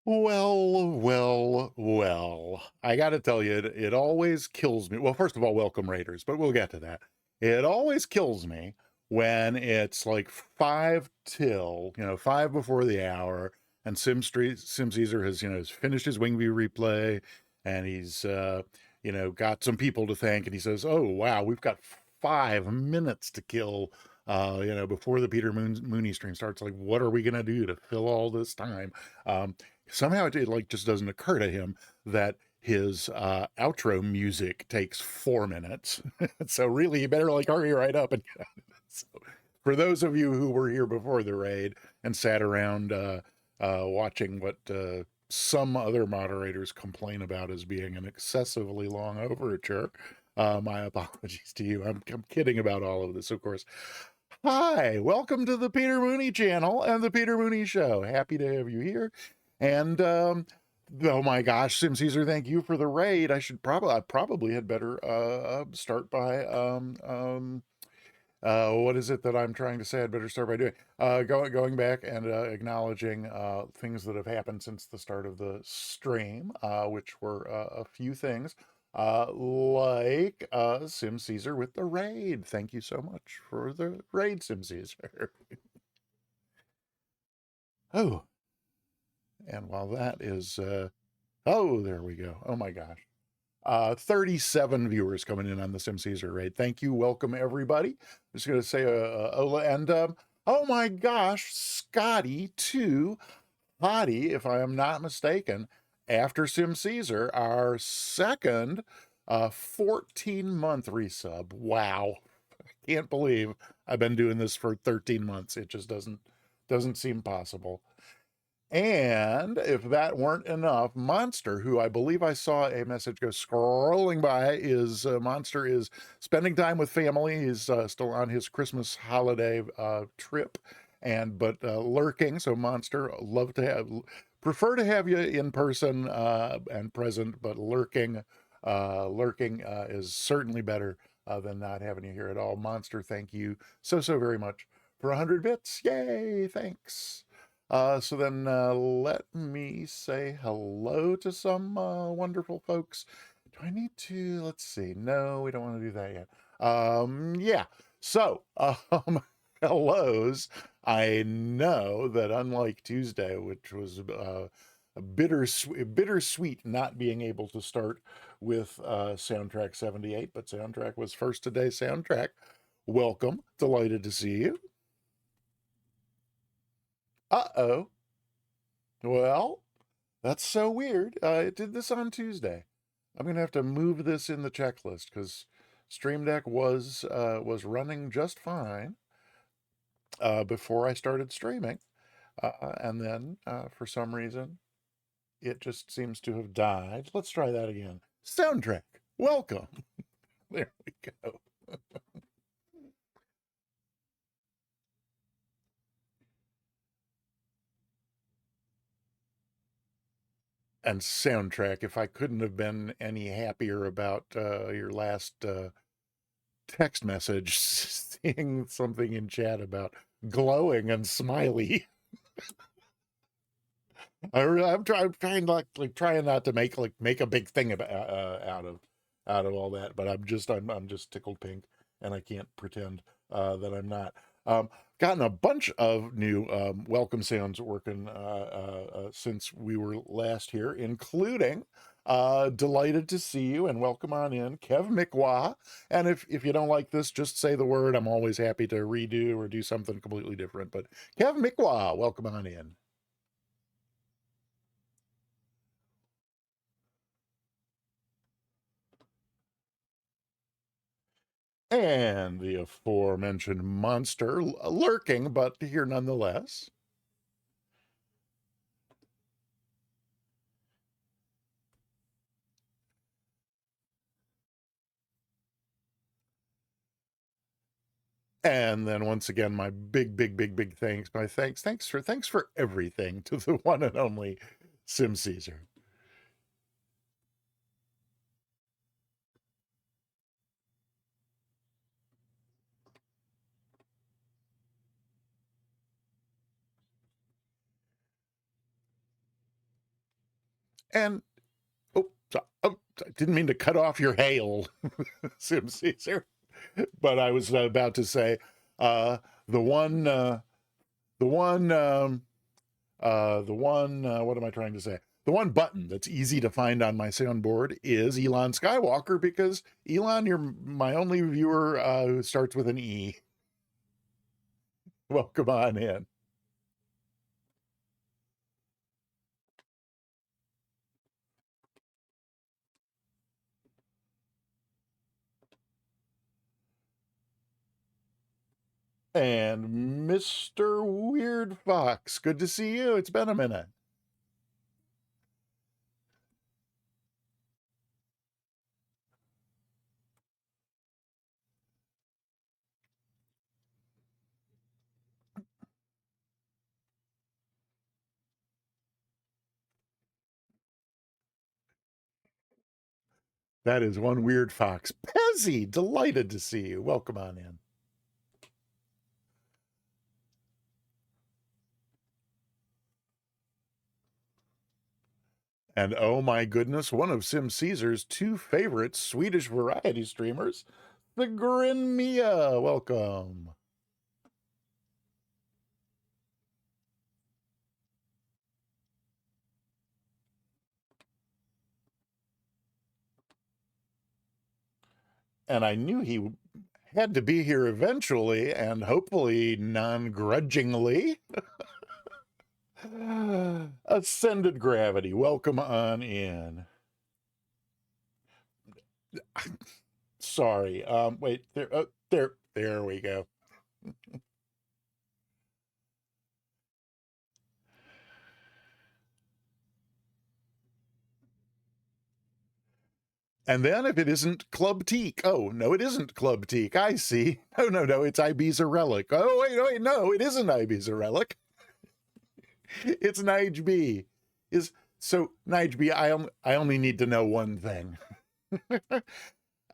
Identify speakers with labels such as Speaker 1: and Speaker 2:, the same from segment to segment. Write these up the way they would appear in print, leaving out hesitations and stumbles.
Speaker 1: Well. I got to tell you, it always kills me. Well, first of all, welcome Raiders, but we'll get to that. It always kills me when it's like five before the hour, and Sim Caesar has finished his Wingview replay, and he's got some people to thank, and he says, "Oh wow, we've got 5 minutes to kill." Before the Mooney stream starts, like, what are we gonna do to fill all this time? Um, Somehow it like just doesn't occur to him that his outro music takes 4 minutes. So really, you better like hurry right up and so for those of you who were here before the raid and sat around watching what some other moderators complain about as being an excessively long overture, my apologies to you. I'm kidding about all of this, of course. Hi, welcome to the Peter Mooney channel and the Peter Mooney Show. Happy to have you here. And oh my gosh, Sim Caesar, thank you for the raid. I probably had better start by what is it that I'm trying to say? I'd better start by doing going back and acknowledging things that have happened since the start of the stream, which were a few things. Like Sim Caesar with the raid. Thank you so much for the raid, Sim Caesar. Oh, and while that is, oh, there we go. Oh my gosh. 37 viewers coming in on the Sim Caesar raid. Thank you. Welcome, everybody. Just going to say, Ola, and oh my gosh, Scotty too. Hottie, if I am not mistaken, after Sim Caesar, our second 14-month resub. Wow. Can't believe I've been doing this for 13 months. It just doesn't seem possible. And if that weren't enough, Monster, who I believe I saw a message go scrolling by, is Monster is spending time with family. He's still on his Christmas holiday trip, but lurking. So Monster, prefer to have you in person and present, but lurking is certainly better than not having you here at all. Monster, thank you so very much for 100 bits. Yay! Thanks. So then let me say hello to some wonderful folks. Do I need to? Let's see. No, we don't want to do that yet. Yeah. So, hellos. I know that unlike Tuesday, which was bittersweet not being able to start with Soundtrack 78, but Soundtrack was first today. Soundtrack, welcome. Delighted to see you. Uh-oh. Well, that's so weird. It did this on Tuesday. I'm gonna have to move this in the checklist because Stream Deck was running just fine before I started streaming, and then for some reason it just seems to have died. Let's try that again. Soundtrack, welcome. There we go. And Soundtrack, if I couldn't have been any happier about your last text message, seeing something in chat about glowing and smiley. I'm trying not to make a big thing about out of all that, but I'm just tickled pink, and I can't pretend that I'm not. Gotten a bunch of new welcome sounds working since we were last here, including delighted to see you and welcome on in, Kev McWah. And if you don't like this, just say the word. I'm always happy to redo or do something completely different. But Kev McWah, welcome on in. And the aforementioned monster lurking, but here nonetheless. And then once again, my big thanks. Thanks for everything to the one and only Sim Caesar. And I didn't mean to cut off your hail, Sim Caesar, but I was about to say uh, the one, what am I trying to say? The one button that's easy to find on my soundboard is Elon Skywalker, because Elon, you're my only viewer who starts with an E. Welcome on in. And Mr. Weird Fox, good to see you. It's been a minute. That is one Weird Fox. Pezzy, delighted to see you. Welcome on in. And oh my goodness, one of Sim Caesar's two favorite Swedish variety streamers, the Grin Mia. Welcome. And I knew he had to be here eventually, and hopefully non-grudgingly. Ascended Gravity, welcome on in. Sorry. Wait, there we go. And then if it isn't Club Teak, oh, no, it isn't Club Teak. I see. No, it's Ibiza Relic. Oh, wait, no, it isn't Ibiza Relic. It's Nige B. So Nige B, I only need to know one thing.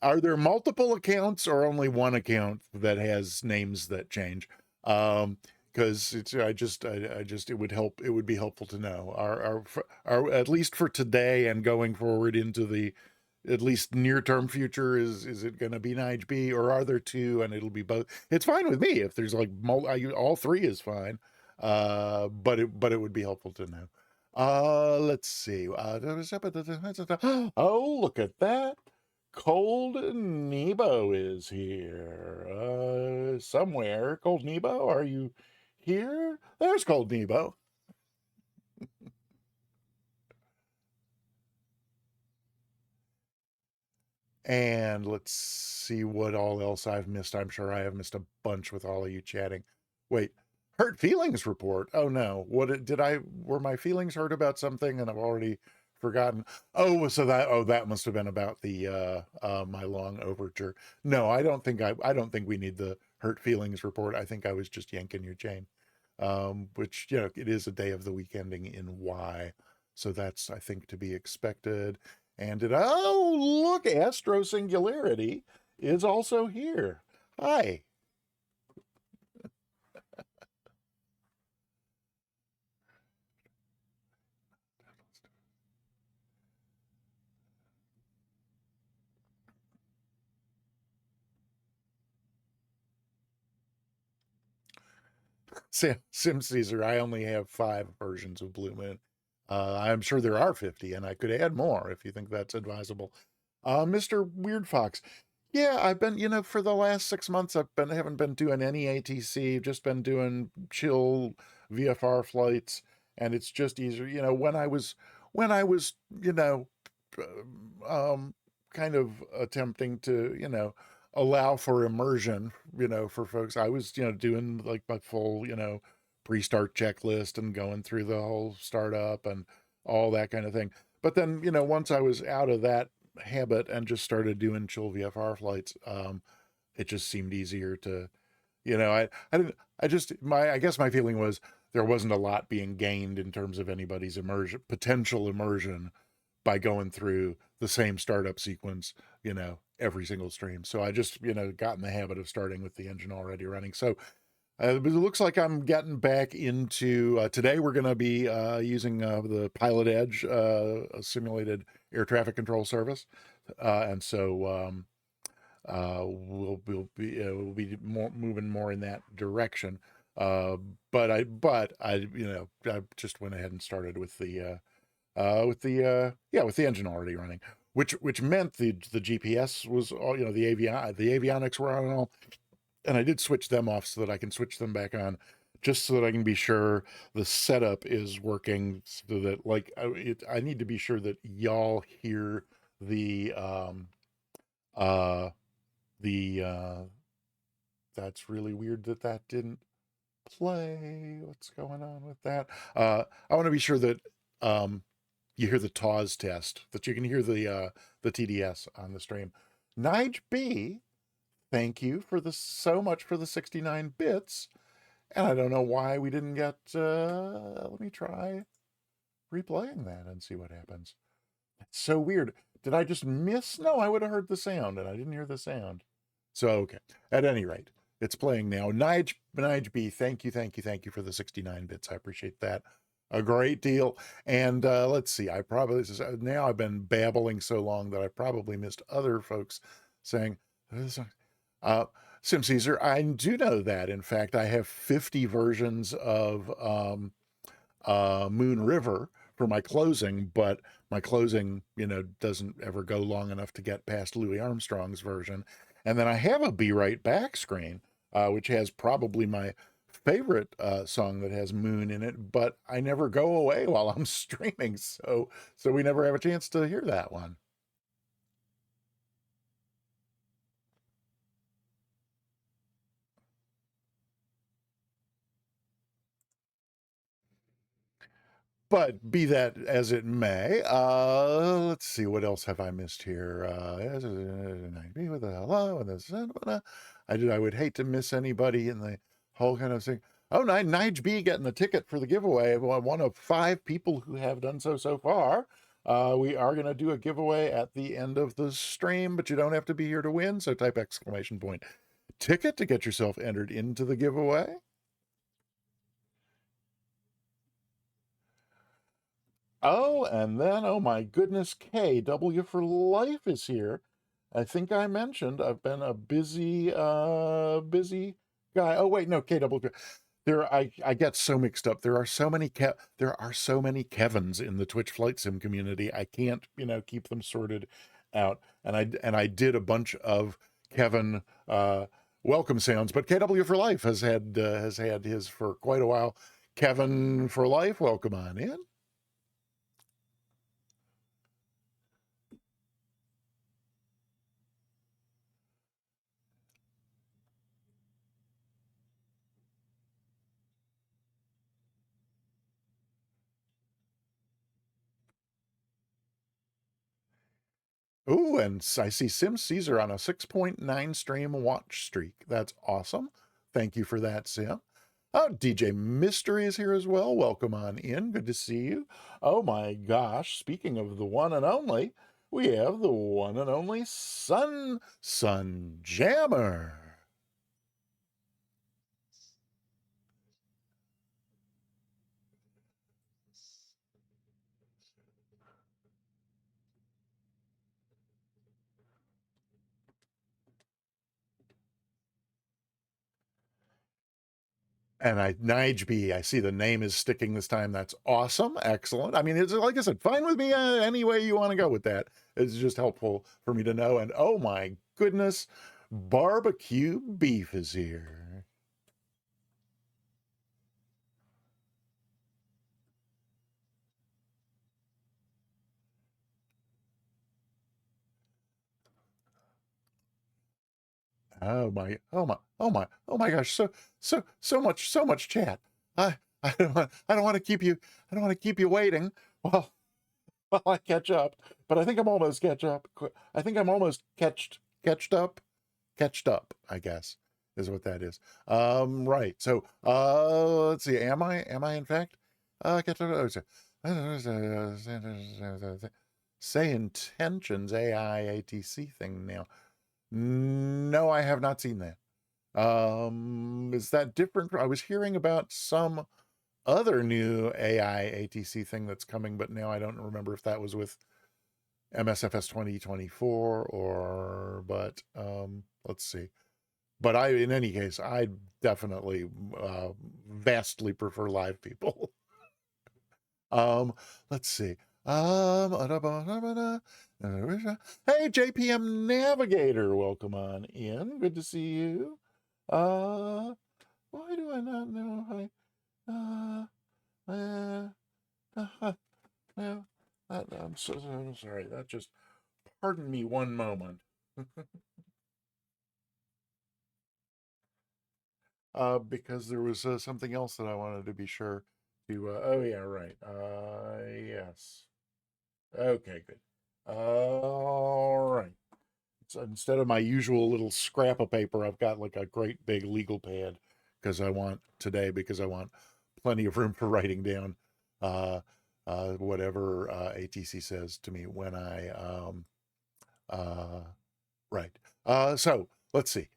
Speaker 1: Are there multiple accounts or only one account that has names that change? Because it's I just it would be helpful to know. Are at least for today and going forward into the at least near term future, is it going to be Nige B, or are there two and it'll be both? It's fine with me if there's like all three is fine. But it would be helpful to know. Let's see. Oh, look at that. Cold Nebo is here. Somewhere. Cold Nebo, are you here? There's Cold Nebo. And let's see what all else I've missed. I'm sure I have missed a bunch with all of you chatting. Wait, hurt feelings report. Oh no. Were my feelings hurt about something and I've already forgotten? Oh, that must have been about the my long overture. No, I don't think we need the hurt feelings report. I think I was just yanking your chain. Which, it is a day of the week ending in Y. So that's, I think, to be expected. And oh, look, Astro Singularity is also here. Hi. Sim Caesar, I only have 5 versions of Blue Moon. I'm sure there are 50, and I could add more if you think that's advisable. Mr. Weird Fox, yeah, I've been, for the last 6 months, haven't been doing any ATC, just been doing chill VFR flights, and it's just easier. When I was, um, kind of attempting to, allow for immersion, for folks, I was, doing like my full, pre-start checklist and going through the whole startup and all that kind of thing. But then, once I was out of that habit and just started doing chill VFR flights, it just seemed easier to, I didn't, I guess my feeling was there wasn't a lot being gained in terms of anybody's potential immersion by going through the same startup sequence, every single stream. So I just, got in the habit of starting with the engine already running. So But it looks like I'm getting back into today. We're going to be using the Pilot Edge simulated air traffic control service, and so we'll be more moving more in that direction. Uh, but I I just went ahead and started with the engine already running, which meant the GPS was all, the avionics were on all, and I did switch them off so that I can switch them back on, just so that I can be sure the setup is working, so that like I need to be sure that y'all hear the uh the that's really weird that that didn't play. What's going on with that? I want to be sure that you hear the TAWS test, that you can hear the TDS on the stream. Nige B, thank you for the so much for the 69 bits. And I don't know why we didn't get let me try replaying that and see what happens. It's so weird. Did I just miss? No, I would have heard the sound and I didn't hear the sound. So okay. At any rate, it's playing now. Nige B, thank you for the 69 bits. I appreciate that a great deal. And let's see, I probably now I've been babbling so long that I probably missed other folks saying, uh, Sim Caesar, I do know that. In fact, I have 50 versions of Moon River for my closing, but my closing, doesn't ever go long enough to get past Louis Armstrong's version. And then I have a Be Right Back screen, which has probably my favorite song that has Moon in it, but I never go away while I'm streaming, so we never have a chance to hear that one. But be that as it may, let's see, what else have I missed here? Be with the hello and the I would hate to miss anybody in the whole kind of thing. Oh, Nige B getting the ticket for the giveaway. One of 5 people who have done so far. We are going to do a giveaway at the end of the stream, but you don't have to be here to win. So type exclamation point ticket to get yourself entered into the giveaway. Oh, and then, oh my goodness, KW for Life is here. I think I mentioned I've been a busy guy. Oh wait, no, KW. I get so mixed up. There are so many Kevins in the Twitch flight sim community. I can't, keep them sorted out. And I did a bunch of Kevin welcome sounds, but KW for Life has had his for quite a while. Kevin for Life, welcome on in. Ooh, and I see Sim Caesar on a 6.9 stream watch streak. That's awesome. Thank you for that, Sim. Oh, DJ Mystery is here as well. Welcome on in. Good to see you. Oh my gosh. Speaking of the one and only, we have the one and only Sun Jammer. And Nige B, I see the name is sticking this time. That's awesome. Excellent. I mean, it's like I said, fine with me any way you want to go with that. It's just helpful for me to know. And oh my goodness, barbecue beef is here. Oh my gosh. So much chat. I don't want to keep you waiting. Well, I catch up, but I think I'm almost catch up. I think I'm almost catched up, I guess, is what that is. Right. So, let's see. Am I in fact, catch up? Say intentions, AIATC thing now. No, I have not seen that. Is that different? I was hearing about some other new AI ATC thing that's coming, but now I don't remember if that was with MSFS 2024 or, but let's see. But in any case, I definitely vastly prefer live people. Let's see. Hey, JPM Navigator, welcome on in. Good to see you. Why do I not know? I'm so sorry. That just, pardon me one moment. Because there was something else that I wanted to be sure to. Oh yeah, right. Yes. Okay, good. All right. So instead of my usual little scrap of paper, I've got like a great big legal pad because I want plenty of room for writing down whatever ATC says to me when I right. So let's see.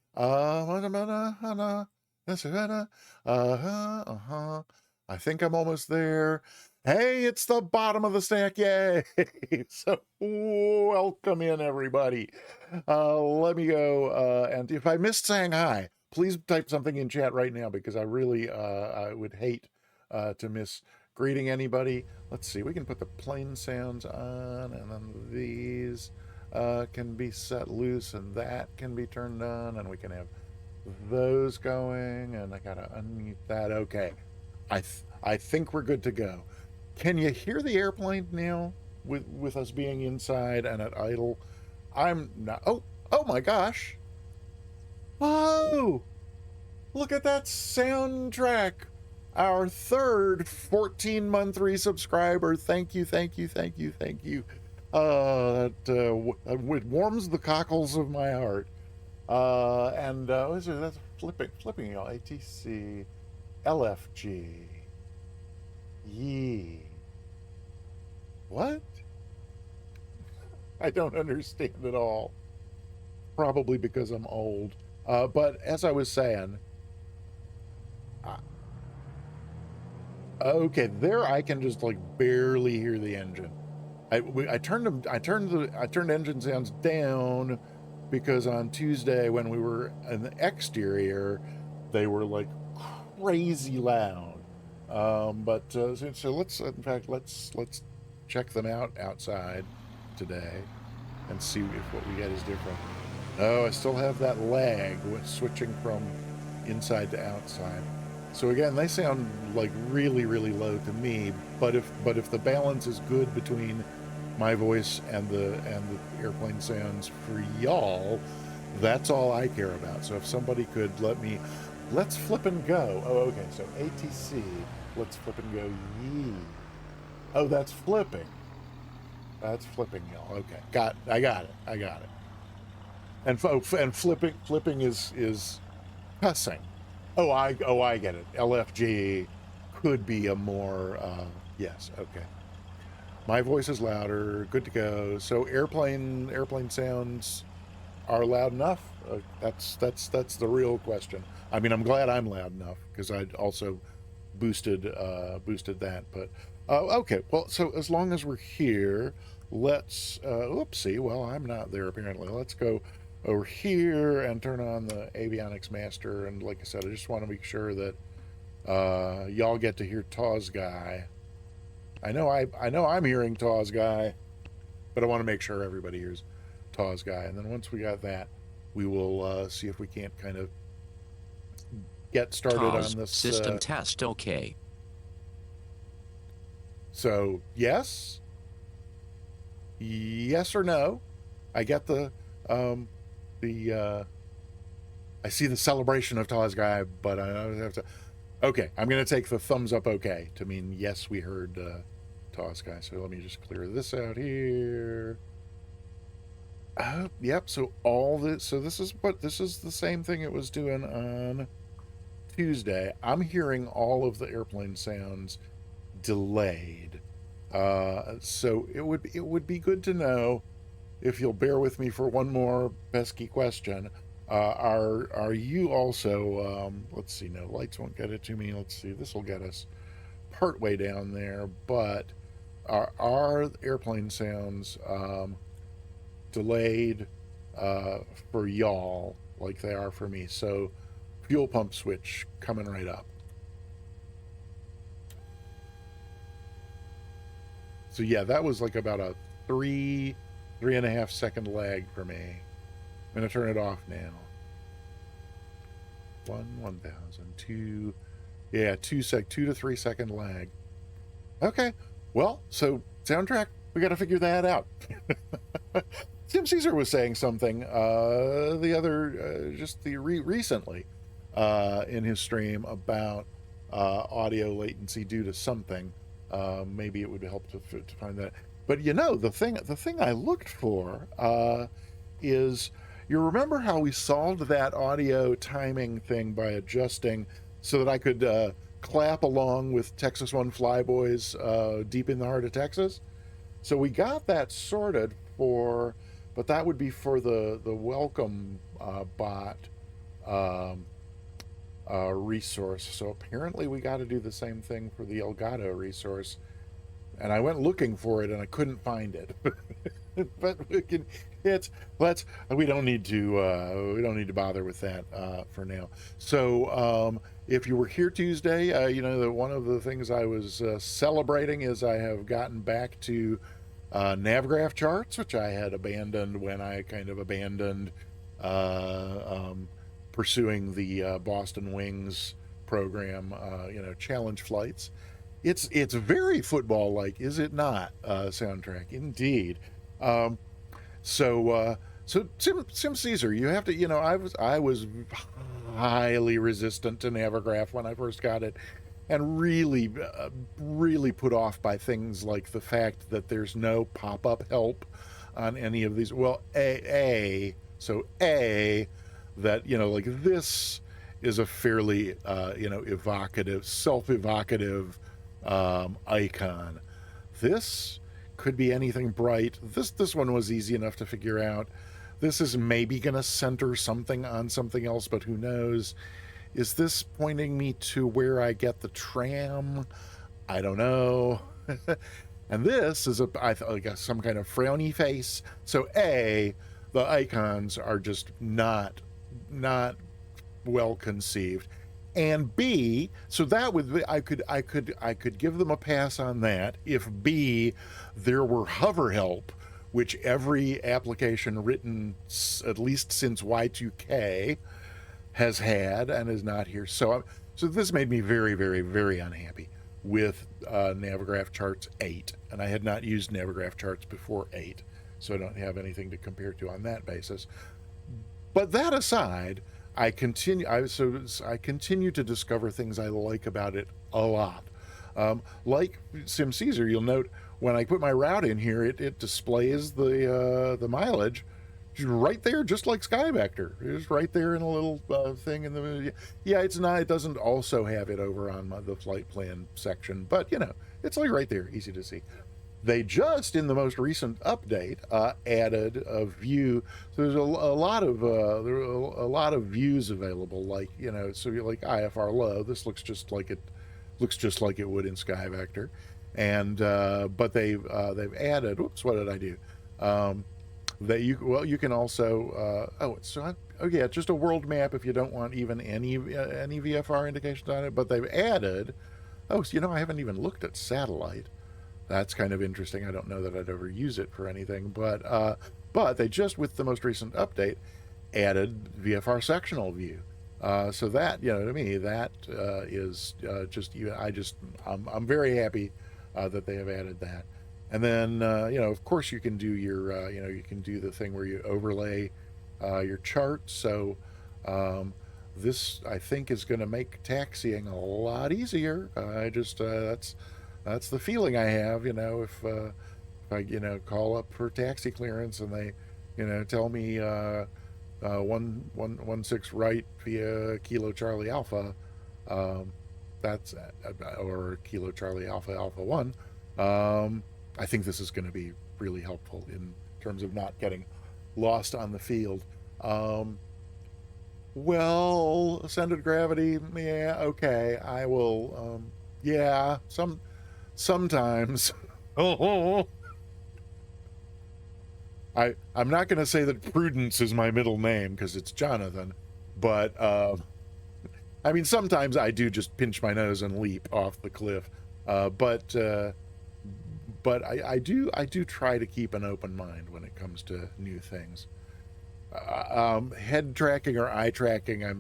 Speaker 1: I think I'm almost there. Hey, it's the bottom of the stack. Yay. So welcome in, everybody. Let me go. And if I missed saying hi, please type something in chat right now because I really I would hate to miss greeting anybody. Let's see. We can put the plain sounds on, and then these can be set loose, and that can be turned on, and we can have those going, and I gotta unmute that. Okay, I think we're good to go. Can you hear the airplane now with us being inside and at idle? I'm not. Oh my gosh! Whoa! Look at that soundtrack. Our third 14-month resubscriber. Thank you, thank you, thank you, thank you. It warms the cockles of my heart. And what is it? That's flipping, y'all. ATC, LFG, Yee. What? I don't understand at all. Probably because I'm old. But as I was saying, okay, there I can just like barely hear the engine. I turned engine sounds down because on Tuesday when we were in the exterior, they were like crazy loud. So let's in fact let's check them out outside today and see if what we get is different. Oh, I still have that lag with switching from inside to outside. So again, they sound like really, really low to me. But if the balance is good between my voice and the airplane sounds for y'all, that's all I care about. So if somebody could let's flip and go. Oh, okay. So ATC, let's flip and go. Yee. Oh, that's flipping. That's flipping, y'all. Okay, I got it. And flipping is cussing. Oh, I get it. LFG could be a more yes. Okay. My voice is louder. Good to go. So airplane sounds are loud enough. That's the real question. I mean, I'm glad I'm loud enough because I also boosted that. But okay. Well, so as long as we're here, let's. Oopsie. Well, I'm not there apparently. Let's go over here and turn on the avionics master. And like I said, I just want to make sure that y'all get to hear Taw's guy. I know I'm hearing Taw's guy, but I want to make sure everybody hears Taw's guy. And then once we got that, we will see if we can't kind of get started
Speaker 2: Taw's
Speaker 1: on this
Speaker 2: system test. Okay.
Speaker 1: So yes or no. I get the I see the celebration of Taw's guy, but I have to. Okay, I'm going to take the thumbs up okay to mean yes, we heard Taw's guy. So let me just clear this out here. Yep. So all this. So this is the same thing it was doing on Tuesday. I'm hearing all of the airplane sounds delayed. So it would be good to know if you'll bear with me for one more pesky question. Are you also, let's see, no, lights won't get it to me. Let's see, this will get us part way down there, but are airplane sounds delayed uh, for y'all like they are for me? So fuel pump switch coming right up. So yeah, that was like about a 3.5 second lag for me. I'm gonna turn it off now. 1,000, 2, yeah, 2 to 3 second lag. Okay, well, so soundtrack, we got to figure that out. Tim Caesar was saying something the other, just recently in his stream about audio latency due to something. Maybe it would help to find that. But you know, the thing I looked for is, you remember how we solved that audio timing thing by adjusting so that I could clap along with Texas One Flyboys Deep in the Heart of Texas? So we got that sorted for, but that would be for the welcome bot um, resource. So apparently we got to do the same thing for the Elgato resource. And I went looking for it and I couldn't find it. But we can, it's we don't need to bother with that for now. So if you were here Tuesday, you know that one of the things I was celebrating is I have gotten back to Navgraph charts, which I had abandoned when I kind of abandoned pursuing the Boston Wings program, you know, challenge flights. It's very football like, is it not? Soundtrack, indeed. Um, so Sim Caesar, you have to, you know, I was highly resistant to Navigraph when I first got it, and really put off by things like the fact that there's no pop-up help on any of these. Well, a that, you know, like, this is a fairly you know, evocative, self-evocative icon. This could be anything bright. This one was easy enough to figure out. This is maybe going to center something on something else, but who knows? Is this pointing me to where I get the tram? I don't know. And this is I guess some kind of frowny face. So the icons are just not well conceived. And B, so that would be, I could give them a pass on that if B, there were hover help, which every application written at least since Y2K has had and is not here. So this made me very, very, very unhappy with Navigraph Charts 8, and I had not used Navigraph Charts before 8, so I don't have anything to compare to on that basis. But that aside, I continue to discover things I like about it a lot. Like Sim Caesar, you'll note when I put my route in here, it displays the mileage right there, just like SkyVector. It's right there in a little thing in the. Yeah, it's not. It doesn't also have it over on the flight plan section, but you know, it's like right there, easy to see. They just, in the most recent update, added a view. So there's a lot of there are a lot of views available. Like, you know, so you're like IFR low. This looks just like it would in SkyVector, and but they've added. Oops, what did I do? That you can also oh yeah, just a world map if you don't want even any VFR indications on it. But they've added. Oh, so, you know, I haven't even looked at satellite. That's kind of interesting. I don't know that I'd ever use it for anything, but they just, with the most recent update, added VFR sectional view. So that, you know, to me, that is I'm very happy that they have added that. And then you know, of course, you can do your you know, you can do the thing where you overlay your chart. So this, I think, is going to make taxiing a lot easier. That's the feeling I have, you know, if I, you know, call up for taxi clearance and they, you know, tell me 116 right via Kilo Charlie Alpha, that's or Kilo Charlie Alpha Alpha 1. I think this is going to be really helpful in terms of not getting lost on the field. Well, centered gravity, yeah, okay. I will, yeah, sometimes. Oh, I'm not going to say that Prudence is my middle name because it's Jonathan, but I mean, sometimes I do just pinch my nose and leap off the cliff. But I do try to keep an open mind when it comes to new things. Head tracking or eye tracking, I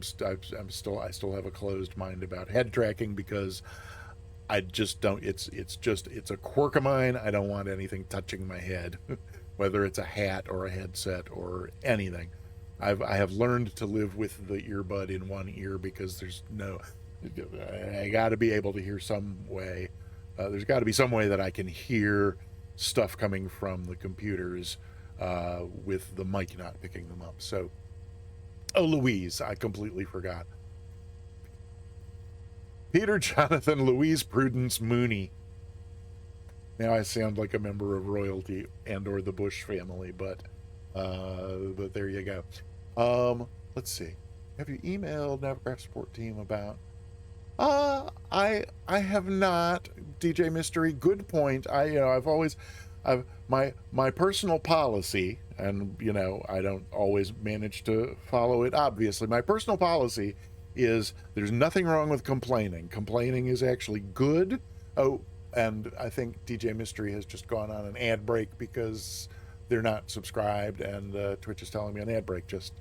Speaker 1: still have a closed mind about head tracking because I just don't. It's a quirk of mine. I don't want anything touching my head, whether it's a hat or a headset or anything. I have learned to live with the earbud in one ear because there's no. I got to be able to hear some way. There's got to be some way that I can hear stuff coming from the computers with the mic not picking them up. So, oh, Louise, I completely forgot. Peter, Jonathan, Louise, Prudence, Mooney. Now I sound like a member of royalty and or the Bush family, but there you go. Let's see. Have you emailed Navcraft support team about? I have not, DJ Mystery. Good point. I've my personal policy, and I don't always manage to follow it. Obviously, my personal policy is there's nothing wrong with complaining. Complaining is actually good. Oh, and I think DJ Mystery has just gone on an ad break because they're not subscribed, and Twitch is telling me an ad break just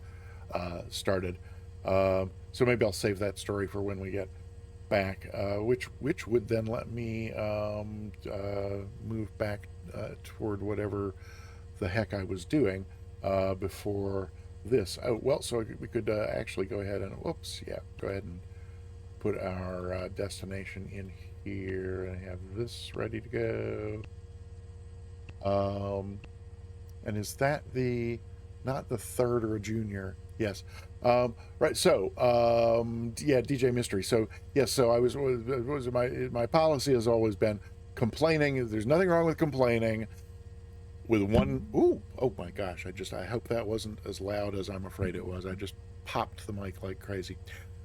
Speaker 1: started. So maybe I'll save that story for when we get back, which would then let me move back toward whatever the heck I was doing before this. Oh, well, so we could actually go ahead and, whoops, yeah, go ahead and put our destination in here and have this ready to go. And is that not the third or a junior? Yes. Right. So, yeah, DJ Mystery. So, yes. So my policy has always been complaining. There's nothing wrong with complaining. With one, oh my gosh! I hope that wasn't as loud as I'm afraid it was. I just popped the mic like crazy.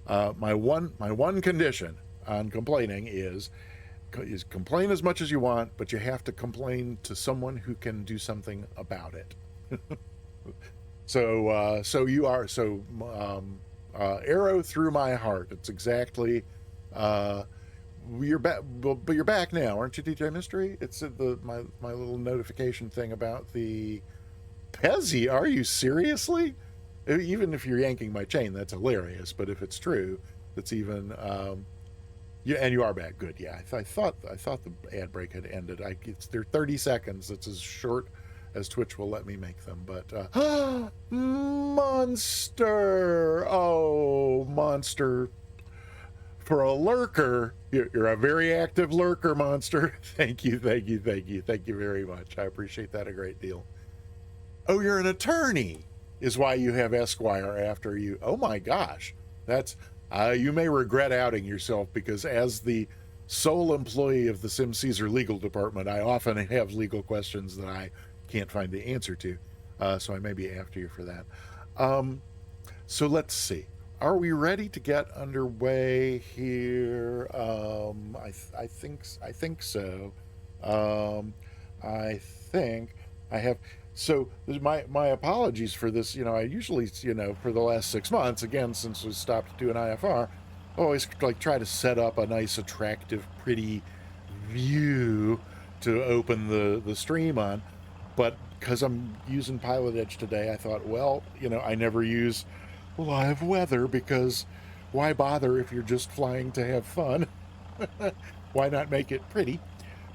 Speaker 1: My one condition on complaining is complain as much as you want, but you have to complain to someone who can do something about it. So arrow through my heart. It's exactly. You're back, but you're back now, aren't you, DJ Mystery? It's my little notification thing about the Pezzy. Are you seriously? Even if you're yanking my chain, that's hilarious. But if it's true, that's even. Yeah, and you are back. Good. Yeah, I thought the ad break had ended. They're 30 seconds. It's as short as Twitch will let me make them. But monster! Oh, monster! For a lurker, you're a very active lurker, monster. Thank you very much. I appreciate that a great deal. Oh, you're an attorney, is why you have Esquire after you. Oh my gosh, that's you may regret outing yourself, because as the sole employee of the Sim Caesar legal department, I often have legal questions that I can't find the answer to. So I may be after you for that. So let's see. Are we ready to get underway here? I think so. I think I have. So my apologies for this. I usually, for the last 6 months, again, since we stopped doing IFR, I always try to set up a nice, attractive, pretty view to open the stream on. But because I'm using Pilot Edge today, I thought, well, I never use live weather, because why bother if you're just flying to have fun? Why not make it pretty?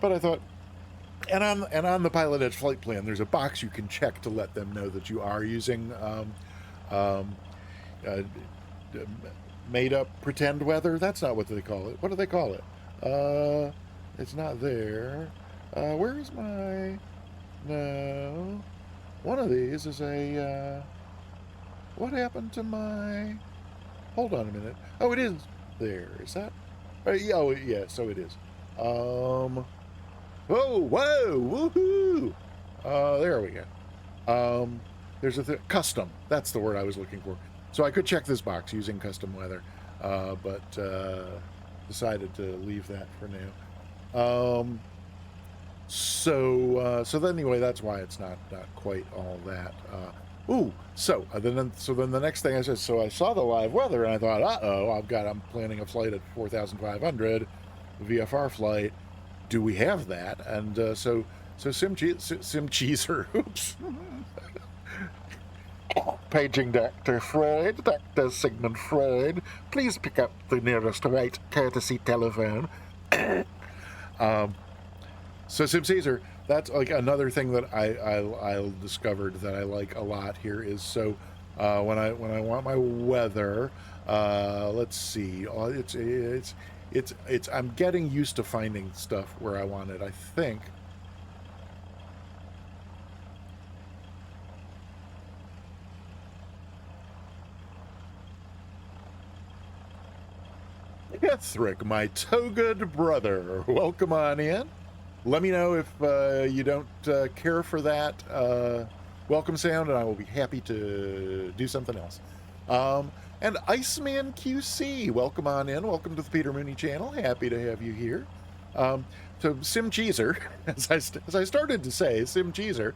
Speaker 1: But I thought, and on the Pilot Edge flight plan, there's a box you can check to let them know that you are using made up pretend weather. That's not what they call it. What do they call it? It's not there. Where is my? No, one of these is a. What happened to my? Hold on a minute. Oh, it is there. Is that? Oh, yeah. So it is. Whoa, woohoo! There we go. there's a custom. That's the word I was looking for. So I could check this box using custom weather, but decided to leave that for now. So then anyway, that's why it's not quite all that. So then the next thing I said, so I saw the live weather and I thought, I'm planning a flight at 4,500, VFR flight. Do we have that? And so Sim Cheeser, oops. Paging Dr. Freud, Dr. Sigmund Freud, please pick up the nearest right courtesy telephone. So Sim Caesar, that's like another thing that I discovered that I like a lot here is so when I want my weather, let's see, it's I'm getting used to finding stuff where I want it. I think. Ethric, my togaed brother, welcome on in. Let me know if you don't care for that welcome sound, and I will be happy to do something else. And Iceman QC, welcome on in. Welcome to the Peter Mooney channel. Happy to have you here. So Sim Cheeser, as I started to say, Sim Cheeser,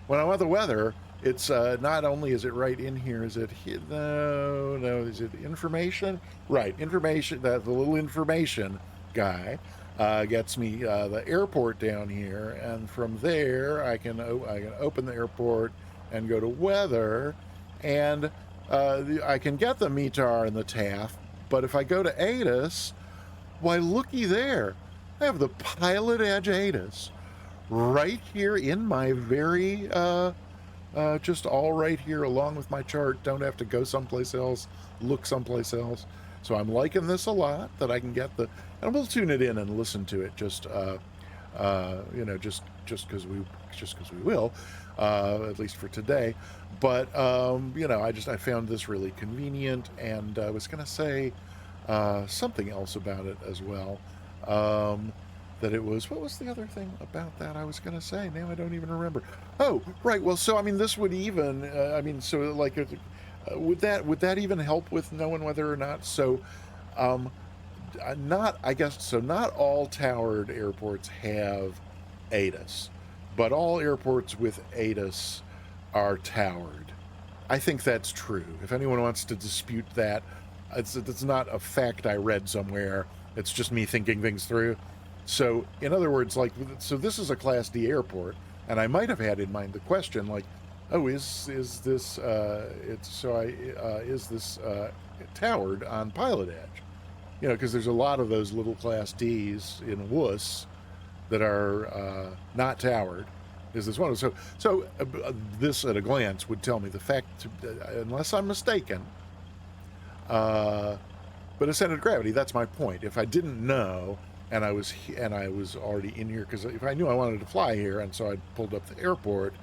Speaker 1: when I want the weather, it's not only is it right in here, is it no, is it information? Right, information, the little information guy gets me the airport down here, and from there I can open the airport and go to weather, and I can get the METAR and the TAF, but if I go to ATIS, why looky there, I have the Pilot Edge ATIS right here in my very just all right here along with my chart. Don't have to go someplace else, look someplace else. So I'm liking this a lot, that I can get the, and we'll tune it in and listen to it just you know, just because we will, at least for today. But you know, I found this really convenient, and I was gonna say something else about it as well. That it was, what was the other thing about that I was going to say? Now I don't even remember. Oh, right. Well, so I mean, this would even, I mean, so like, would that even help with knowing whether or not? So, not, I guess, so not all towered airports have ATIS, but all airports with ATIS are towered. I think that's true. If anyone wants to dispute that, it's not a fact I read somewhere. It's just me thinking things through. So, in other words, like, so this is a Class D airport, and I might have had in mind the question, like, oh, is this is this towered on Pilot Edge? You know, because there's a lot of those little Class Ds in WUS that are not towered. Is this one? So this at a glance would tell me the fact, unless I'm mistaken. But ascended gravity, that's my point. If I didn't know, and I was already in here, because if I knew I wanted to fly here, and so I pulled up the airport,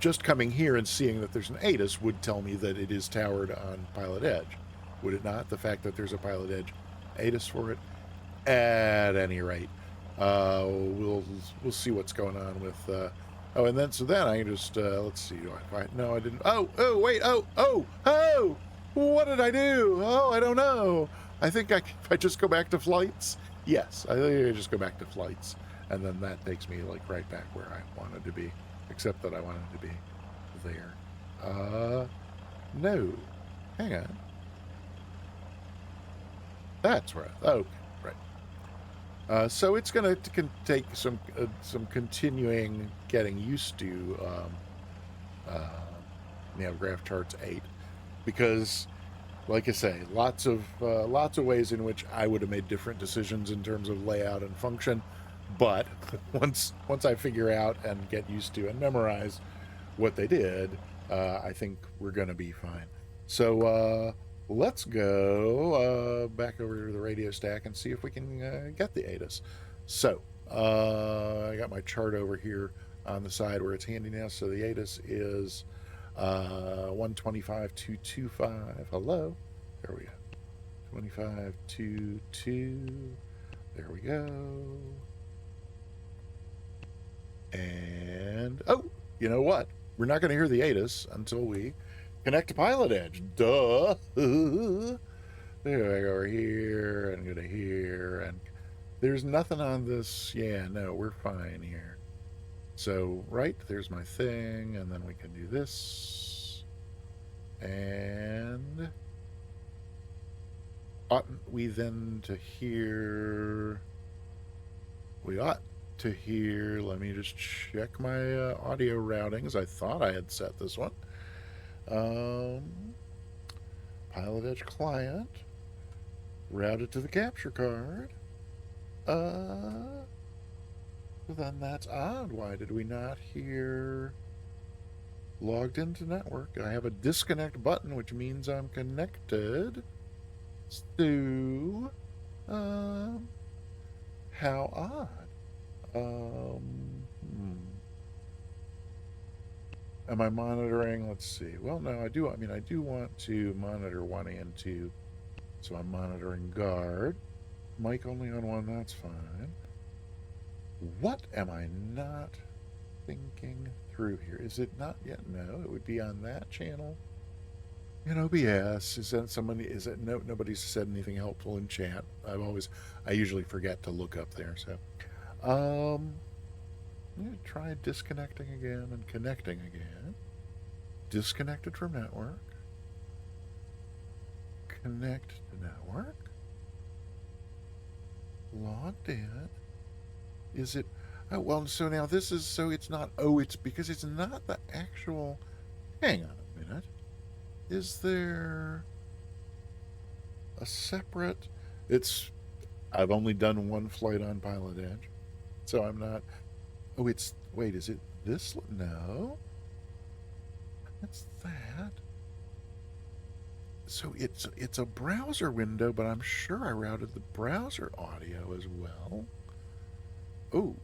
Speaker 1: just coming here and seeing that there's an ATIS would tell me that it is towered on Pilot Edge, would it not? The fact that there's a Pilot Edge ATIS for it. At any rate, we'll see what's going on with. Oh, and then I just let's see. No, I didn't. Oh, wait. Oh. What did I do? Oh, I don't know. I think if I just go back to flights. Yes, I think I just go back to flights, and then that takes me like right back where I wanted to be, except that I wanted to be there. No, hang on. That's right. Okay, right. So it's going to take some continuing getting used to Graph Charts 8, because, like I say, lots of ways in which I would have made different decisions in terms of layout and function, but once I figure out and get used to and memorize what they did, I think we're going to be fine. So let's go back over to the radio stack and see if we can get the ATIS. So I got my chart over here on the side where it's handy now. So the ATIS is 125.225. Hello. There we go. 25.22. There we go. And, oh, you know what? we're not going to hear the ATIS until we connect to Pilot Edge. Duh. There I go here and go to here, and there's nothing on this. Yeah, no, we're fine here. So, right, there's my thing, and then we can do this. And oughtn't we then to hear... We ought to hear... Let me just check my audio routings. I thought I had set this one. Pilot Edge client. Routed to the capture card. Then that's odd. Why did we not hear logged into network? I have a disconnect button, which means I'm connected. So, how odd. Am I monitoring? Let's see. Well, no, I do. I mean, I do want to monitor 1 and 2. So I'm monitoring guard. Mic only on 1, that's fine. What am I not thinking through here? Is it not yet? No, it would be on that channel. In OBS, is that somebody? Is it no? Nobody's said anything helpful in chat. I usually forget to look up there. So, I'm gonna try disconnecting again and connecting again. Disconnected from network. Connect to network. Logged in. Is it? Oh, well, so now this is, so it's not, it's because it's not the actual, hang on a minute. Is there a separate, I've only done 1 flight on Pilot Edge, so I'm not, wait, is it this? No. That's that. So it's a browser window, but I'm sure I routed the browser audio as well. Oh.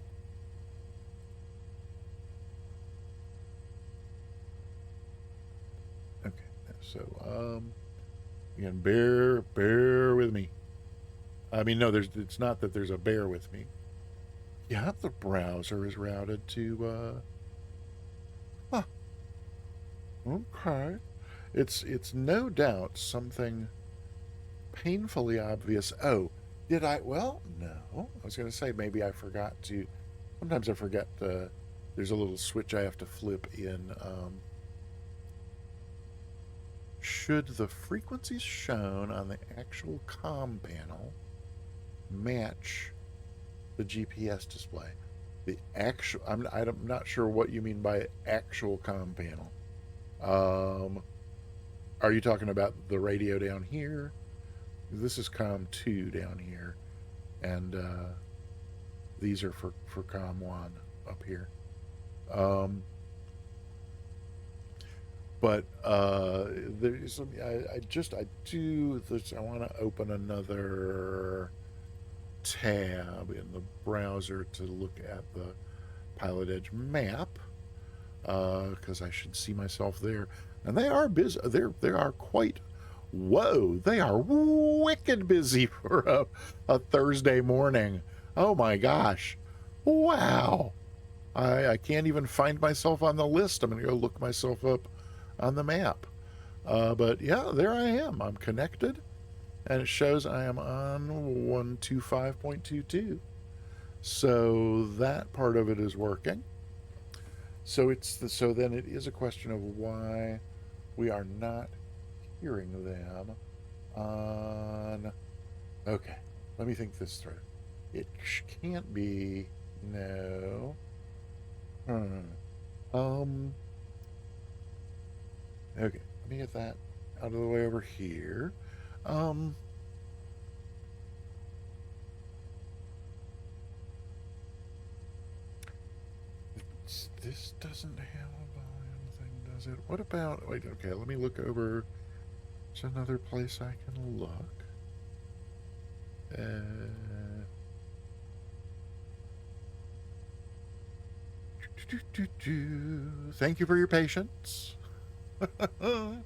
Speaker 1: Okay, so again, bear with me. I mean, no, it's not that there's a bear with me. Yeah, the browser is routed to okay. It's no doubt something painfully obvious. Oh, did I? Well, no. I was going to say maybe I forgot to. Sometimes I forget there's a little switch I have to flip in. Should the frequencies shown on the actual comm panel match the GPS display? The actual, I'm not sure what you mean by actual comm panel. Are you talking about the radio down here? This is COM 2 down here, and these are for COM 1 up here. But there's I want to open another tab in the browser to look at the Pilot Edge map, because I should see myself there. And they are busy. They are quite. Whoa! They are wicked busy for a Thursday morning. Oh my gosh! Wow! I can't even find myself on the list. I'm gonna go look myself up on the map. But yeah, there I am. I'm connected, and it shows I am on 125.22. So that part of it is working. So so then it is a question of why we are not hearing them on. Okay, let me think this through. It can't be. No. Okay, let me get that out of the way over here. This doesn't have a volume thing, does it? What about, wait, okay, let me look over. There's another place I can look. Thank you for your patience. Oh,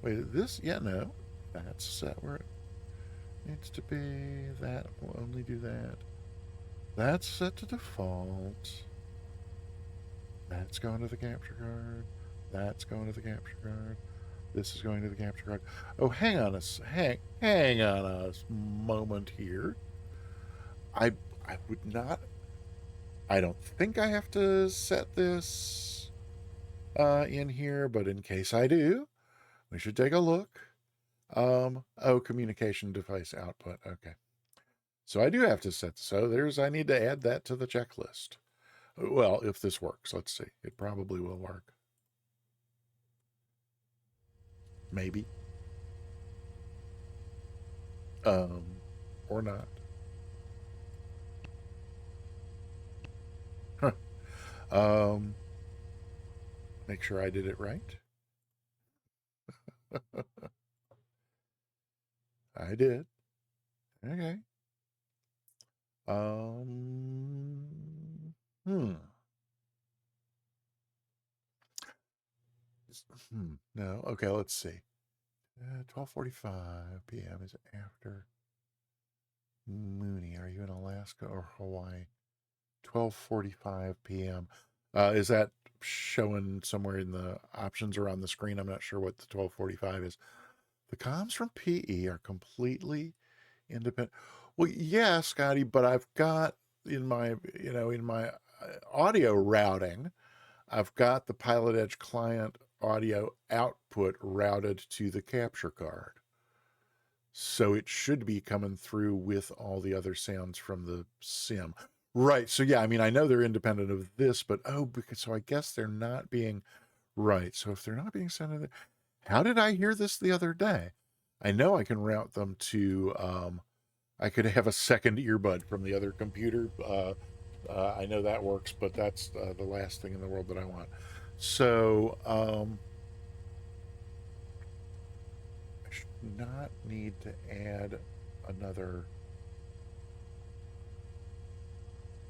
Speaker 1: wait, this, yeah, no. That's set where it needs to be. That will only do that. That's set to default. That's going to the capture card. That's going to the capture card. This is going to the capture card. Oh, hang on hang on a moment here. I would not. I don't think I have to set this in here, but in case I do, we should take a look. Oh, communication device output. Okay. So I do have to set, so I need to add that to the checklist. Well, if this works, let's see. It probably will work. Maybe. Or not. Huh. Make sure I did it right. I did. Okay. Hmm. No. Okay, let's see. 12:45 p.m. is after Mooney. Are you in Alaska or Hawaii? 12:45 p.m. Is that showing somewhere in the options or on the screen? I'm not sure what the 12:45 is. The comms from PE are completely independent. Well, yeah, Scotty, but I've got in my, in my audio routing, I've got the Pilot Edge client audio output routed to the capture card. So it should be coming through with all the other sounds from the sim. Right. So yeah, I mean, I know they're independent of this, but so I guess they're not being right. So if they're not being sent in, how did I hear this the other day? I know I can route them to I could have a second earbud from the other computer. I know that works, but that's the last thing in the world that I want. So I should not need to add another.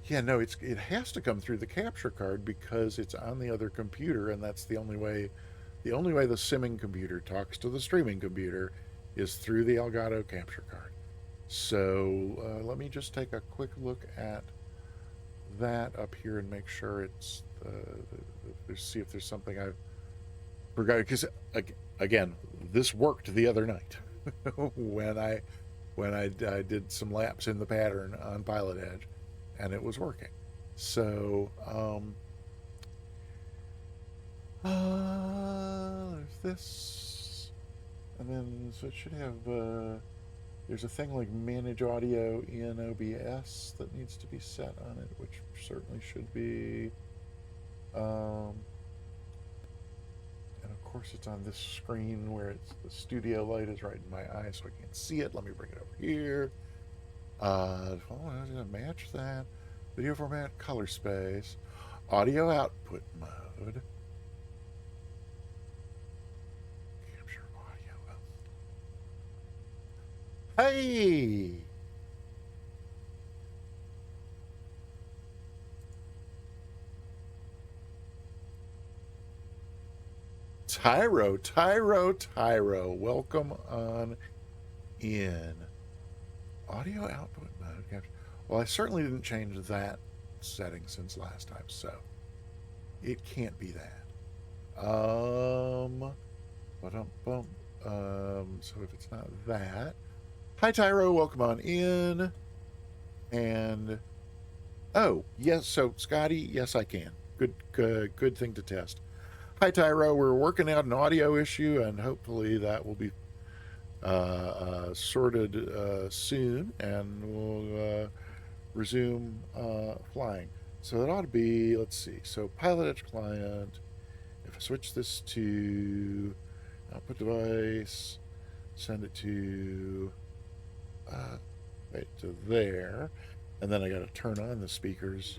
Speaker 1: Yeah, no, it has to come through the capture card because it's on the other computer, and that's the only way. The only way the simming computer talks to the streaming computer is through the Elgato capture card. So let me just take a quick look at that up here and make sure it's see if there's something I've forgot, because again, this worked the other night when I did some laps in the pattern on Pilot Edge, and it was working. So there's this, and then so it should have there's a thing like manage audio in OBS that needs to be set on it, which certainly should be. And of course, it's on this screen where the studio light is right in my eye, so I can't see it. Let me bring it over here. Match that. Video format, color space, audio output mode. Capture audio. Hey! Tyro, welcome on in. Audio output mode capture. Well, I certainly didn't change that setting since last time, so it can't be that. So if it's not that, hi Tyro, welcome on in. And oh yes, so Scotty, yes I can. Good thing to test. Hi Tyro, we're working out an audio issue, and hopefully that will be sorted soon, and we'll resume flying. So it ought to be, let's see, so Pilot Edge client, if I switch this to output device, send it to right to there, and then I got to turn on the speakers.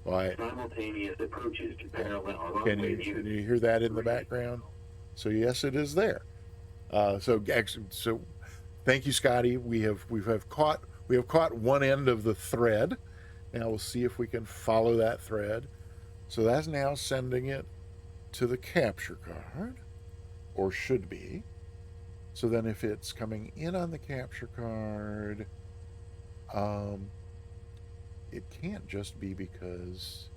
Speaker 1: Why? Simultaneous approaches to parallel. Can you hear that in the background? So yes, it is there. So thank you, Scotty. We have caught one end of the thread. Now we'll see if we can follow that thread. So that's now sending it to the capture card, or should be. So then if it's coming in on the capture card, it can't just be because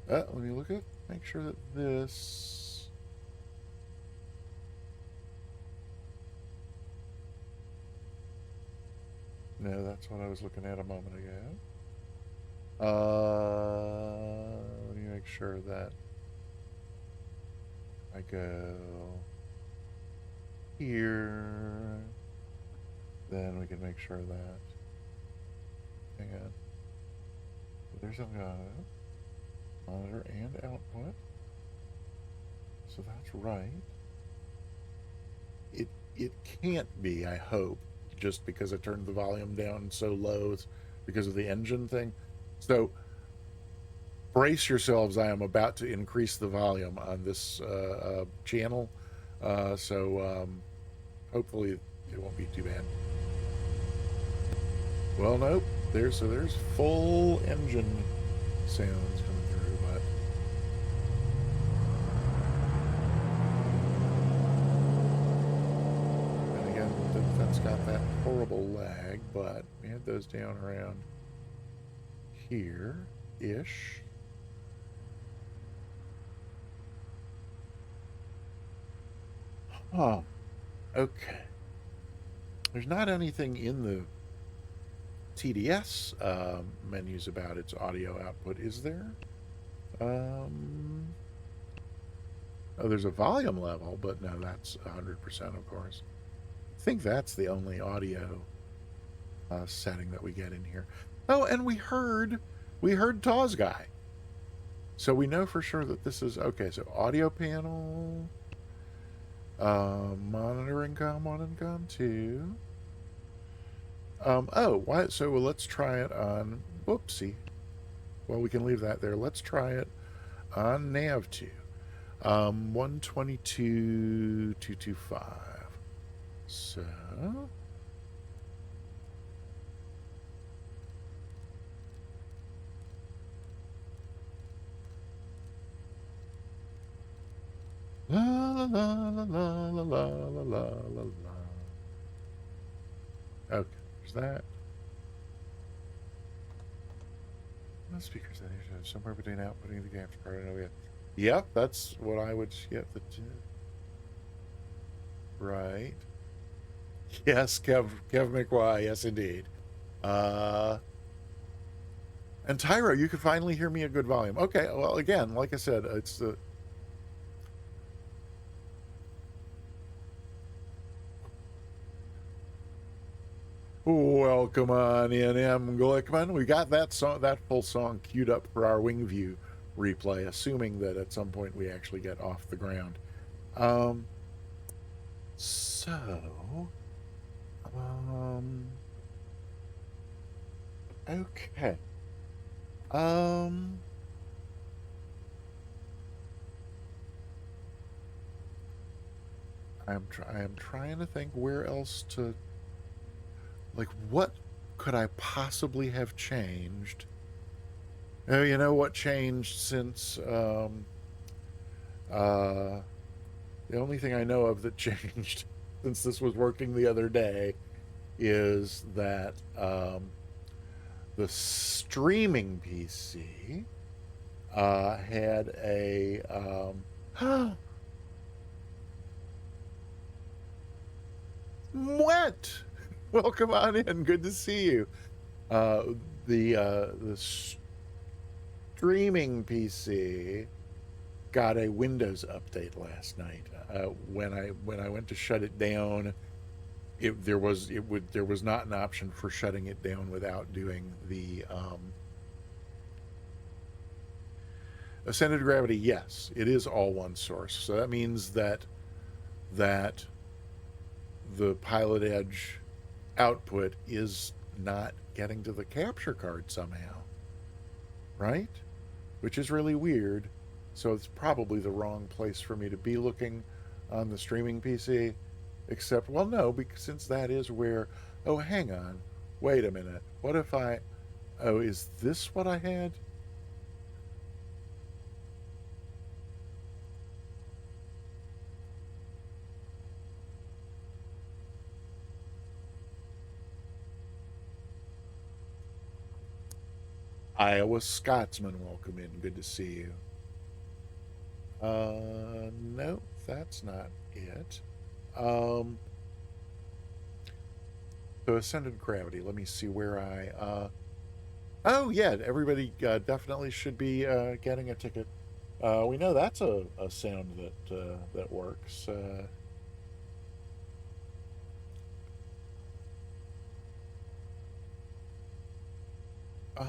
Speaker 1: Let me look at, make sure that this. No, that's what I was looking at a moment ago. Let me make sure that I go here. Then we can make sure that. Hang on. There's a monitor and output. So that's right. It can't be, I hope, just because I turned the volume down so low because of the engine thing. So brace yourselves, I am about to increase the volume on this channel. So hopefully it won't be too bad. Well, nope. There's full engine sounds coming through, but and again, that's got that horrible lag, but we had those down around here-ish. Oh, okay. There's not anything in the TDS menus about its audio output, is there? Oh, there's a volume level, but no, that's 100%, of course. I think that's the only audio setting that we get in here. Oh, and we heard Taw's guy. So we know for sure that this is, okay, so audio panel, monitoring COM1 and COM2. Oh, why? So well, let's try it on, whoopsie. Well, we can leave that there. Let's try it on nav2. 122.225. So la la la la la la la la la la la. Okay, there's that. No speakers that is somewhere between outputting the capture card and OEM. Yep, that's what I would get. Right. Yes, Kev McY. Yes, indeed. And Tyro, you can finally hear me at good volume. Okay, well, again, like I said, it's the. Welcome on in, M. Glickman. We got that song, that full song queued up for our wing view replay, assuming that at some point we actually get off the ground. Okay. I am trying to think where else to, like, what could I possibly have changed? Oh, you know what changed since the only thing I know of that changed since this was working the other day is that the streaming PC had a what? Welcome on in. Good to see you. The streaming PC got a Windows update last night. When I went to shut it down, there was not an option for shutting it down without doing the Ascended Gravity. Yes, it is all one source. So that means that the Pilot Edge output is not getting to the capture card somehow, right? Which is really weird. So it's probably the wrong place for me to be looking on the streaming PC, except, well, no, because since that is where, oh, hang on, wait a minute. What if oh, is this what I had? Iowa Scotsman, welcome in. Good to see you. No, that's not it. So Ascended Gravity. Let me see where oh yeah, everybody definitely should be getting a ticket. We know that's a sound that works. Uh, I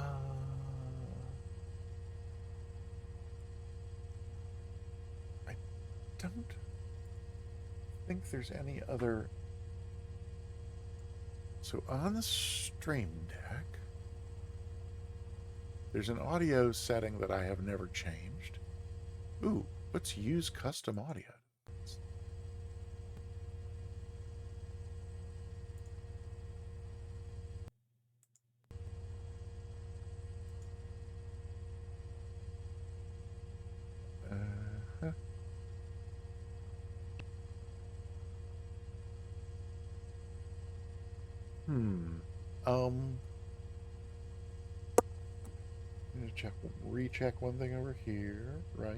Speaker 1: don't think there's any other. So on the Stream Deck, there's an audio setting that I have never changed. Ooh, let's use custom audio. Uh, hmm. Um. I'm gonna recheck one thing over here. Right.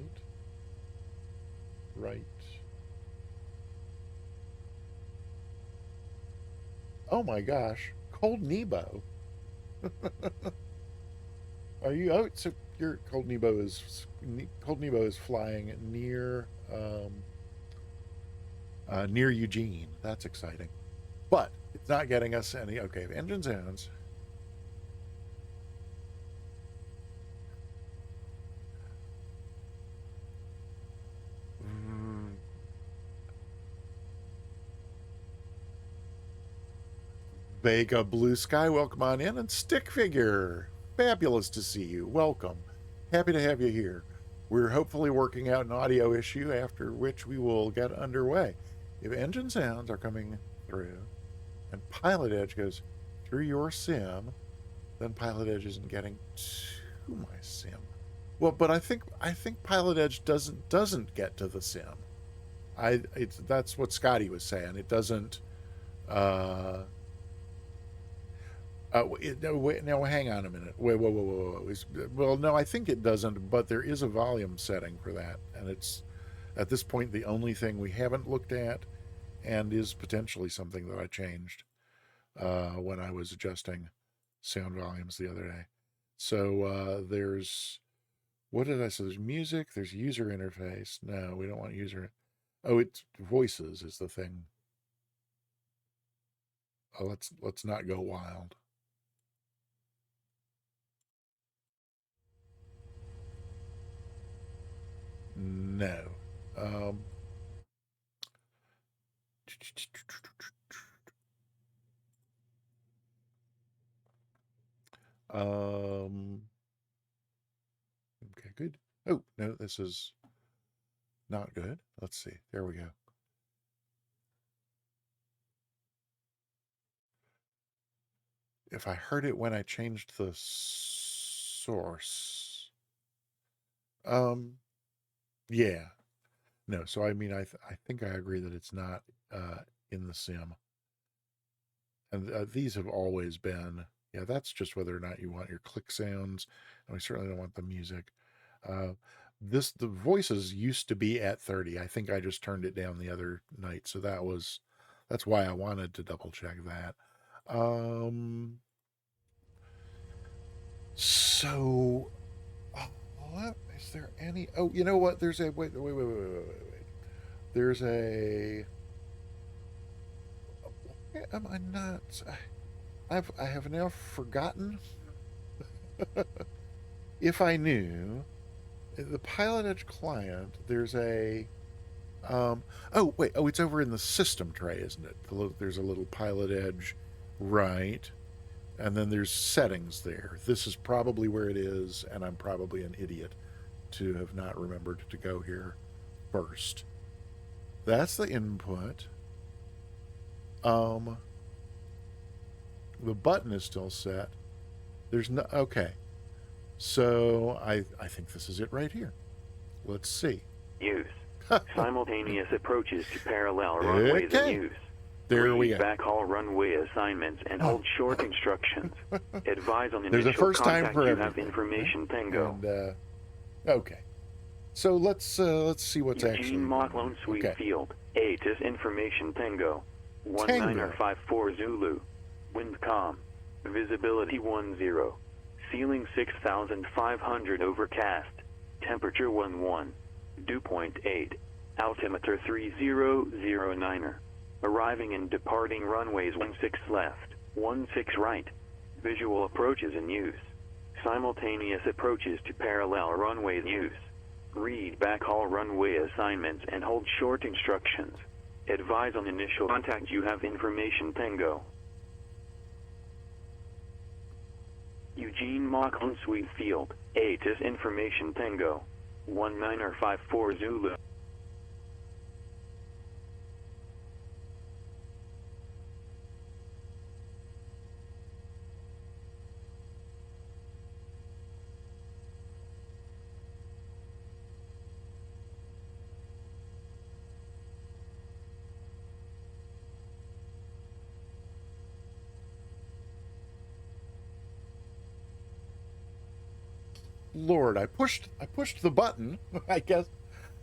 Speaker 1: Right. Oh my gosh. Cold Nebo. Are you? Oh, so your Cold Nebo is flying near Eugene. That's exciting, but it's not getting us any. Okay, engine sounds. Vega Blue Sky, welcome on in, and Stick Figure, fabulous to see you. Welcome, happy to have you here. We're hopefully working out an audio issue, after which we will get underway. If engine sounds are coming through, and Pilot Edge goes through your sim, then Pilot Edge isn't getting to my sim. Well, but I think Pilot Edge doesn't get to the sim. That's what Scotty was saying. It doesn't. Now hang on a minute. Wait, whoa. Well, no, I think it doesn't, but there is a volume setting for that, and it's at this point the only thing we haven't looked at, and is potentially something that I changed when I was adjusting sound volumes the other day. So there's what did I say? There's music. There's user interface. No, we don't want user. Oh, it's voices is the thing. Let's not go wild. No. Um, okay, good. Oh, no, this is not good. Let's see. There we go. If I heard it when I changed the source. Yeah. No, so I mean, I think I agree that it's not in the sim. And these have always been, yeah, that's just whether or not you want your click sounds. And we certainly don't want the music. The voices used to be at 30. I think I just turned it down the other night. So that's why I wanted to double check that. So, is there any? Oh, you know what? There's a wait. There's a. Am I not? I have now forgotten. If I knew, the Pilot Edge client, there's a. Oh wait. Oh, it's over in the system tray, isn't it? There's a little Pilot Edge, right? And then there's settings there. This is probably where it is, and I'm probably an idiot to have not remembered to go here first. That's the input. The button is still set. There's no okay. So I think this is it right here. Let's see.
Speaker 2: Use simultaneous approaches to parallel runways in use.
Speaker 1: There we go.
Speaker 2: Backhaul runway assignments and hold short instructions. Advise on
Speaker 1: There's
Speaker 2: initial
Speaker 1: a first time
Speaker 2: contact.
Speaker 1: for
Speaker 2: You
Speaker 1: everything.
Speaker 2: have information Tango.
Speaker 1: And, okay. So let's see what's
Speaker 2: Eugene
Speaker 1: actually
Speaker 2: Mach Lone Sweet
Speaker 1: okay.
Speaker 2: Field. ATIS information Tango. 1954 Zulu. Wind calm. Visibility 10. Ceiling 6,500 overcast. Temperature 11. Dew point 8. Altimeter 3009er. Arriving and departing runways 16 left, 16 right. Visual approaches in use. Simultaneous approaches to parallel runways in use. Read backhaul runway assignments and hold short instructions. Advise on initial contact. You have information Tango. Eugene Mach Lone Sweet Field. ATIS information Tango. 1954 Zulu.
Speaker 1: Lord, I pushed the button. I guess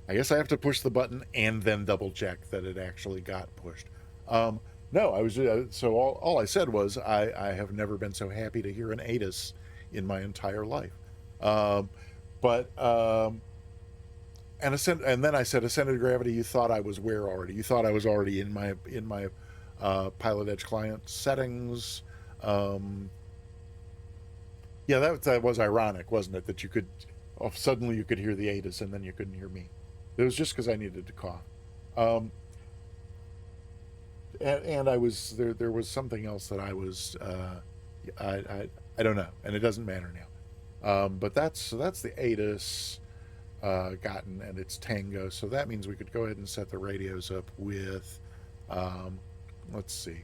Speaker 1: I have to push the button and then double check that it actually got pushed. No, I was so all I said was I have never been so happy to hear an ATIS in my entire life. And then I said ascended gravity. You thought I was where already? You thought I was already in my Pilot Edge client settings. Yeah, that was ironic, wasn't it? That you could suddenly you could hear the ATIS and then you couldn't hear me. It was just because I needed to cough. And I was there was something else that I was I don't know, and it doesn't matter now. But that's the ATIS gotten, and it's Tango. So that means we could go ahead and set the radios up with let's see.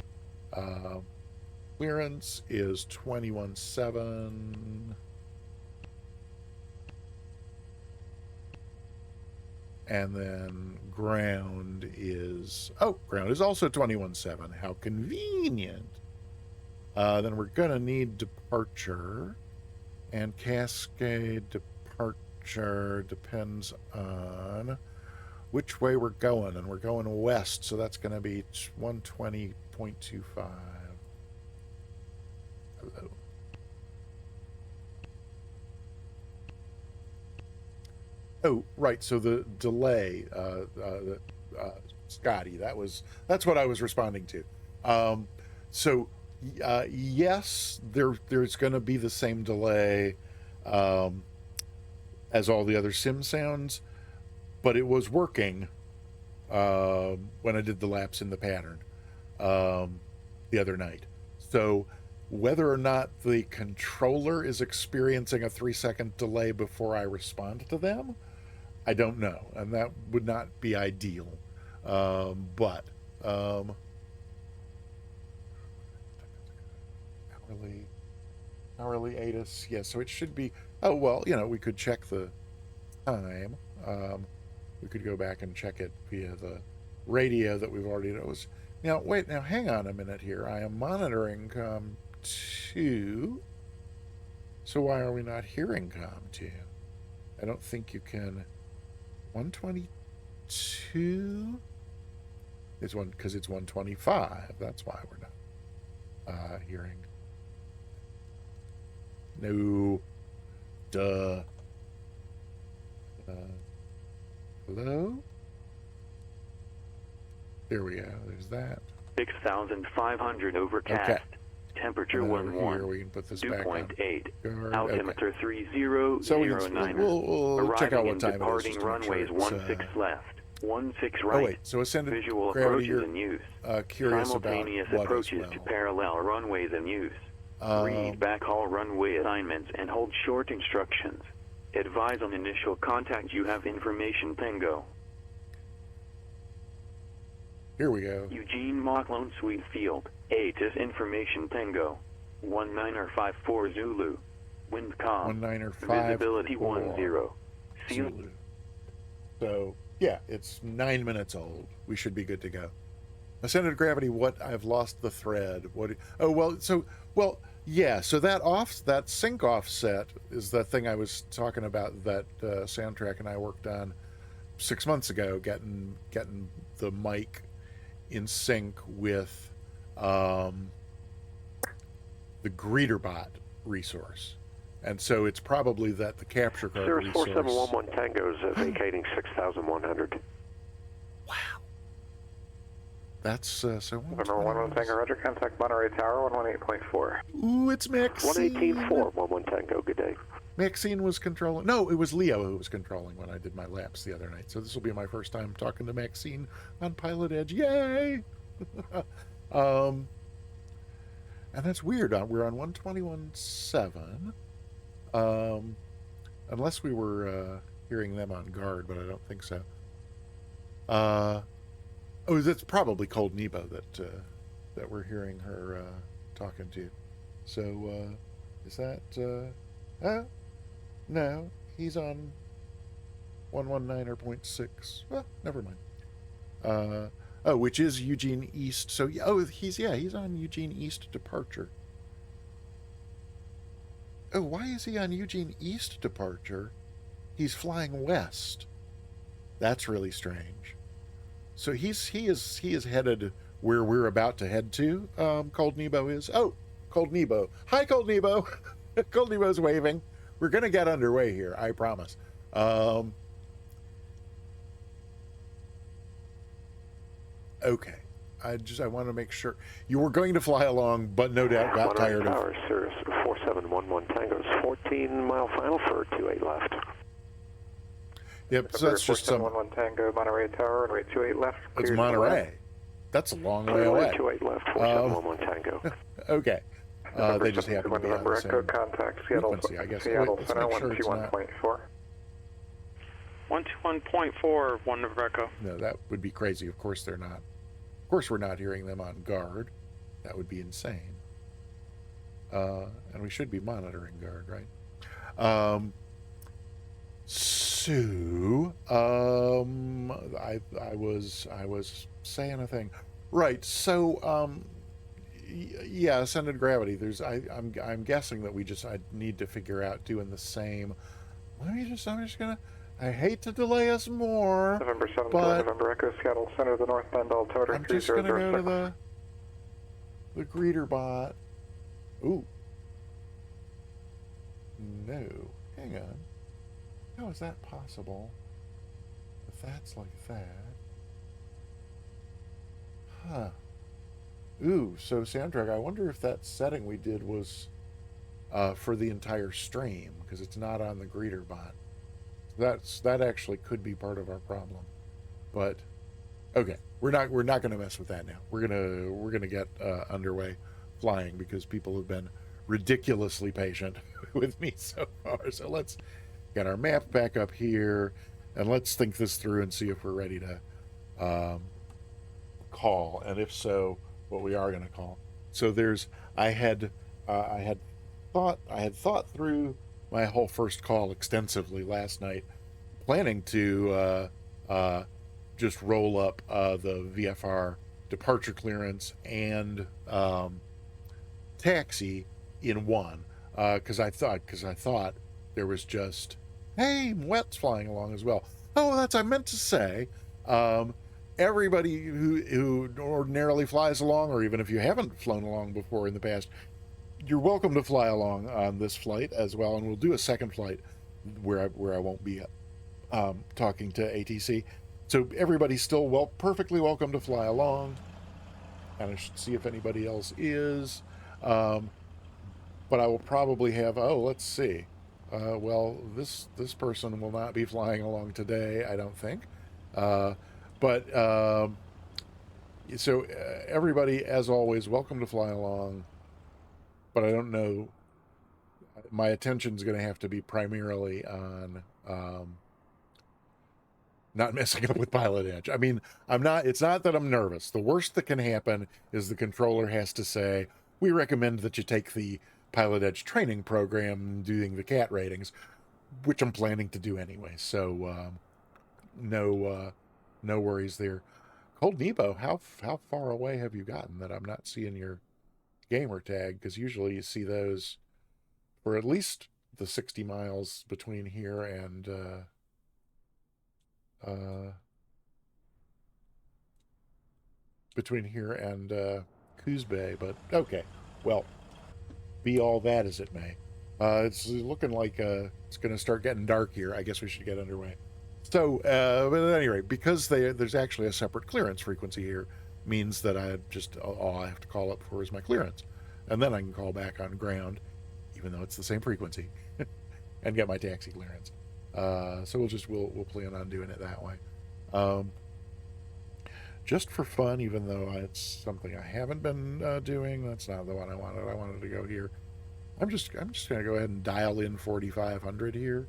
Speaker 1: Clearance is 21.7. And then ground is also 21.7. How convenient. Then we're gonna need departure, and cascade departure depends on which way we're going, and we're going west, so that's gonna be 120.25. Hello. Oh, right. So the delay, Scotty, that's what I was responding to. Yes, there's going to be the same delay as all the other sim sounds, but it was working when I did the laps in the pattern the other night. So whether or not the controller is experiencing a 3-second delay before I respond to them, I don't know, and that would not be ideal. But hourly ATIS, yeah. So it should be. Oh well, we could check the time. We could go back and check it via the radio that we've already noticed. Now wait. Now hang on a minute here. I am monitoring COM2. So why are we not hearing COM2? I don't think you can. 122 is one because it's 125. That's why we're not hearing. No, duh. Hello. There we go. There's that.
Speaker 2: 6,500 overcast.
Speaker 1: Okay.
Speaker 2: Temperature 11.
Speaker 1: We can put this
Speaker 2: Dew
Speaker 1: back
Speaker 2: point
Speaker 1: on.
Speaker 2: 8.
Speaker 1: Guard.
Speaker 2: Altimeter
Speaker 1: Okay.
Speaker 2: 3009.
Speaker 1: So we'll check out what time
Speaker 2: departing
Speaker 1: it is.
Speaker 2: Runways 16 left, 16 right.
Speaker 1: Oh wait, so ascended
Speaker 2: Visual
Speaker 1: gravity.
Speaker 2: approaches in use.
Speaker 1: Curious
Speaker 2: Simultaneous
Speaker 1: about
Speaker 2: approaches
Speaker 1: what as well.
Speaker 2: to parallel runways in use. Read backhaul runway assignments and hold short instructions. Advise on initial contact. You have information Tango.
Speaker 1: Here we go.
Speaker 2: Eugene Mach Lone Sweet Field. ATIS information Tango. 1954 Zulu. Wind calm.
Speaker 1: 1954
Speaker 2: Visibility 10.
Speaker 1: Zulu. So yeah, it's 9 minutes old. We should be good to go. Ascended gravity, what? I've lost the thread. What? Oh, well, yeah, so that sync offset is the thing I was talking about that Soundtrack and I worked on 6 months ago, getting the mic in sync with the GreeterBot resource. And so it's probably that the capture card
Speaker 3: Cirrus
Speaker 1: resource...
Speaker 3: 4711 Tango's vacating 6,100.
Speaker 1: Wow. That's, so...
Speaker 4: November 11 Tango, roger. Contact Monterey Tower, 118.4.
Speaker 1: Ooh, it's Maxine.
Speaker 3: 118.4, 11 Tango, good day.
Speaker 1: Maxine was controlling... No, it was Leo who was controlling when I did my laps the other night. So this will be my first time talking to Maxine on Pilot Edge. Yay! And that's weird. We're on 121.7. Unless we were hearing them on guard, but I don't think so. Oh, that's probably Cold Nebo that we're hearing her talking to. So, is that... no, he's on 119.6. Well, never mind. Oh, which is Eugene East. So, he's on Eugene East departure. Oh, why is he on Eugene East departure? He's flying west. That's really strange. So he is headed where we're about to head to. Cold Nebo is. Oh, Cold Nebo. Hi, Cold Nebo. Cold Nebo's waving. We're gonna get underway here, I promise. Okay. I want to make sure you were going to fly along, but no doubt got tired of.
Speaker 3: Tower, Cirrus 4711 Tango's 14-mile final for 28 left.
Speaker 1: Yep, so that's just some.
Speaker 4: 11 Tango, Monterey Tower, runway 28 left.
Speaker 1: It's Monterey. That's a long way away.
Speaker 3: 28 left, 4711 Tango.
Speaker 1: Okay. They just happen to be on the same
Speaker 4: contact Seattle,
Speaker 1: frequency, I guess.
Speaker 4: Seattle
Speaker 1: Let's
Speaker 4: Center,
Speaker 1: make sure it's not.
Speaker 4: 121.4.
Speaker 5: 121.4, 1 November Echo.
Speaker 1: No, that would be crazy. Of course they're not. Of course we're not hearing them on guard. That would be insane. And we should be monitoring guard, right? I was saying a thing. Right. So yeah, ascended gravity. I'm guessing that I need to figure out doing the same. I'm just gonna. I hate to delay us more.
Speaker 4: November 7th,
Speaker 1: but
Speaker 4: November Echo, Seattle Center, the northbound altimeter.
Speaker 1: I'm just gonna go to the GreeterBot. Ooh. No. Hang on. How is that possible? If that's like that. Huh. Ooh, so Soundtrack, I wonder if that setting we did was for the entire stream, because it's not on the GreeterBot. That actually could be part of our problem. But okay, we're not going to mess with that now. We're gonna get underway flying, because people have been ridiculously patient with me so far. So let's get our map back up here, and let's think this through and see if we're ready to call, and if so, what we are going to call. So I had thought through my whole first call extensively last night, planning to just roll up the VFR departure clearance and taxi in one, because I thought there was just, hey, Mwet's flying along as well. Oh, I meant to say, everybody who ordinarily flies along, or even if you haven't flown along before in the past, you're welcome to fly along on this flight as well, and we'll do a second flight where I won't be talking to ATC. So everybody's still perfectly welcome to fly along, and I should see if anybody else is. But I will probably have, let's see. Well, this person will not be flying along today, I don't think. So everybody, as always, welcome to fly along. But I don't know. My attention's going to have to be primarily on not messing up with Pilot Edge. I mean, it's not that I'm nervous. The worst that can happen is the controller has to say, we recommend that you take the Pilot Edge training program doing the CAT ratings, which I'm planning to do anyway. So no worries there. Cold Nebo, how far away have you gotten that I'm not seeing your gamer tag? Because usually you see those for at least the 60 miles between here and Coos Bay. But okay, well, be all that as it may. It's looking like it's going to start getting dark here. I guess we should get underway. So, but at any rate, because there's actually a separate clearance frequency here, means that all I have to call up for is my clearance, and then I can call back on ground, even though it's the same frequency, and get my taxi clearance. So we'll plan on doing it that way. Just for fun, even though it's something I haven't been doing. That's not the one I wanted. I wanted to go here. I'm just gonna go ahead and dial in 4,500 here,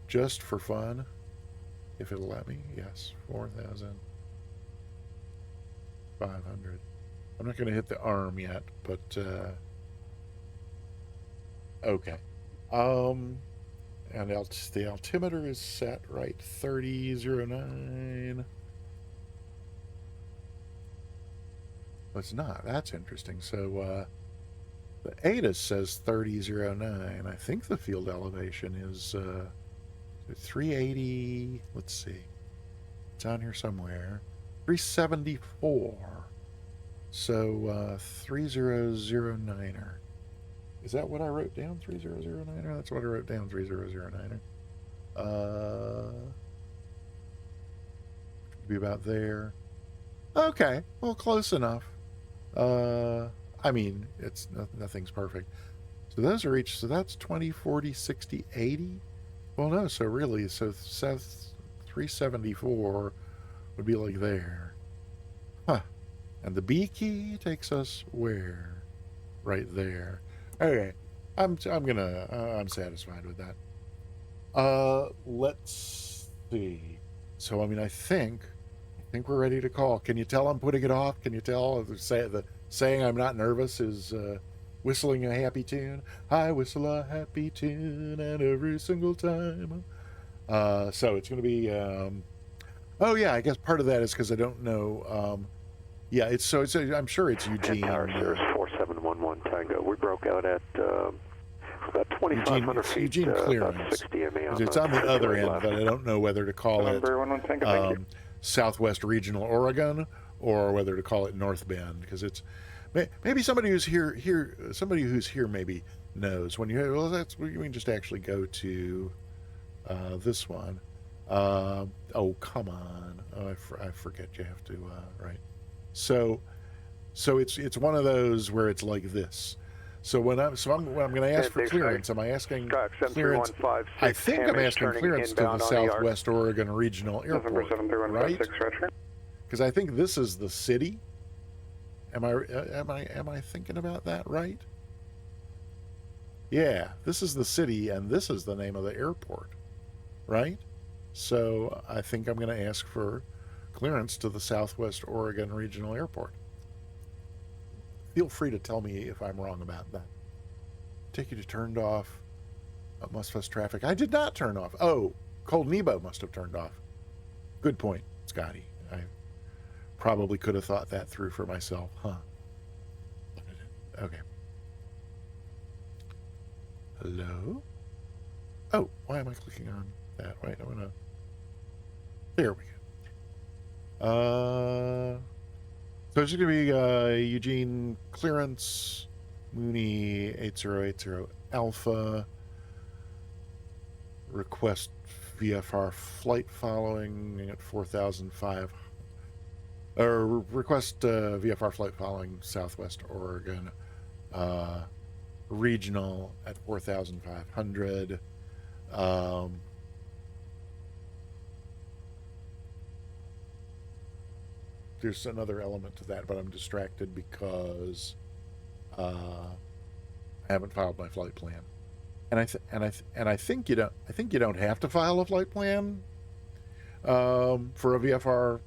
Speaker 1: just for fun, if it'll let me. Yes, 4,500. I'm not gonna hit the arm yet, but okay. And the altimeter is set right 3009. It's not. That's interesting. So the ATIS says 3009. I think the field elevation is 380. Let's see. It's on here somewhere. 374. So 3009er. Is that what I wrote down? 3009er? That's what I wrote down. 3009er. Be about there. Okay. Well, close enough. I mean, nothing's perfect. So those are each, so that's 20, 40, 60, 80. Well, no, so really, so 374 would be like there. Huh. And the B key takes us where? Right there. Okay. I'm satisfied with that. Let's see. So, I mean, I think we're ready to call. Can you tell I'm putting it off? Can you tell the saying I'm not nervous is whistling a happy tune? I whistle a happy tune, and every single time. So it's going to be. Oh yeah, I guess part of that is because I don't know. Yeah, it's I'm sure it's Eugene.
Speaker 3: Tower Sirius 4711 Tango. We broke out at about 2,500 feet.
Speaker 1: Eugene clearance.
Speaker 3: 60 ME
Speaker 1: It's on the other end, but I don't know whether to call it Southwest Regional Oregon or whether to call it North Bend, because it's maybe somebody who's here maybe knows. When you we can just actually go to this one. Oh, come on. Oh, I forget you have to right. So it's one of those where it's like this. So when I'm going to ask for clearance, am I asking clearance? I think I'm asking clearance to the Southwest Oregon Regional Airport, right? Because I think this is the city. Am I thinking about that right? Yeah, this is the city, and this is the name of the airport, right? So I think I'm going to ask for clearance to the Southwest Oregon Regional Airport. Feel free to tell me if I'm wrong about that. Take you to turned off must-fuss traffic. I did not turn off. Oh, Cold Nebo must have turned off. Good point, Scotty. I probably could have thought that through for myself, huh? Okay. Hello? Oh, why am I clicking on that? Wait, I'm gonna... There we go. So it's going to be Eugene clearance, Mooney 8080 Alpha, request VFR flight following at 4,005, or request VFR flight following Southwest Oregon, regional at 4,500. There's another element to that, but I'm distracted because I haven't filed my flight plan, and I think you don't have to file a flight plan for a VFR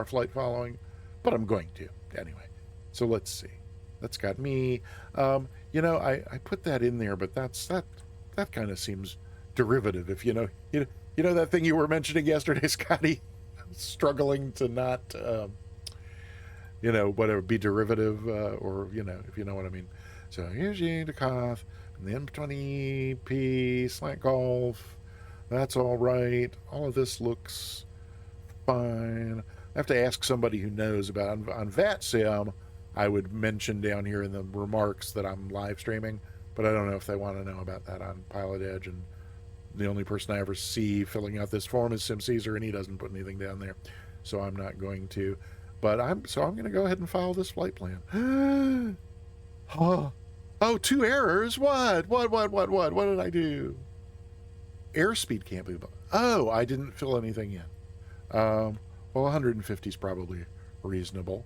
Speaker 1: flight following, but I'm going to anyway. So let's see. That's got me. I put that in there, but that kind of seems derivative. If you know that thing you were mentioning yesterday, Scotty, struggling to not, you know, whatever, be derivative, or, you know, if you know what I mean. So Eugene to Coth, and the M20P slant golf, that's all right. All of this looks fine. I have to ask somebody who knows about on VATSIM. I would mention down here in the remarks that I'm live streaming, but I don't know if they want to know about that on Pilot Edge. And the only person I ever see filling out this form is SimCaesar, and he doesn't put anything down there, so I'm not going to. But I'm going to go ahead and file this flight plan. Oh, 2 errors. What did I do? Airspeed can't be. Oh, I didn't fill anything in. Well, 150 is probably reasonable.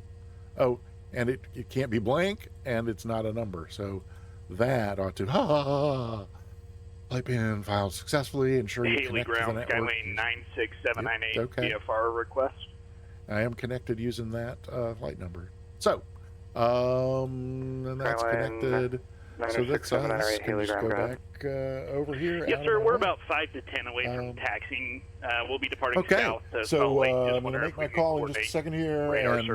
Speaker 1: Oh, and it can't be blank, and it's not a number, so that ought to. Flight plan filed successfully. Ensure you
Speaker 6: Haley
Speaker 1: connect to the
Speaker 6: Ground,
Speaker 1: network.
Speaker 6: Skylane 96798,
Speaker 1: Yep, okay.
Speaker 6: VFR request.
Speaker 1: I am connected using that flight number. So, and that's
Speaker 4: Skylane
Speaker 1: connected. So that's us. Can we just go back over here?
Speaker 6: Yes, sir. We're about 5 to 10 away from taxiing. We'll be departing south to Salt Lake.
Speaker 1: I'm going to make my call in just a second here, and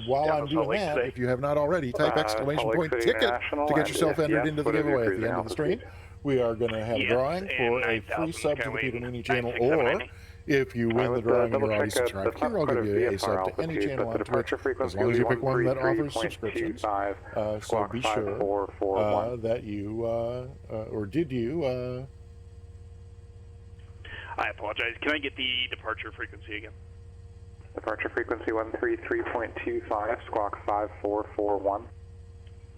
Speaker 1: while I'm doing that, if you have not already, type exclamation point ticket to get yourself entered into the giveaway at the end of the stream. We are going to have a drawing for a free sub to the Peter Mooney channel, or if you win the drawing and you're already subscribed here, I'll give you a sub to any channel on Twitch, as long as you pick one that offers subscriptions. So be sure that you, or did you,
Speaker 6: I apologize. Can I get the departure frequency again?
Speaker 4: Departure frequency 133.25, squawk 5441.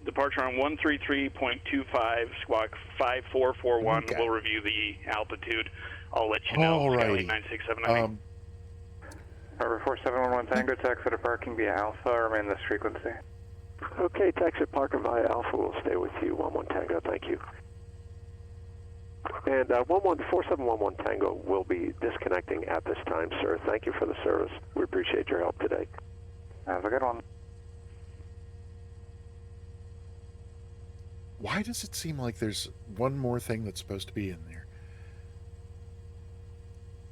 Speaker 6: Departure on 133.25, squawk 5441.
Speaker 1: Okay.
Speaker 6: We'll review the altitude. I'll let you know.
Speaker 1: Alrighty.
Speaker 6: 96798.
Speaker 4: Number 4711 Tango, taxi to parking via Alpha, remain this frequency.
Speaker 3: Okay, taxi Parker via Alpha will stay with you, 11 Tango, thank you. And 4711 Tango will be disconnecting at this time, sir. Thank you for the service. We appreciate your help today.
Speaker 4: Have a good one.
Speaker 1: why does it seem like there's one more thing that's supposed to be in there?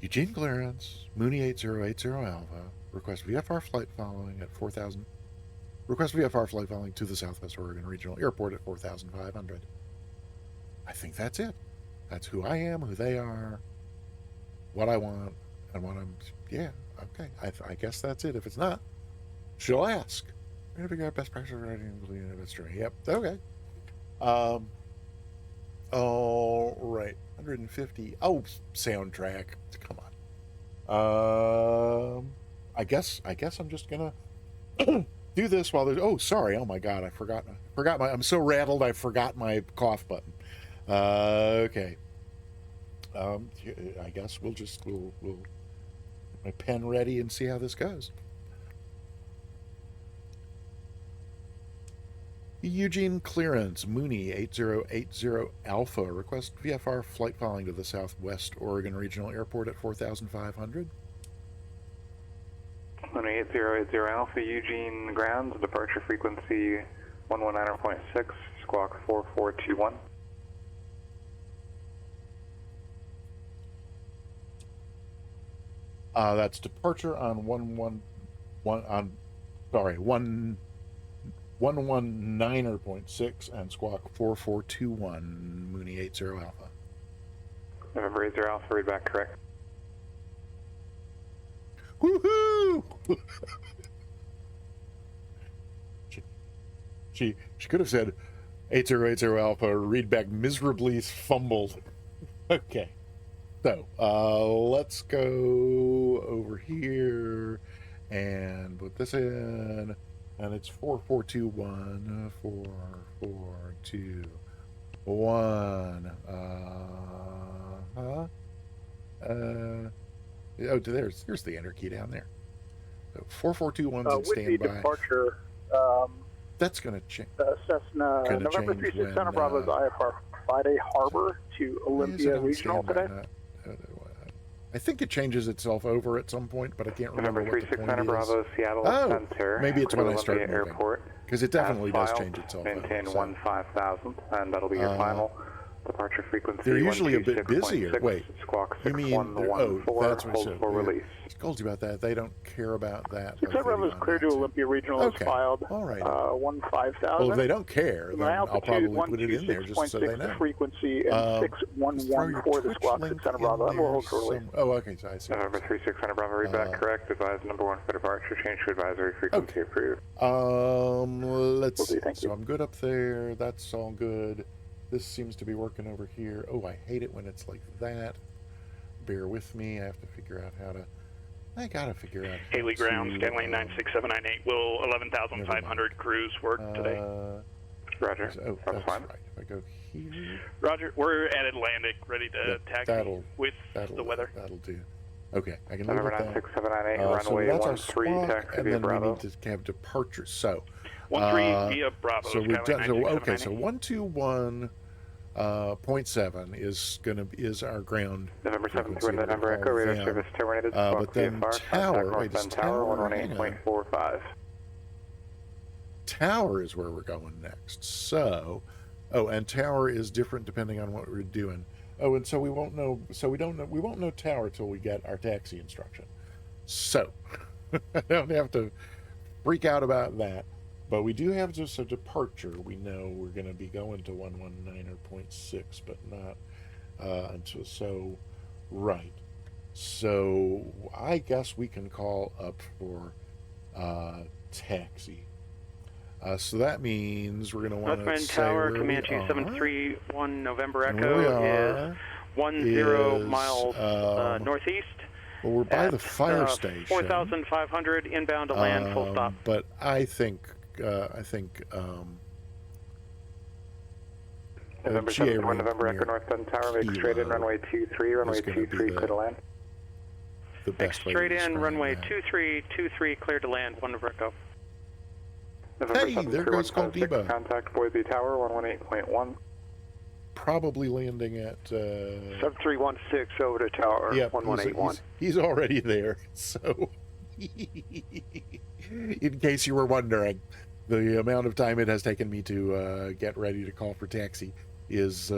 Speaker 1: Eugene clearance, Mooney 8080 Alpha, request VFR flight following at 4,000. Request VFR flight following to the Southwest Oregon Regional Airport at 4,500. I think that's it. That's who I am, who they are, what I want, and what I'm... Yeah, okay. I guess that's it. If it's not, she'll ask. We're going to figure out best practice writing. Yep, okay. All right. 150. Oh, soundtrack. Come on. I guess I'm just going to... do this while there's... Oh, sorry. Oh, my God. I forgot my... I'm so rattled, I forgot my cough button. Okay. I guess we'll get my pen ready and see how this goes. Eugene clearance, Mooney 8080 Alpha. Request VFR flight following to the Southwest Oregon Regional Airport at 4,500.
Speaker 4: Mooney 8080 Alpha, Eugene grounds, departure frequency 119.6, squawk 4421.
Speaker 1: That's departure on 119.6 and squawk 4421, Mooney 80 Alpha.
Speaker 4: November 80 Alpha, read back correct.
Speaker 1: Woohoo! she could have said 8080 Alpha, read back miserably fumbled. Okay. So, let's go over here and put this in, and it's 4421, 4421. Oh, here's the enter key down there. So 4421's in standby.
Speaker 7: With the departure,
Speaker 1: that's going to change.
Speaker 7: Cessna November 36 Santa Bravo's IFR Friday Harbor to Olympia Regional today.
Speaker 1: I think it changes itself over at some point, but I can't remember
Speaker 4: November
Speaker 1: what the
Speaker 4: 36
Speaker 1: point
Speaker 4: Santa
Speaker 1: is.
Speaker 4: Bravo, Seattle Center.
Speaker 1: Maybe it's when I start
Speaker 4: Airport.
Speaker 1: because it definitely does change itself.
Speaker 4: Maintain
Speaker 1: over, so.
Speaker 4: 15,000, and that'll be your final Departure frequency.
Speaker 1: They're usually a bit busier.
Speaker 4: 126,
Speaker 1: Wait,
Speaker 4: squawk
Speaker 1: you mean,
Speaker 4: 6114,
Speaker 1: that's what you
Speaker 4: hold
Speaker 1: said.
Speaker 4: for release.
Speaker 1: I told you about that. They don't care about that.
Speaker 7: 6 Bravo is clear to Olympia Regional.
Speaker 1: Okay.
Speaker 7: Is filed.
Speaker 1: All right.
Speaker 7: 15,000.
Speaker 1: Well, if they don't care, then I'll probably put it in there just so they know.
Speaker 7: The frequency and 6114 for the squawk 6 Center Bravo, and we'll hold for release.
Speaker 1: Oh, okay, so I see.
Speaker 4: November 36 Center Bravo, read back correct. Advise number 1 for departure. Change to advisory frequency approved.
Speaker 1: Let's see.
Speaker 7: Thank you.
Speaker 1: So I'm good up there. That's all good. This seems to be working over here. Oh, I hate it when it's like that. Bear with me. I have to figure out how to... I gotta figure out how
Speaker 6: Haley
Speaker 1: to...
Speaker 6: Ground, Skyline 96798. Will 11,500 crews work today?
Speaker 4: Roger.
Speaker 1: Oh, that's right. If I go here...
Speaker 6: Roger, we're at Atlantic, ready to taxi with the weather.
Speaker 1: That'll do. Okay, I can leave
Speaker 4: November
Speaker 1: it there.
Speaker 4: 96798,
Speaker 1: So
Speaker 4: runway
Speaker 1: that's our
Speaker 4: 13,
Speaker 1: squawk,
Speaker 4: taxi
Speaker 1: and
Speaker 4: via
Speaker 1: then
Speaker 4: Bravo.
Speaker 1: we need to have departures. So...
Speaker 6: 13 via Bravo.
Speaker 1: So we've done. So, okay, so
Speaker 6: 121.
Speaker 1: 121.7 is our ground.
Speaker 4: November 7th,
Speaker 1: frequency,
Speaker 4: November Echo, radar
Speaker 1: them.
Speaker 4: service terminated.
Speaker 1: But then
Speaker 4: VFR,
Speaker 1: tower, wait,
Speaker 4: contact
Speaker 1: is
Speaker 4: Tower
Speaker 1: tower, hang on.
Speaker 4: 118.45.
Speaker 1: Tower is where we're going next. So, and tower is different depending on what we're doing. Oh, and so we won't know. So we won't know tower till we get our taxi instruction. So I don't have to freak out about that. But we do have just a departure. We know we're going to be going to 119.6, but not until so. Right. So I guess we can call up for taxi. So that means we're going to want to say
Speaker 6: Tower,
Speaker 1: where
Speaker 6: Comanche
Speaker 1: we are.
Speaker 6: 731 November
Speaker 1: And
Speaker 6: Echo
Speaker 1: where we
Speaker 6: is
Speaker 1: is,
Speaker 6: 10 miles northeast.
Speaker 1: Well, we're by
Speaker 6: at,
Speaker 1: the fire station.
Speaker 6: 4,500 inbound to land, full stop.
Speaker 1: But I think
Speaker 4: November
Speaker 1: GA
Speaker 4: 7th,
Speaker 1: ramp
Speaker 4: November Echo
Speaker 1: near
Speaker 4: North 10 Tower, make straight in, runway 23, runway
Speaker 1: gonna be
Speaker 4: 23, clear to land.
Speaker 1: the best way to
Speaker 6: Straight in,
Speaker 1: describe
Speaker 6: runway
Speaker 1: that.
Speaker 6: 23, clear to land, 1 November Echo.
Speaker 4: November
Speaker 1: Hey,
Speaker 4: 7th,
Speaker 1: there goes
Speaker 4: 3156,
Speaker 1: Goldeba.
Speaker 4: contact Boise Tower, 118.1.
Speaker 1: Probably landing at
Speaker 7: 7316 over to Tower
Speaker 1: yeah,
Speaker 7: 1181.
Speaker 1: he's already there. So in case you were wondering, the amount of time it has taken me to get ready to call for taxi is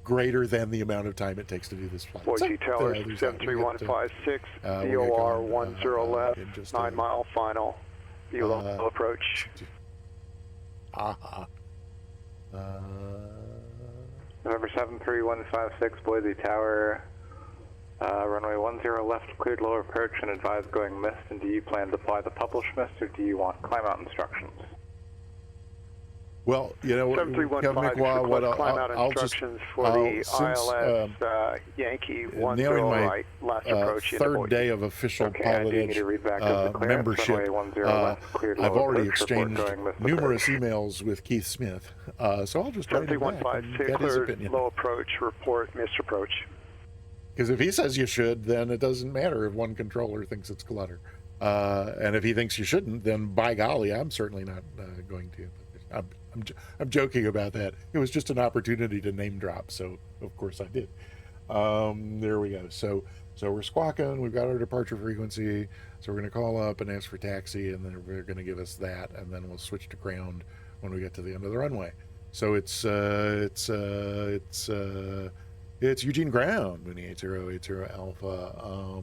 Speaker 1: greater than the amount of time it takes to do this flight.
Speaker 7: Boise Tower
Speaker 1: there's that.
Speaker 7: 73156,
Speaker 1: we
Speaker 7: VOR
Speaker 1: got
Speaker 7: 10 left,
Speaker 1: in just
Speaker 7: 9 mile final, Bulow approach.
Speaker 4: November 7th, 3156, Boise Tower, runway 10 left, cleared lower approach and advise going mist. And do you plan to fly the published mist or do you want climb out instructions?
Speaker 1: Well, you know, Kevin
Speaker 7: 7315
Speaker 1: McWaw, what
Speaker 7: climb out
Speaker 1: I'll just
Speaker 7: instructions for the ILS Yankee 10 right, last approach into
Speaker 1: third
Speaker 7: Boise.
Speaker 1: day of official
Speaker 4: Okay, I do need
Speaker 1: pilotage
Speaker 4: to read back of the clearance,
Speaker 1: membership,
Speaker 4: runway 10 left, cleared
Speaker 1: I've
Speaker 4: lower
Speaker 1: already
Speaker 4: approach, report
Speaker 1: exchanged
Speaker 4: going mist
Speaker 1: numerous
Speaker 4: approach.
Speaker 1: emails with Keith Smith, so I'll just write him back and
Speaker 7: 7315
Speaker 1: get his
Speaker 7: cleared
Speaker 1: opinion.
Speaker 7: low approach, report missed approach.
Speaker 1: Because if he says you should, then it doesn't matter if one controller thinks it's clutter. And if he thinks you shouldn't, then by golly, I'm certainly not going to. I'm joking about that. It was just an opportunity to name drop, so of course I did. There we go. So we're squawking. We've got our departure frequency. So we're going to call up and ask for taxi, and then they're going to give us that, and then we'll switch to ground when we get to the end of the runway. So it's Eugene ground, Mooney 8080 Alpha,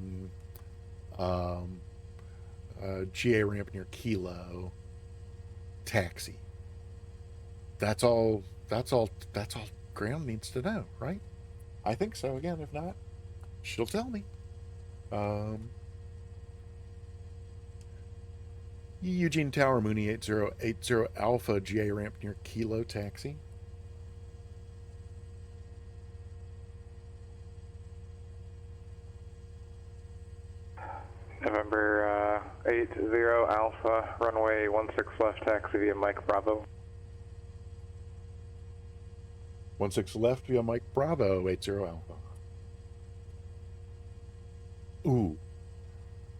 Speaker 1: GA ramp near Kilo, taxi. That's all ground needs to know, right? I think so. Again, if not, she'll tell me. Eugene Tower, Mooney 8080 Alpha, GA ramp near Kilo, taxi.
Speaker 4: November 80 Alpha, runway 16 left, taxi via Mike Bravo.
Speaker 1: 16 left via Mike Bravo, 80 Alpha. Ooh,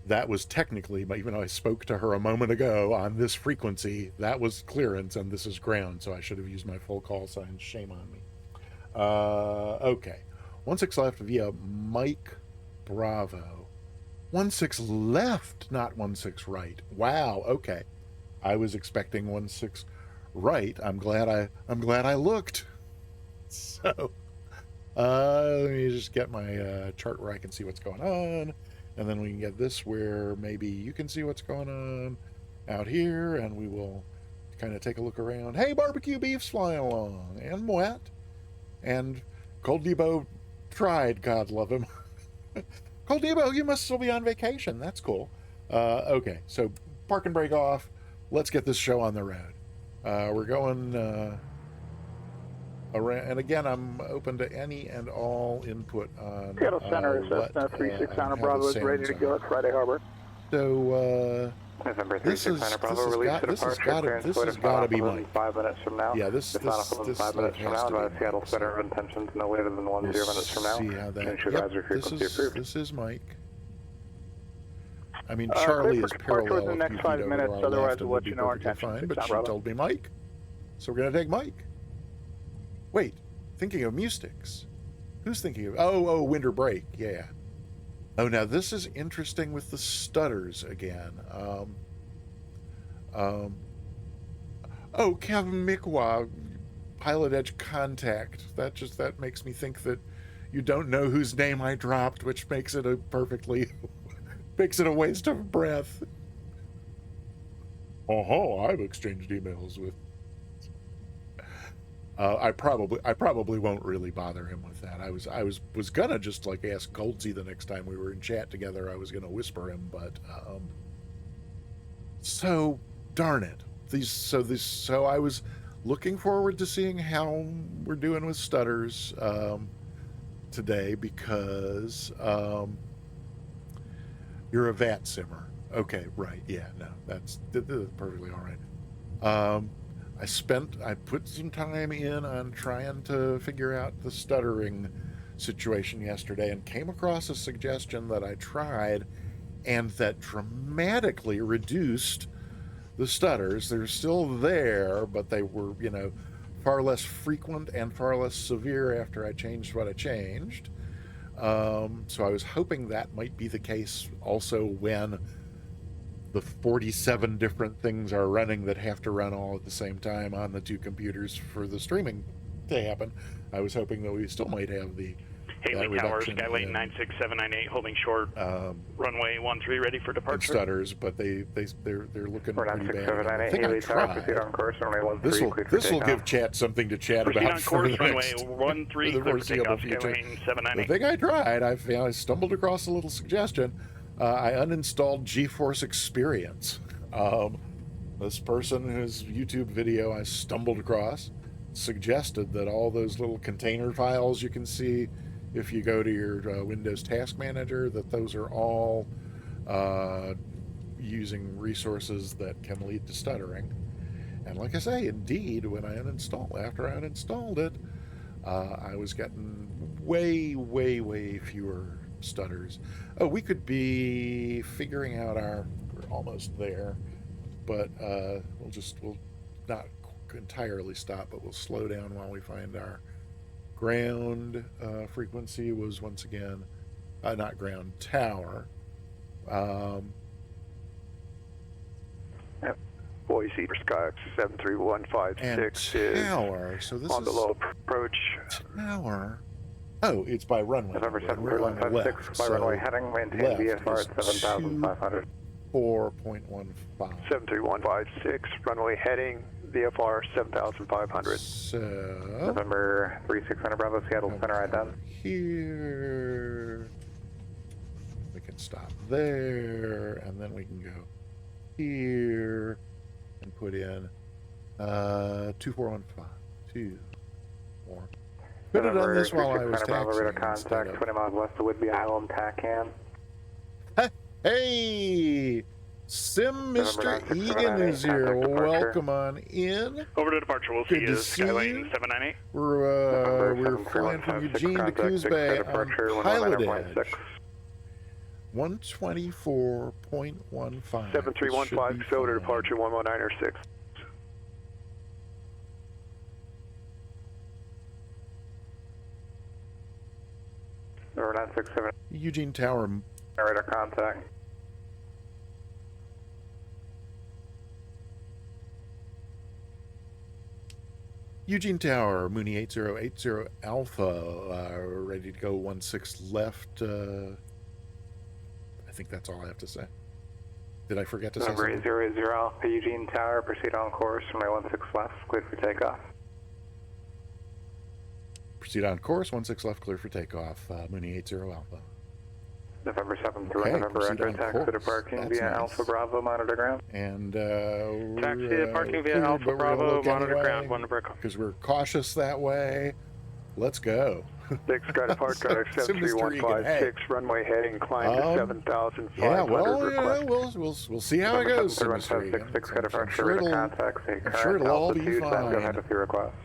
Speaker 1: that was technically, even though I spoke to her a moment ago on this frequency, that was clearance and this is ground, so I should have used my full call sign. Shame on me. Okay, 16 left via Mike Bravo. 16 left, not 16 right. Wow, okay. I was expecting 16 right. I'm glad I looked. So, let me just get my chart where I can see what's going on, and then we can get this where maybe you can see what's going on out here, and we will kind of take a look around. Hey, barbecue beef's flying along, and Moet, and Cold Debo tried, God love him. Cold Debo, you must still be on vacation. That's cool. Okay, so park and break off. Let's get this show on the road. We're going around, and again, I'm open to any and all input on
Speaker 7: Seattle Center is Cessna 36 Santa Bravo is ready to go at Friday Harbor.
Speaker 1: So,
Speaker 3: November
Speaker 1: this
Speaker 3: 36 Santa Bravo, release to departure.
Speaker 1: This has got to be Mike.
Speaker 3: 5 minutes from now.
Speaker 1: Yeah, this
Speaker 3: 5 minutes from now. Advise Seattle Center of intentions no later than 10 minutes from now.
Speaker 1: See how that.
Speaker 3: Yep,
Speaker 1: this is Mike. I mean, Charlie is parallel
Speaker 7: the
Speaker 1: a
Speaker 7: next
Speaker 1: few
Speaker 7: 5
Speaker 1: feet over
Speaker 7: minutes,
Speaker 1: to our
Speaker 7: otherwise
Speaker 1: left,
Speaker 7: we'll
Speaker 1: and
Speaker 7: let
Speaker 1: we'll
Speaker 7: you
Speaker 1: be
Speaker 7: know our
Speaker 1: perfectly
Speaker 7: intentions.
Speaker 1: fine, but she
Speaker 7: Bravo.
Speaker 1: told me Mike. So we're going to take Mike. Wait, thinking of Mustix. Who's thinking of... Oh, winter break, yeah. Oh, now this is interesting with the stutters again. Oh, Kevin Mikwa, Pilot Edge Contact. That makes me think that you don't know whose name I dropped, which makes it a makes it a waste of breath. I've exchanged emails with... I probably won't really bother him with that. I was gonna just like ask Goldsy the next time we were in chat together. I was gonna whisper him, but so darn it. So I was looking forward to seeing how we're doing with stutters today, because you're a VAT simmer. Okay, right, yeah, no, that's perfectly all right. I put some time in on trying to figure out the stuttering situation yesterday, and came across a suggestion that I tried and that dramatically reduced the stutters. They're still there, but they were, far less frequent and far less severe after I changed what I changed. So I was hoping that might be the case also when the 47 different things are running that have to run all at the same time on the two computers for the streaming to happen. I was hoping that we still might have the
Speaker 6: Haley Tower, Skylane 96798, holding short, runway 13, ready for departure.
Speaker 1: Stutters, but they're looking pretty bad. I think
Speaker 3: Haley
Speaker 1: I
Speaker 3: Tower, proceed on course, runway 13.
Speaker 1: This will give chat something to chat
Speaker 6: proceed
Speaker 1: about
Speaker 6: on
Speaker 1: for
Speaker 6: course,
Speaker 1: the
Speaker 6: runway
Speaker 1: next,
Speaker 6: 13,
Speaker 1: the
Speaker 6: clear for
Speaker 1: foreseeable
Speaker 6: takeoff,
Speaker 1: future.
Speaker 6: Skylane 798.
Speaker 1: The thing I tried, I stumbled across a little suggestion. I uninstalled GeForce Experience. This person whose YouTube video I stumbled across suggested that all those little container files you can see if you go to your Windows Task Manager, that those are all using resources that can lead to stuttering. And like I say, indeed, when after I uninstalled it, I was getting way, way, way fewer stutters. Oh, we could be figuring out we're almost there, but we'll not entirely stop, but we'll slow down while we find our ground frequency. Was once again not ground, tower.
Speaker 3: Boise for Sky 73156 is
Speaker 1: tower. So this
Speaker 3: on the
Speaker 1: is
Speaker 3: low approach.
Speaker 1: Tower. Oh, it's by runway.
Speaker 3: November
Speaker 1: We're on the left.
Speaker 3: 73156 by runway heading, maintain VFR at 7,500.
Speaker 1: 4.15.
Speaker 3: 73156, runway heading, VFR 7,500.
Speaker 1: So
Speaker 3: November 3600 Bravo, Seattle Center ident.
Speaker 1: Here. We can stop there, and then we can go here and put in 2415. 24. Could have done this while I was taxiing.
Speaker 3: Contact 20 miles west of Whidbey Island, TACAN.
Speaker 1: Hey, Sim Mr. Egan is here. Welcome on in.
Speaker 6: Over to departure. We'll see you Skylane 798.
Speaker 1: We're flying from Eugene to Coos Bay on Pilot Edge. 124.15.
Speaker 3: 7315, go to departure 11906. Number 967.
Speaker 1: Eugene Tower.
Speaker 3: Radar contact.
Speaker 1: Eugene Tower, Mooney 8080 Alpha, ready to go 16 left. I think that's all I have to say. Did I forget to say something?
Speaker 4: Number 880 Alpha, Eugene Tower, proceed on course, runway 16 left, cleared for takeoff.
Speaker 1: Proceed on course, 16 left, clear for takeoff, Mooney 80 Alpha.
Speaker 4: November 7th to
Speaker 1: Okay,
Speaker 4: November
Speaker 1: proceed
Speaker 4: Echo,
Speaker 1: on
Speaker 4: taxi to
Speaker 1: course.
Speaker 4: parking
Speaker 1: That's
Speaker 4: via
Speaker 1: nice.
Speaker 4: Alpha Bravo, monitor ground.
Speaker 1: And
Speaker 5: Taxi
Speaker 1: we're,
Speaker 5: to parking via
Speaker 1: cleared,
Speaker 5: Alpha
Speaker 1: but we're gonna
Speaker 5: Bravo,
Speaker 1: look
Speaker 5: monitor
Speaker 1: anyway,
Speaker 5: ground, 1 Echo.
Speaker 1: because we're cautious that way. Let's go.
Speaker 7: Big Sky Departure,
Speaker 1: So, Mr. Egan, hey.
Speaker 7: 73156, runway heading, climb to 7,500
Speaker 1: Yeah, well,
Speaker 7: request.
Speaker 1: we'll see how it goes,
Speaker 4: November
Speaker 1: Mr.
Speaker 4: 7th,
Speaker 1: Egan.
Speaker 4: 6 Sky
Speaker 1: I'm
Speaker 4: Departure,
Speaker 1: sure
Speaker 4: radar
Speaker 1: it'll,
Speaker 4: contact, say
Speaker 1: I'm sure
Speaker 4: current
Speaker 1: it'll all be
Speaker 4: altitude, then go ahead
Speaker 1: fine.
Speaker 4: with your request.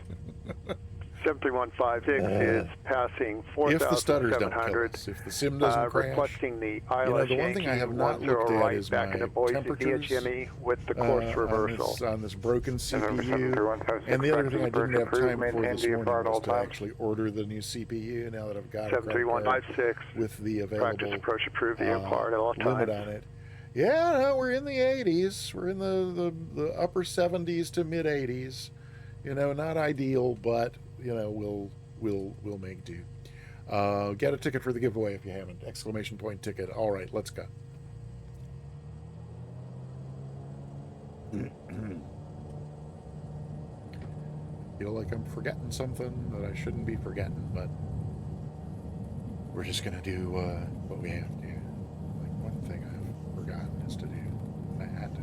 Speaker 7: 73156 is passing
Speaker 1: If the stutters don't kill
Speaker 7: 4,700.
Speaker 1: us, if the sim doesn't crash.
Speaker 7: Requesting the
Speaker 1: You know,
Speaker 7: ILS
Speaker 1: the one thing I have not
Speaker 7: Yankee
Speaker 1: looked
Speaker 7: 10
Speaker 1: at
Speaker 7: right
Speaker 1: is
Speaker 7: back
Speaker 1: my
Speaker 7: into Boise via
Speaker 1: temperatures
Speaker 7: Jimmy with the course reversal.
Speaker 1: on this broken
Speaker 4: November 7th,
Speaker 1: CPU.
Speaker 4: 156,
Speaker 1: And the other thing I didn't have
Speaker 4: approved,
Speaker 1: time for
Speaker 4: maintain
Speaker 1: this
Speaker 4: VFR
Speaker 1: morning
Speaker 4: at all
Speaker 1: was to
Speaker 4: times.
Speaker 1: actually order the new CPU now that I've got a credit card
Speaker 7: 73156,
Speaker 1: with the
Speaker 7: practice
Speaker 1: available
Speaker 7: approach approved VFR at all
Speaker 1: limit
Speaker 7: times.
Speaker 1: on it. Yeah, no, we're in the 80s. We're in the upper 70s to mid 80s. You know, not ideal, but you know, we'll make do. Get a ticket for the giveaway if you haven't. Exclamation point ticket. All right, let's go. Feel like I'm forgetting something that I shouldn't be forgetting, but we're just gonna do what we have to. Like, one thing I've forgotten is to do. I had to.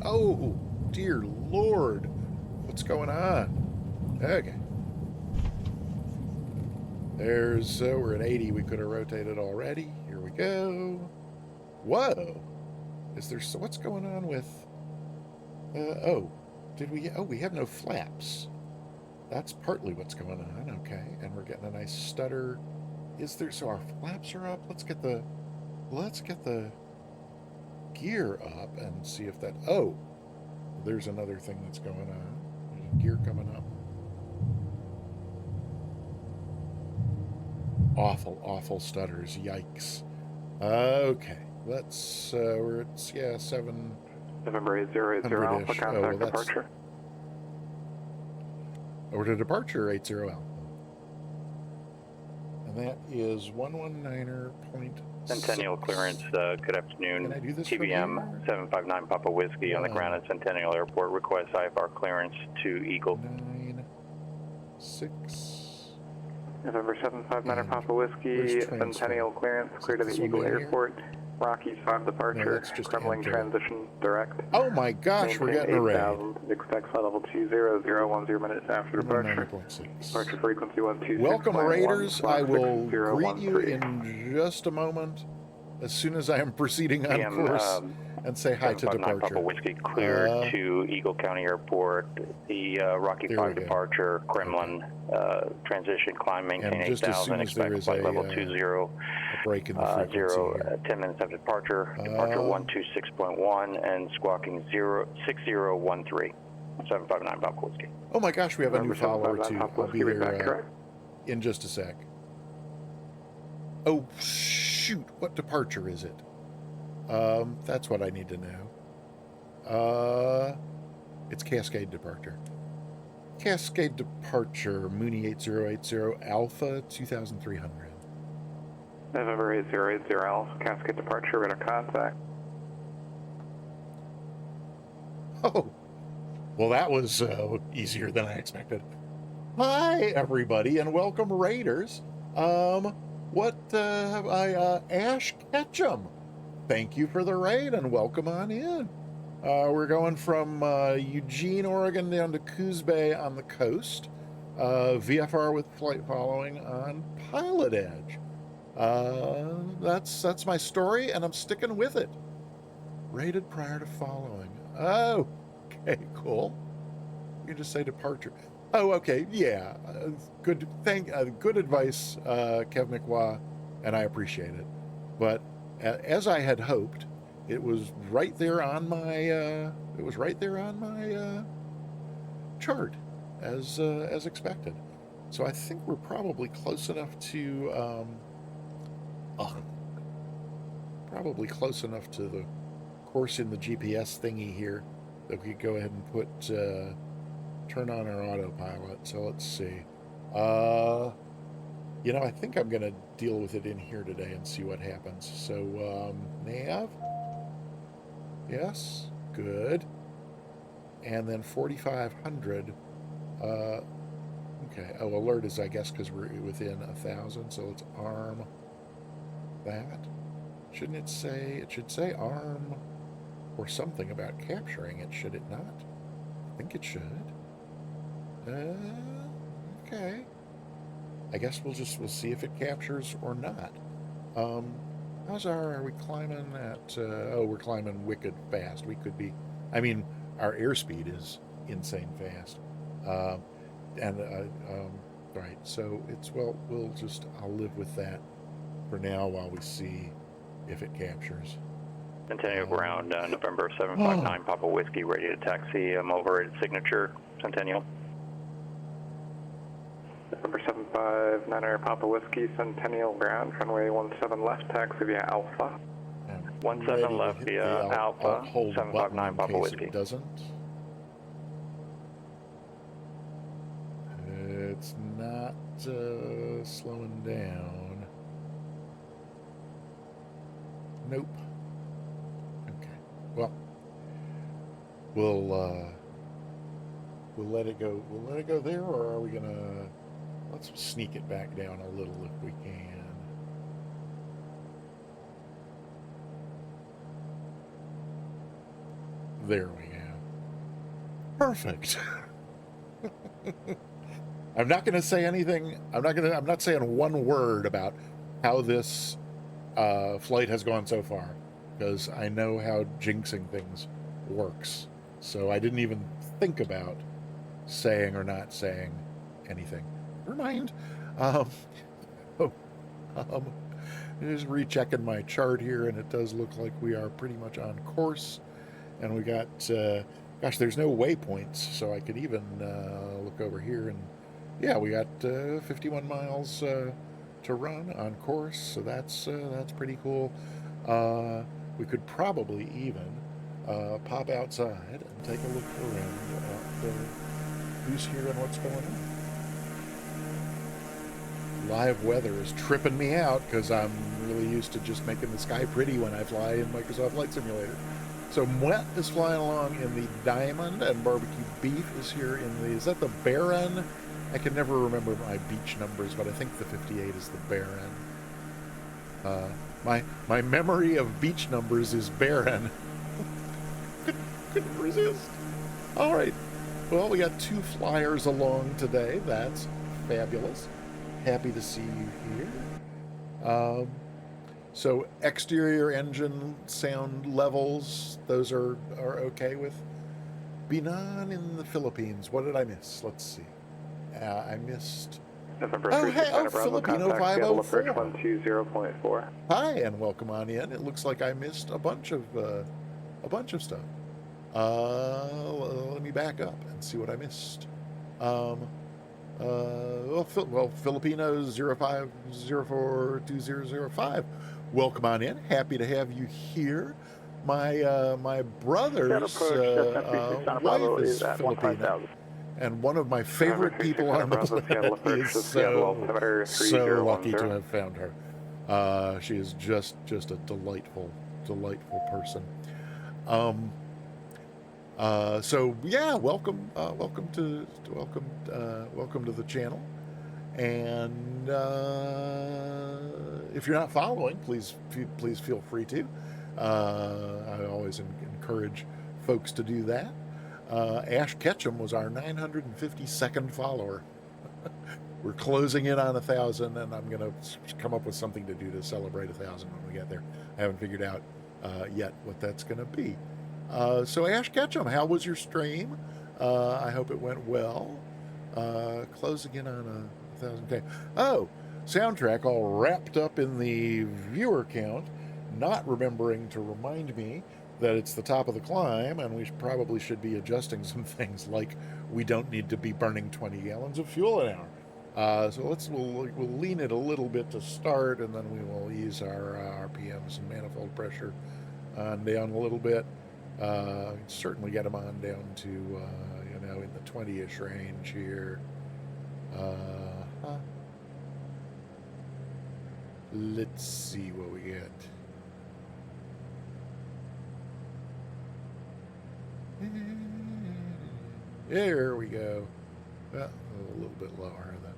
Speaker 1: Oh, dear Lord, what's going on? Okay. There's, we're at 80. We could have rotated already. Here we go. Whoa. Is there, so what's going on with, we have no flaps. That's partly what's going on. Okay. And we're getting a nice stutter. Is there, so our flaps are up. Let's get the gear up and see if that, oh, there's another thing that's going on. There's gear coming up. Awful stutters. Yikes. Okay, let's, we're at, 7.
Speaker 4: November 8080 Alpha, contact departure.
Speaker 1: Over to departure, 80 Alpha. And that is 119er point.
Speaker 8: Centennial clearance, good afternoon.
Speaker 1: Can I do this
Speaker 8: TBM
Speaker 1: from here?
Speaker 8: 759 Papa Whiskey on the ground at Centennial Airport. Request IFR clearance to Eagle.
Speaker 1: 96.
Speaker 4: November 759 Papa Whiskey, Centennial clearance, clear to the Eagle Airport. Rockies 5 departure, Kremlin transition direct.
Speaker 1: Oh my gosh, we're getting a raid.
Speaker 4: Expect flight level 2010 minutes after departure. Departure frequency 126.
Speaker 1: Welcome, Raiders. I will greet you in just a moment as soon as I am proceeding on course and say hi to departure.
Speaker 8: Papa Whiskey clear to Eagle County Airport. The Rocky 5 departure, Kremlin transition climb, maintain 8,000. Expect flight level 20.
Speaker 1: Break in the frequency
Speaker 8: 10 minutes after departure. Departure 126.1 and squawking 6013. 759 Papa Whiskey.
Speaker 1: Oh my gosh, we have a new follower too. I'll be there in just a sec. Oh shoot, what departure is it? That's what I need to know. It's Cascade departure. Cascade departure, Mooney 8080 Alpha 2300.
Speaker 4: November 8080 Alpha, Cascade departure, radar contact.
Speaker 1: Oh, well, that was easier than I expected. Hi, everybody, and welcome, Raiders. Ash Ketchum. Thank you for the raid, and welcome on in. We're going from Eugene, Oregon, down to Coos Bay on the coast. VFR with flight following on Pilot Edge. That's my story, and I'm sticking with it. Rated prior to following. Oh, okay, cool. You can just say departure. Oh, okay, yeah. Good advice, Kev McWah, and I appreciate it. But as I had hoped, it was right there on my chart as expected. So I think we're probably close enough to the course in the GPS thingy here that we could go ahead and put turn on our autopilot. So let's see. You know, I think I'm going to deal with it in here today and see what happens. So, nav. Yes, good. And then 4,500. Okay. Oh, alert is, I guess, because we're within 1,000. So let's arm that. Shouldn't it say? It should say arm or something about capturing it, should it not? I think it should. Okay. I guess we'll see if it captures or not. Are we climbing at, oh, we're climbing wicked fast. We could be, I mean, our airspeed is insane fast. Right, so it's, well, I'll live with that for now while we see if it captures.
Speaker 8: Centennial ground, November 759, Papa Whiskey, ready to taxi. I'm over at signature, Centennial.
Speaker 4: November 759 Papa Whiskey, Centennial ground, runway 17 left, taxi via Alpha.
Speaker 8: 17 left via Alpha, 759 Papa Whiskey.
Speaker 1: It doesn't. It's not slowing down. Nope. Okay. Well, we'll let it go. We'll let it go there, or are we gonna? Let's sneak it back down a little if we can. There we go. Perfect. I'm not going to say anything. I'm not saying one word about how this flight has gone so far, because I know how jinxing things works. So I didn't even think about saying or not saying anything. Never mind. Just rechecking my chart here, and it does look like we are pretty much on course. And we got, gosh, there's no waypoints, so I could even look over here, and yeah, we got 51 miles to run on course, so that's pretty cool. We could probably even pop outside and take a look around at who's here and what's going on. Live weather is tripping me out because I'm really used to just making the sky pretty when I fly in Microsoft Flight Simulator. So Mwet is flying along in the Diamond, and Barbecue Beef is here in the, is that the Baron? I can never remember my beach numbers, but I think the 58 is the Baron. My memory of beach numbers is Baron. Couldn't resist. All right. Well, we got 2 flyers along today. That's fabulous. Happy to see you here. So exterior engine sound levels, those are okay with Binan in the Philippines. What did I miss? Let's see. I missed. Filipino 504.
Speaker 4: 120.4.
Speaker 1: Hi, and welcome on in. It looks like I missed a bunch of stuff. Let me back up and see what I missed. Filipino 05042005. Welcome on in. Happy to have you here. My brother's wife is Filipino, and one of my favorite people on the planet. He is so lucky to have found her. She is just a delightful person. So yeah, welcome to the channel, and if you're not following, please feel free to. I always encourage folks to do that. Ash Ketchum was our 952nd follower. We're closing in on 1,000, and I'm gonna come up with something to do to celebrate 1,000 when we get there. I haven't figured out yet what that's gonna be. So Ash Ketchum, how was your stream? I hope it went well. Closing in on 1,000K. Oh, soundtrack all wrapped up in the viewer count, not remembering to remind me that it's the top of the climb, and we probably should be adjusting some things, like we don't need to be burning 20 gallons of fuel an hour. So we'll lean it a little bit to start, and then we will ease our RPMs and manifold pressure on down a little bit. Certainly get them on down to in the 20-ish range here. Let's see what we get. There we go. Well, a little bit lower than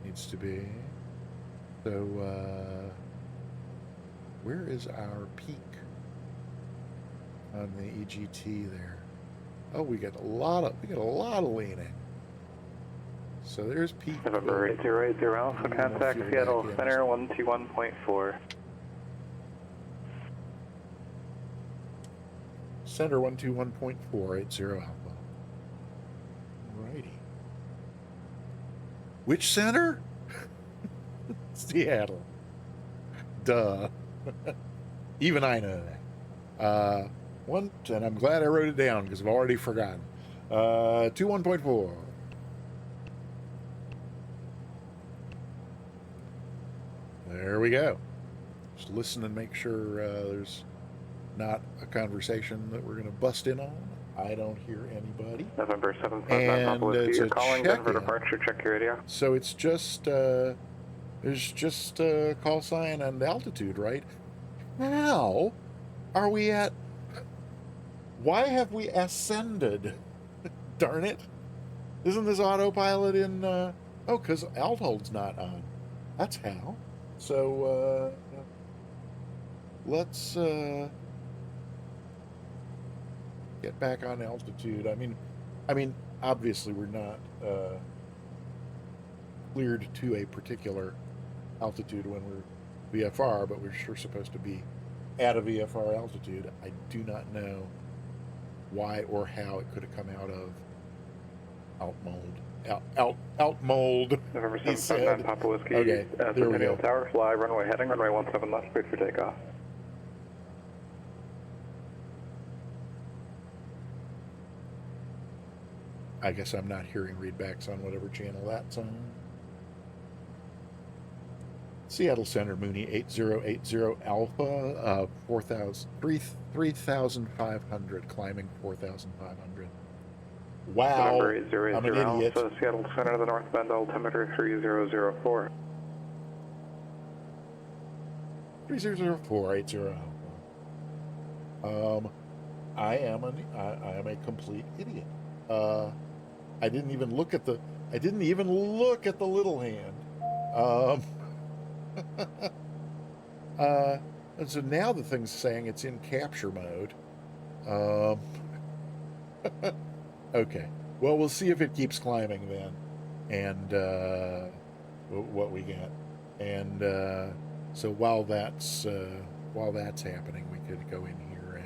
Speaker 1: needs to be. So, where is our peak on the EGT there? Oh, we got a lot of leaning. So there's peak.
Speaker 4: November 8080 Alpha, contact Seattle Center 121.4.
Speaker 1: Center 121.480 Alpha. Righty. Which center? Seattle. Duh. Even I know that. And I'm glad I wrote it down because I've already forgotten. 21.4. There we go. Just listen and make sure there's not a conversation that we're going to bust in on. I don't hear anybody.
Speaker 4: November 759 Papa Whiskey, you're calling Denver departure, check your radio.
Speaker 1: So it's just, there's just call sign and altitude, right? How are we at, why have we ascended? Darn it. Isn't this autopilot in, oh, because alt hold's not on. That's how. So, let's, get back on altitude. I mean, obviously we're not cleared to a particular altitude when we're VFR, but we're sure supposed to be at a VFR altitude. I do not know why or how it could have come out of alt mold. Alt mold.
Speaker 4: November 759 Papa Whiskey.
Speaker 1: Okay, there we go.
Speaker 4: Tower, fly runway heading, runway 17 left, cleared for takeoff.
Speaker 1: I guess I'm not hearing readbacks on whatever channel that's on. Seattle Center, Mooney 8080 Alpha, 3,500, climbing 4,500. Wow, I'm an idiot.
Speaker 4: Alpha, Seattle Center, the north bend, altimeter 3004.
Speaker 1: 300480 Alpha. I am a complete idiot. I didn't even look at the little hand. And so now the thing's saying it's in capture mode. Okay. Well, we'll see if it keeps climbing then, and what we get. And so while that's happening, we could go in here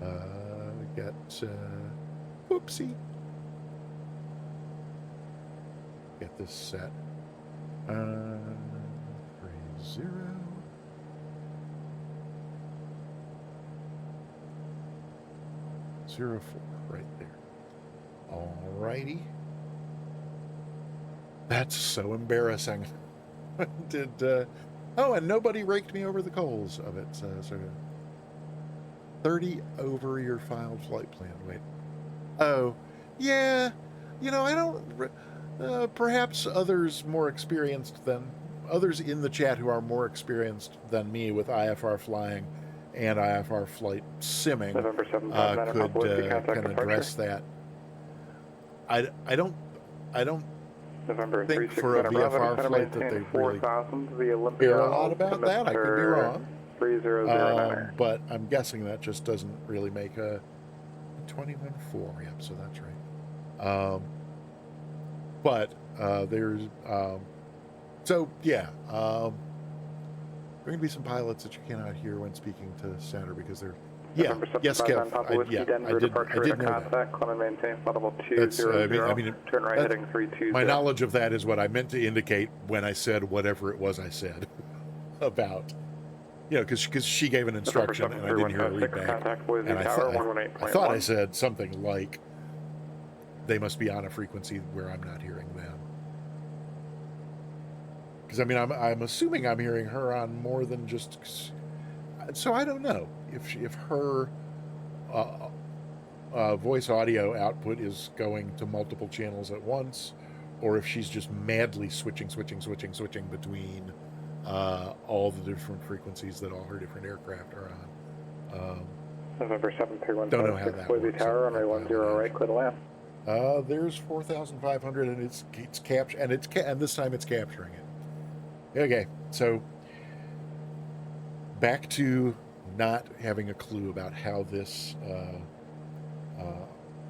Speaker 1: and get. Whoopsie. Get this set. 30. 04 right there. Alrighty. That's so embarrassing. Oh, and nobody raked me over the coals of it. So 30 over your filed flight plan. Wait. Oh, yeah. I don't. Perhaps others in the chat who are more experienced than me with IFR flying and IFR flight simming can address that. I don't
Speaker 4: November
Speaker 1: think for a VFR flight that they really care a lot about that. I could be wrong.
Speaker 4: 3009.
Speaker 1: But I'm guessing that just doesn't really make a 21.4. Yep, so that's right. But there's so yeah. There are going to be some pilots that you cannot hear when speaking to center because they're yes, Kev. I did know that. That's,
Speaker 4: turn right heading 320.
Speaker 1: My knowledge of that is what I meant to indicate when I said whatever it was I said about, because she gave an instruction and I didn't hear a readback, and I thought I said something like they must be on a frequency where I'm not hearing them. Because I'm assuming I'm hearing her on more than just. So I don't know if her voice audio output is going to multiple channels at once, or if she's just madly switching between all the different frequencies that all her different aircraft are on.
Speaker 4: November 73156,
Speaker 1: don't know how that
Speaker 4: Boise
Speaker 1: works.
Speaker 4: Tower, runway 10 right, clear to land.
Speaker 1: There's 4,500, and it's and this time it's capturing it. Okay, so back to not having a clue about how this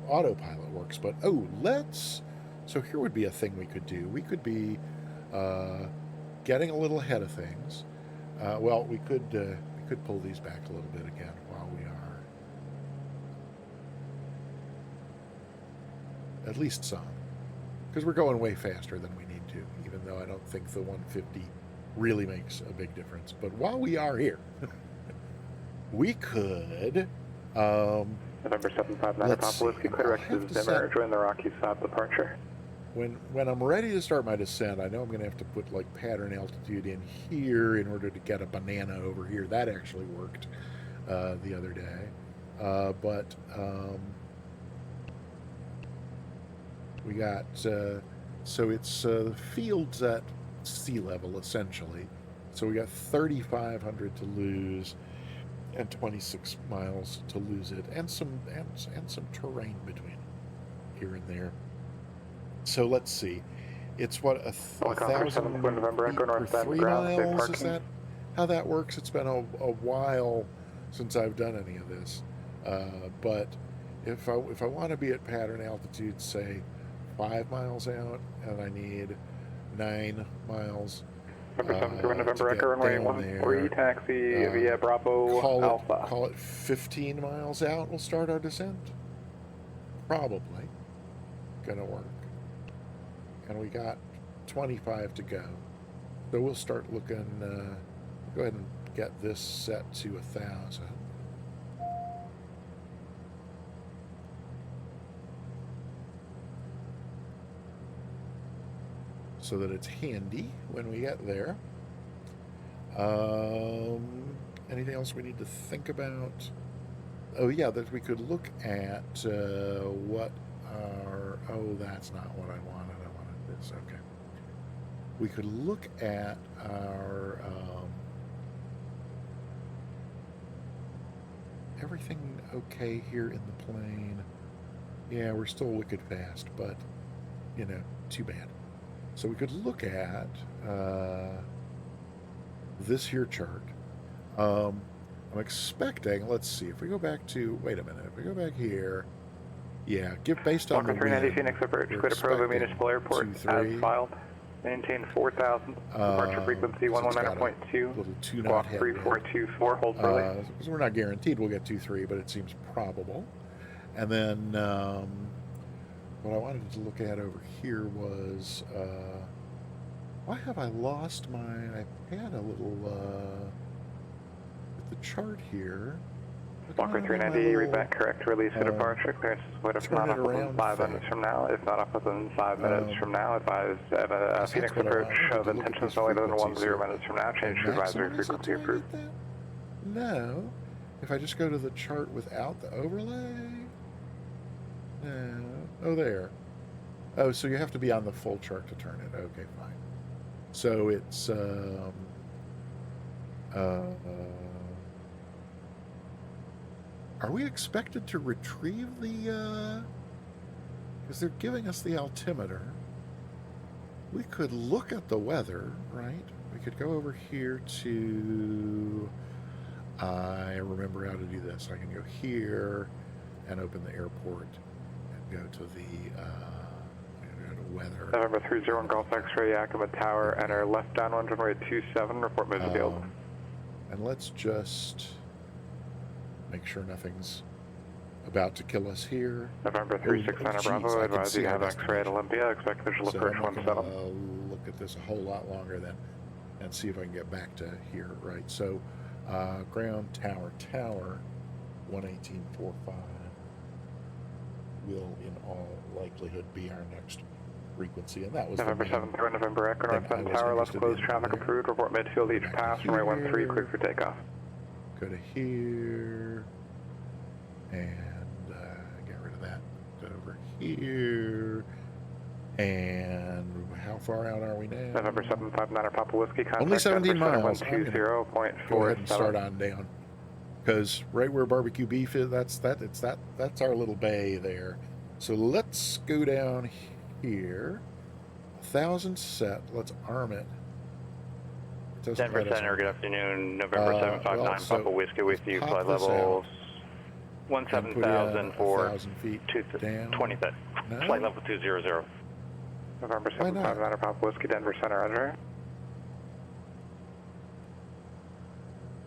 Speaker 1: autopilot works, but so here would be a thing we could do. We could be getting a little ahead of things. Well, we could pull these back a little bit again while we are. At least some, because we're going way faster than we need to, even though I don't think the 150 really makes a big difference. But while we are here, we could
Speaker 4: November 759 Papa Whiskey, clear exit Zimmer, join the Rockies stop departure.
Speaker 1: When I'm ready to start my descent, I know I'm going to have to put like pattern altitude in here in order to get a banana over here. That actually worked the other day, but we got so it's fields at sea level essentially. So we got 3,500 to lose and 26 miles to lose it, and some terrain between here and there. So let's see. It's what 1,000 feet per 3 miles. Is that how that works? It's been a while since I've done any of this, but if I want to be at pattern altitude, say 5 miles out, and I need 9 miles.
Speaker 4: November Echo, runway 13, taxi via Bravo Alpha.
Speaker 1: Call it 15 miles out. We'll start our descent. Probably gonna work. And we got 25 to go. So we'll start looking. Go ahead and get this set to 1,000. So that it's handy when we get there. Anything else we need to think about? Oh yeah, that we could look at what our... Oh, that's not what I wanted. I wanted this. Okay. We could look at our... everything okay here in the plane? Yeah, we're still wicked fast, but, you know, too bad. So we could look at this here chart. I'm expecting, let's see, if we go back to, wait a minute, if we go back here, yeah, based on the wind,
Speaker 4: 390 Phoenix approach, clear to Provo Municipal Airport, as filed. Maintain 4,000, departure frequency 119.2, squawk 3424, hold early.
Speaker 1: Because we're not guaranteed we'll get 2-3, but it seems probable. And then what I wanted to look at over here was, why have I lost my, I had a little, with the chart here.
Speaker 4: Walker 390, read back correct, release for departure, clearance is what if not up within 5 minutes from now, if not up within 5 minutes from now, advise at a Phoenix approach of intentions no later than 10 minutes from now, change to advisory frequency approved.
Speaker 1: No, if I just go to the chart without the overlay, no, oh there. Oh, so you have to be on the full chart to turn it, okay, fine. So it's, are we expected to retrieve the, because they're giving us the altimeter. We could look at the weather, right? We could go over here to, I remember how to do this. I can go here and open the airport and go to the, weather.
Speaker 4: November 301 Golf X-ray, Yakima Tower, enter left downwind runway 27, report Midfield.
Speaker 1: And let's just make sure nothing's about to kill us here.
Speaker 4: November 369 Bravo, advise you have X-ray at Olympia, expect visual approach 17.
Speaker 1: Look at this a whole lot longer then and see if I can get back to here, right? So, ground tower, 118.45 will in all likelihood be our next frequency, and that was
Speaker 4: November 7th, November Echo, North Bend Tower, left closed, traffic approved, report midfield, each pass, runway 13, clear for takeoff.
Speaker 1: Go to here, and get here. And how far out are we now?
Speaker 4: November 759 Papa Whiskey.
Speaker 1: Only 17 miles. I'm gonna
Speaker 4: 120.47.
Speaker 1: go ahead and start on down. Because right where barbecue beef is, that's our little bay there. So let's go down here. 1,000 set. Let's arm it.
Speaker 8: Denver Center, good afternoon. November 759 Papa Whiskey with you. Flight level 17,000 for
Speaker 1: 1,000 feet down.
Speaker 8: 20 feet.
Speaker 1: No?
Speaker 8: Flight level 200.
Speaker 4: November 759 Papa Whiskey, Denver Center, Roger.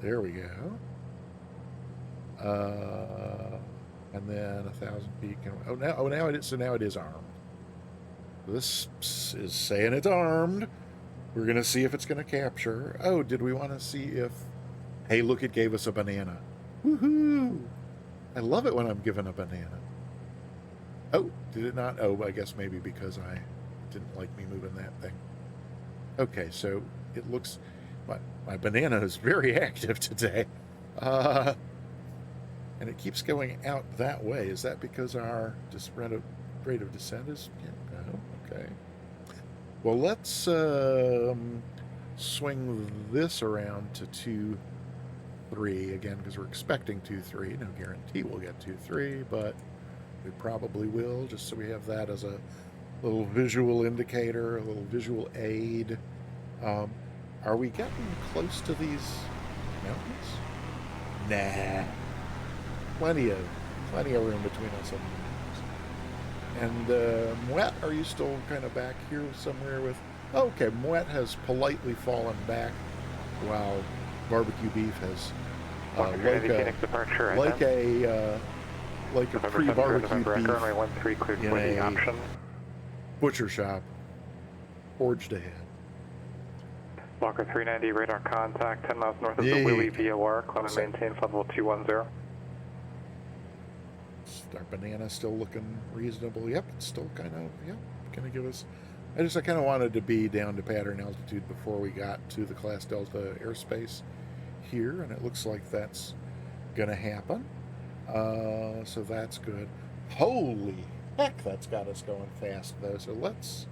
Speaker 1: There we go. And then 1,000 feet. Now it is. So now it is armed. This is saying it's armed. We're gonna see if it's gonna capture. Oh, did we want to see if? Hey, look! It gave us a banana. Woohoo! I love it when I'm given a banana. Oh, did it not? Oh, I guess maybe because I didn't like me moving that thing. Okay, so it looks. My banana is very active today. And it keeps going out that way. Is that because our rate of descent is? Yeah, no, okay. Well, let's swing this around to 2-3 again, because we're expecting 2-3. No guarantee we'll get 2-3, but we probably will, just so we have that as a little visual indicator, a little visual aid. Are we getting close to these mountains? Nah. Plenty of room between us and the mountains. And Moet, are you still kind of back here somewhere with? Okay, Moet has politely fallen back, while barbecue beef has like a pre-barbecue beef in a butcher shop, forged ahead.
Speaker 4: Walker 390 radar contact 10 miles north of the Willie VOR. Climb and maintain level 210.
Speaker 1: Our banana still looking reasonable. Yep, it's still kind of, going to give us. I kind of wanted to be down to pattern altitude before we got to the Class Delta airspace here, and it looks like that's going to happen. So that's good. Holy heck, that's got us going fast though. So let's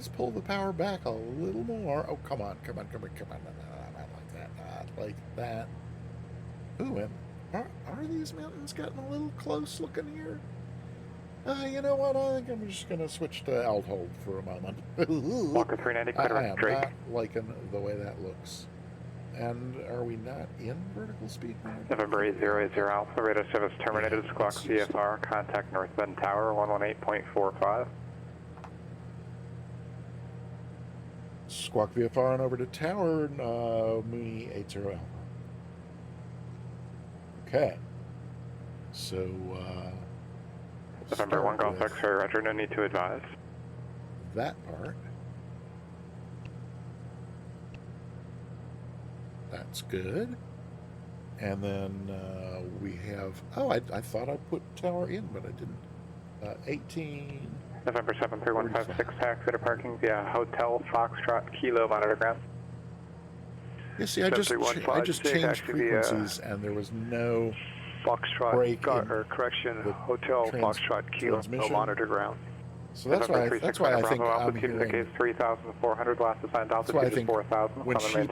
Speaker 1: pull the power back a little more. Oh, come on. Not like that. Not like that. Ooh, and are these mountains getting a little close looking here? You know what? I think I'm just going to switch to alt hold for a moment.
Speaker 4: Walker 390,
Speaker 1: I am not liking the way that looks. And are we not in vertical speed now?
Speaker 4: November 8080 Alpha, radar service terminated. Squawk VFR, contact North Bend Tower, 118.45.
Speaker 1: Squawk VFR on over to Tower, Mooney 80 Alpha. Okay. So,
Speaker 4: November 1 Golf X-ray, roger, no need to advise.
Speaker 1: That part. That's good. And then we have, I thought I put Tower in, but I didn't. 18.
Speaker 4: November 73156, taxi to parking via Hotel Foxtrot Kilo monitogram.
Speaker 1: You see, I just changed frequencies, and there was no
Speaker 7: Foxtrot Hotel Foxtrot Kilo monitor ground.
Speaker 1: So that's why I think I'm hearing.
Speaker 4: Indicates 3,400. Last assigned altitude is 4,000.
Speaker 1: When she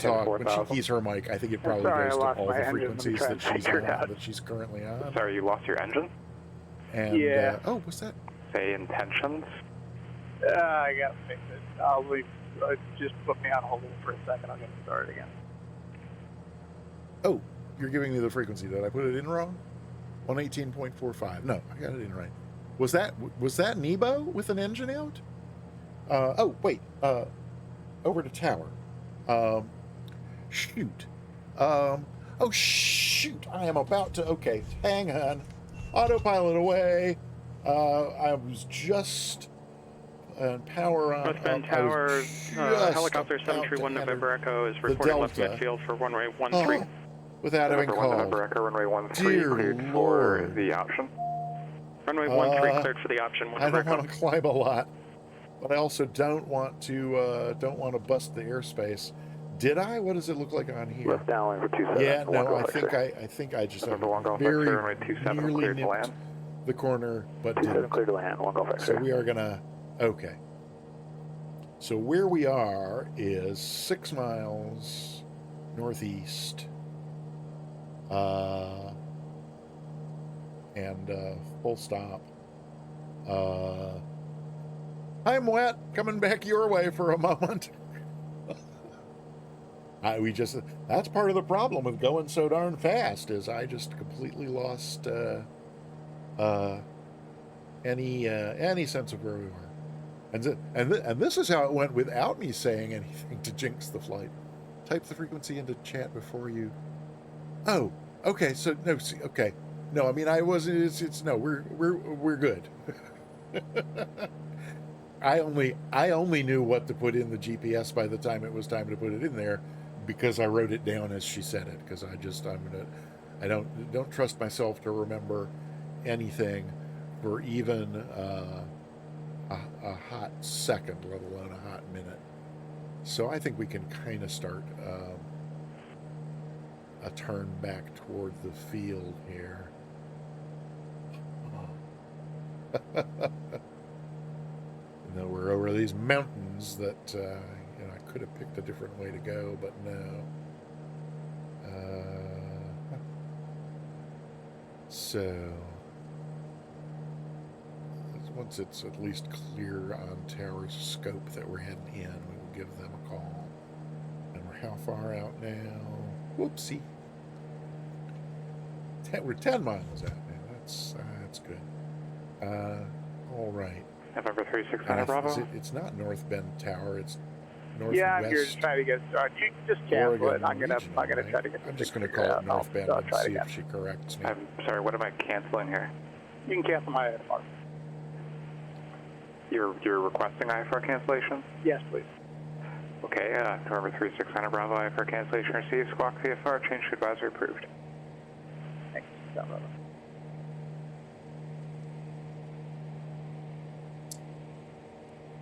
Speaker 1: keys her mic, I think it probably goes to all the frequencies that she's currently on.
Speaker 4: Sorry, you lost your engine?
Speaker 1: And
Speaker 7: yeah.
Speaker 1: What's that?
Speaker 4: Say intentions.
Speaker 7: I gotta fix it. I'll leave. Just put me on hold for a second. I'll get started again.
Speaker 1: Oh, you're giving me the frequency. Did I put it in wrong? 118.45. No, I got it in right. Was that Nebo with an engine out? Oh wait. Over to Tower. Shoot. Oh shoot! I am about to. Okay, hang on. Autopilot away. I was just power on.
Speaker 5: North Bend Tower, helicopter 731 November Echo is reporting left midfield for runway 13.
Speaker 1: Without having called.
Speaker 4: November Echo, runway 13
Speaker 1: Dear
Speaker 4: cleared
Speaker 1: Lord.
Speaker 4: for the option.
Speaker 5: Runway 13 cleared for the option.
Speaker 1: I don't want to climb a lot, but I also don't want to bust the airspace. Did I? What does it look like on here?
Speaker 4: Left downline for 27.
Speaker 1: Yeah, no, I think I just have very nearly nipped the corner, but didn't.
Speaker 7: Clear to land, 1 Golf X-ray.
Speaker 1: So we are gonna, okay. So where we are is 6 miles northeast, and full stop. I'm wet, coming back your way for a moment. That's part of the problem with going so darn fast, is I just completely lost any sense of where we were. And this is how it went without me saying anything to jinx the flight. Type the frequency into chat before you. Oh, okay. So no, okay. No, I mean I wasn't. It's no. We're good. I only knew what to put in the GPS by the time it was time to put it in there, because I wrote it down as she said it. Because I don't trust myself to remember anything for even a hot second, let alone a hot minute. So I think we can kind of start a turn back toward the field here. No, we're over these mountains that I could have picked a different way to go, but no. So once it's at least clear on tower's scope that we're heading in, we will give them a call. And we're how far out now? Whoopsie. We're 10 miles out now. That's good. All right.
Speaker 4: November 3600 Bravo.
Speaker 1: It's not North Bend Tower. It's northwest.
Speaker 7: Yeah, I'm here to try to get. You just cancel it. I'm gonna try to get.
Speaker 1: I'm just gonna call it North Bend and see if she corrects me.
Speaker 4: I'm sorry. What am I canceling here?
Speaker 7: You can cancel my IFR.
Speaker 4: You're requesting IFR cancellation?
Speaker 7: Yes, please.
Speaker 4: Okay. November 3600 Bravo. IFR cancellation received. Squawk VFR. Change to advisory approved.
Speaker 7: Thanks. Down, brother.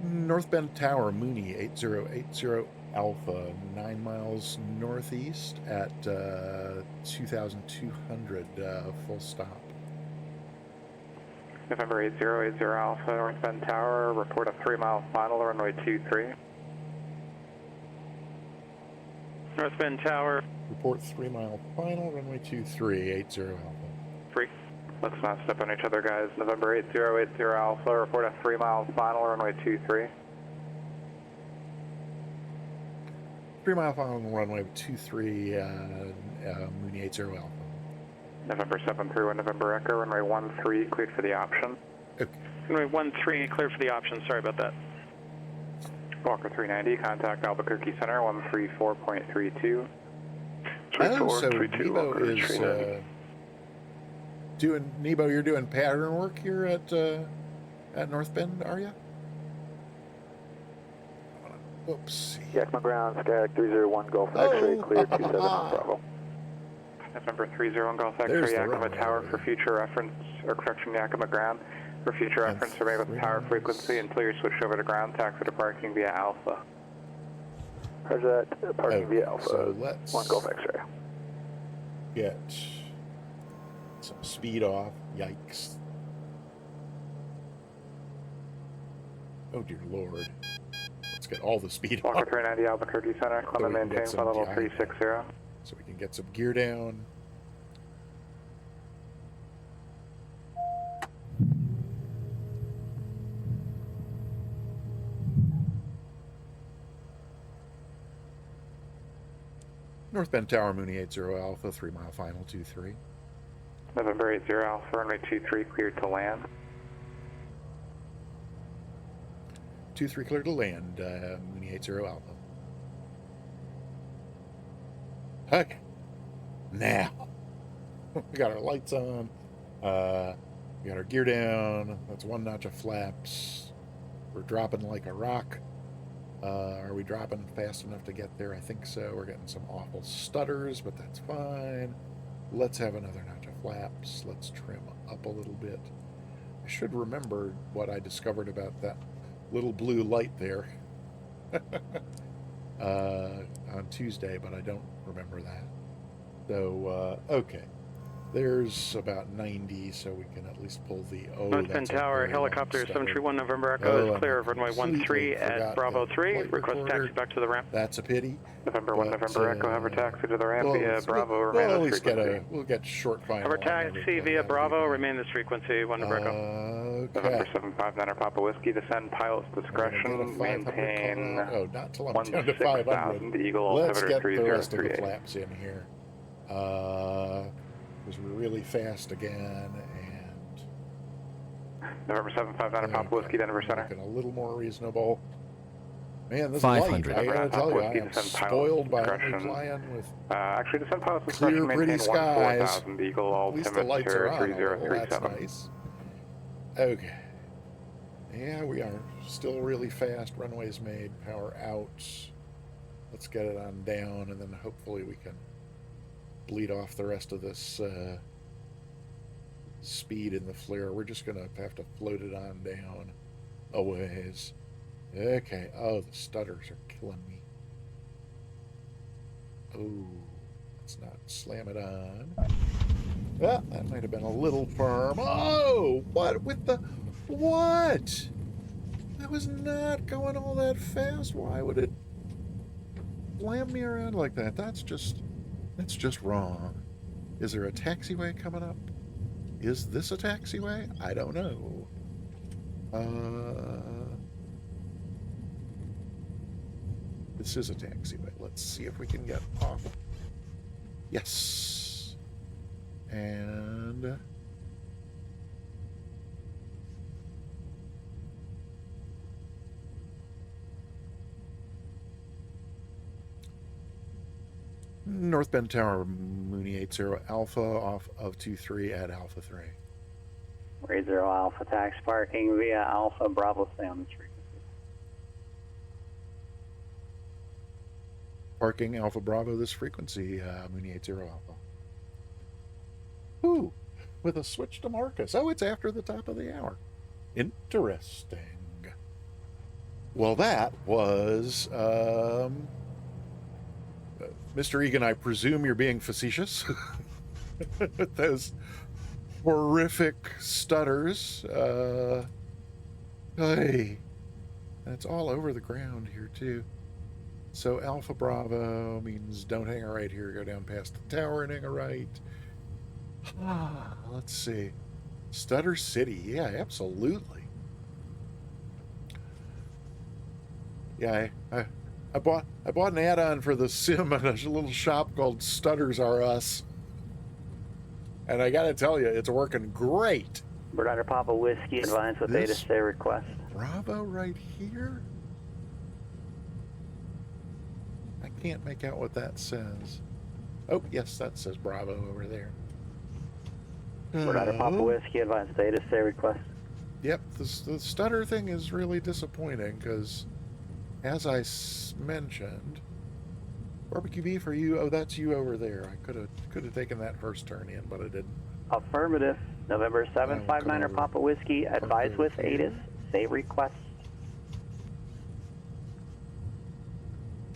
Speaker 1: North Bend Tower, Mooney 8080 Alpha, 9 miles northeast at 2,200, full stop.
Speaker 4: November 8080 Alpha, North Bend Tower, report a 3-mile final, runway 23.
Speaker 5: North Bend Tower.
Speaker 1: Report 3-mile final, runway 23, 80 Alpha.
Speaker 5: 3.
Speaker 4: Let's not step on each other, guys. November 8080 Alpha, report a 3-mile final, runway 23.
Speaker 1: 3-mile final, runway 23, Mooney 80 Alpha.
Speaker 4: November 731, November Echo, runway 13, cleared for the option.
Speaker 1: Okay.
Speaker 5: Runway 13, clear for the option. Sorry about that.
Speaker 4: Walker 390, contact Albuquerque Center, 134.32.
Speaker 1: Oh, so Nebo is Nebo, you're doing pattern work here at North Bend, are you? Whoopsie.
Speaker 7: Yakima ground, Skyhawk 301 Golf X-ray, clear 271 Bravo.
Speaker 4: November 301 Golf X-ray, Yakima Tower for future reference, or correction, Yakima ground. For future reference, remain with the tower frequency until you're switched over to ground, taxi to parking via Alpha.
Speaker 7: Roger that, parking via Alpha,
Speaker 1: so let's
Speaker 7: 1 Golf X-ray.
Speaker 1: Get some speed off. Yikes. Oh dear Lord. Let's get all the speed
Speaker 4: Walker
Speaker 1: off.
Speaker 4: 390 Albuquerque Center, Clement maintain flight level 360.
Speaker 1: So we can get some gear down. North Bend Tower, Mooney 80 Alpha, 3-mile final, 23.
Speaker 4: November 80 Alpha, runway 23, cleared to land.
Speaker 1: 23 clear to land, Mooney 80 Alpha. Okay. Now, we got our lights on. We got our gear down. That's 1 notch of flaps. We're dropping like a rock. Are we dropping fast enough to get there? I think so. We're getting some awful stutters, but that's fine. Let's have another notch of flaps. Let's trim up a little bit. I should remember what I discovered about that little blue light there on Tuesday, but I don't remember that. So, okay. There's about 90, so we can at least pull the
Speaker 5: North Bend Tower, helicopter 731 November Echo is clear of runway 13 at Bravo 3. Request taxi back to the ramp.
Speaker 1: That's a pity.
Speaker 4: November 1 November Echo, have a taxi to the ramp via Bravo, remain
Speaker 1: we'll
Speaker 4: this frequency.
Speaker 1: We'll get short final.
Speaker 5: Have a taxi via Bravo, remain this frequency, 1 November Echo.
Speaker 1: Okay.
Speaker 4: November 759 Papa Whiskey, descend pilot's discretion, maintain
Speaker 1: not till I'm down to 500.
Speaker 4: Eagle,
Speaker 1: Let's get the
Speaker 4: 3038.
Speaker 1: rest of the flaps in here. Because we're really fast again, and
Speaker 4: November 759 Papa Whiskey, Denver Center.
Speaker 1: Looking a little more reasonable. Man, this
Speaker 9: 500.
Speaker 1: light, I gotta tell you, I am spoiled by only flying with
Speaker 4: actually, descend pilot's
Speaker 1: clear,
Speaker 4: discretion,
Speaker 1: pretty
Speaker 4: maintain
Speaker 1: skies.
Speaker 4: 14,000 Eagle,
Speaker 1: At least the lights are on.
Speaker 4: altimeter
Speaker 1: Oh, that's
Speaker 4: 3037.
Speaker 1: nice. Okay. Yeah, we are still really fast. Runways made, power out. Let's get it on down, and then hopefully we can bleed off the rest of this speed in the flare. We're just gonna have to float it on down a ways. Okay. Oh, the stutters are killing me. Oh, let's not slam it on. Ah, that might have been a little firm. Oh, what with the what? That was not going all that fast. Why would it slam me around like that? That's just wrong. Is there a taxiway coming up? Is this a taxiway? I don't know. This is a taxiway. Let's see if we can get off. Yes. And North Bend Tower, Mooney 80 Alpha, off of 23 at Alpha 3.
Speaker 10: 30 Alpha, tax parking via Alpha, Bravo, stay on this frequency.
Speaker 1: Parking Alpha Bravo, this frequency, Mooney 80 Alpha. Ooh, with a switch to Marcus. Oh, it's after the top of the hour. Interesting. Well, that was Mr. Egan, I presume you're being facetious. Those horrific stutters. Hey, that's all over the ground here, too. So Alpha Bravo means don't hang a right here, go down past the tower and hang a right. Let's see. Stutter City. Yeah, absolutely. Yeah, I bought an add-on for the sim at a little shop called Stutters R Us. And I gotta tell you, it's working great.
Speaker 10: Brother Papa Whiskey, advance with data stay request.
Speaker 1: Bravo right here? I can't make out what that says. Oh, yes, that says Bravo over there.
Speaker 10: Brother Papa Whiskey, advance data stay request.
Speaker 1: Yep, the stutter thing is really disappointing because, as I mentioned, barbecue beef, are you? Oh, that's you over there. I could have taken that first turn in, but I didn't.
Speaker 10: Affirmative. November 759 Papa Whiskey, advise with ATIS, say request.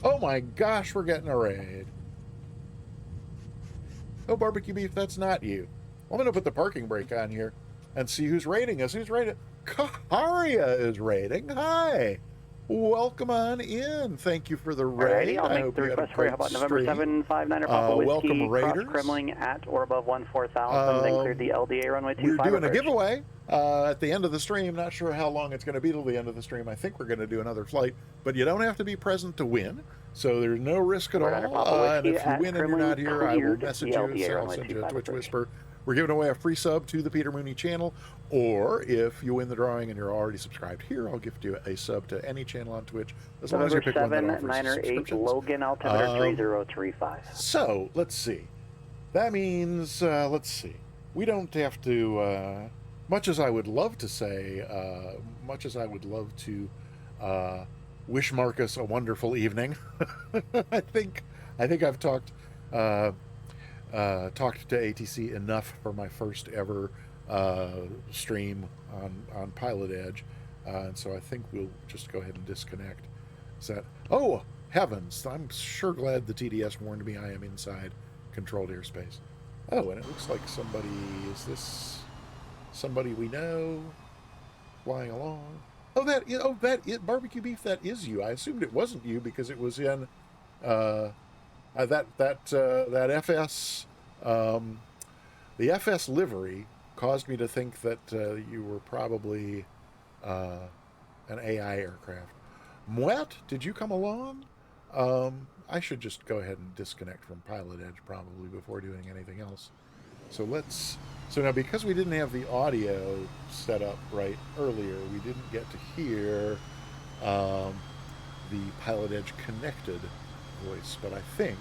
Speaker 1: Oh my gosh, we're getting a raid. Oh, barbecue beef, that's not you. I'm going to put the parking brake on here and see who's raiding us. Who's raiding? Kaharia is raiding. Hi. Welcome on in. Thank you for the raid.
Speaker 10: I'll make the request for you. How about November 759 Papa Whiskey,
Speaker 1: welcome Raiders.
Speaker 10: Cross Kremling at or above 14,000, then clear the LDA runway 25.
Speaker 1: We're doing a giveaway at the end of the stream. Not sure how long it's going to be till the end of the stream. I think we're going to do another flight, but you don't have to be present to win, so there's no risk at all. And if you win and you're not here, I will message you and I'll send you a Twitch Whisper. We're giving away a free sub to the Peter Mooney channel, or if you win the drawing and you're already subscribed here, I'll gift you a sub to any channel on Twitch, as long as you pick one that offers subscriptions.
Speaker 10: Logan, altimeter 3035.
Speaker 1: So, let's see. That means, let's see. We don't have to, much as I would love to say, much as I would love to wish Marcus a wonderful evening, I think I've talked to ATC enough for my first ever stream on Pilot Edge, and so I think we'll just go ahead and disconnect. Is that? Oh heavens! I'm sure glad the TDS warned me I am inside controlled airspace. Oh, and it looks like somebody, is this somebody we know flying along? Barbecue beef, that is you. I assumed it wasn't you because it was in that FS, the FS livery caused me to think that you were probably an AI aircraft. Moet, did you come along? I should just go ahead and disconnect from Pilot Edge probably before doing anything else. So now because we didn't have the audio set up right earlier, we didn't get to hear the Pilot Edge connected voice, but I think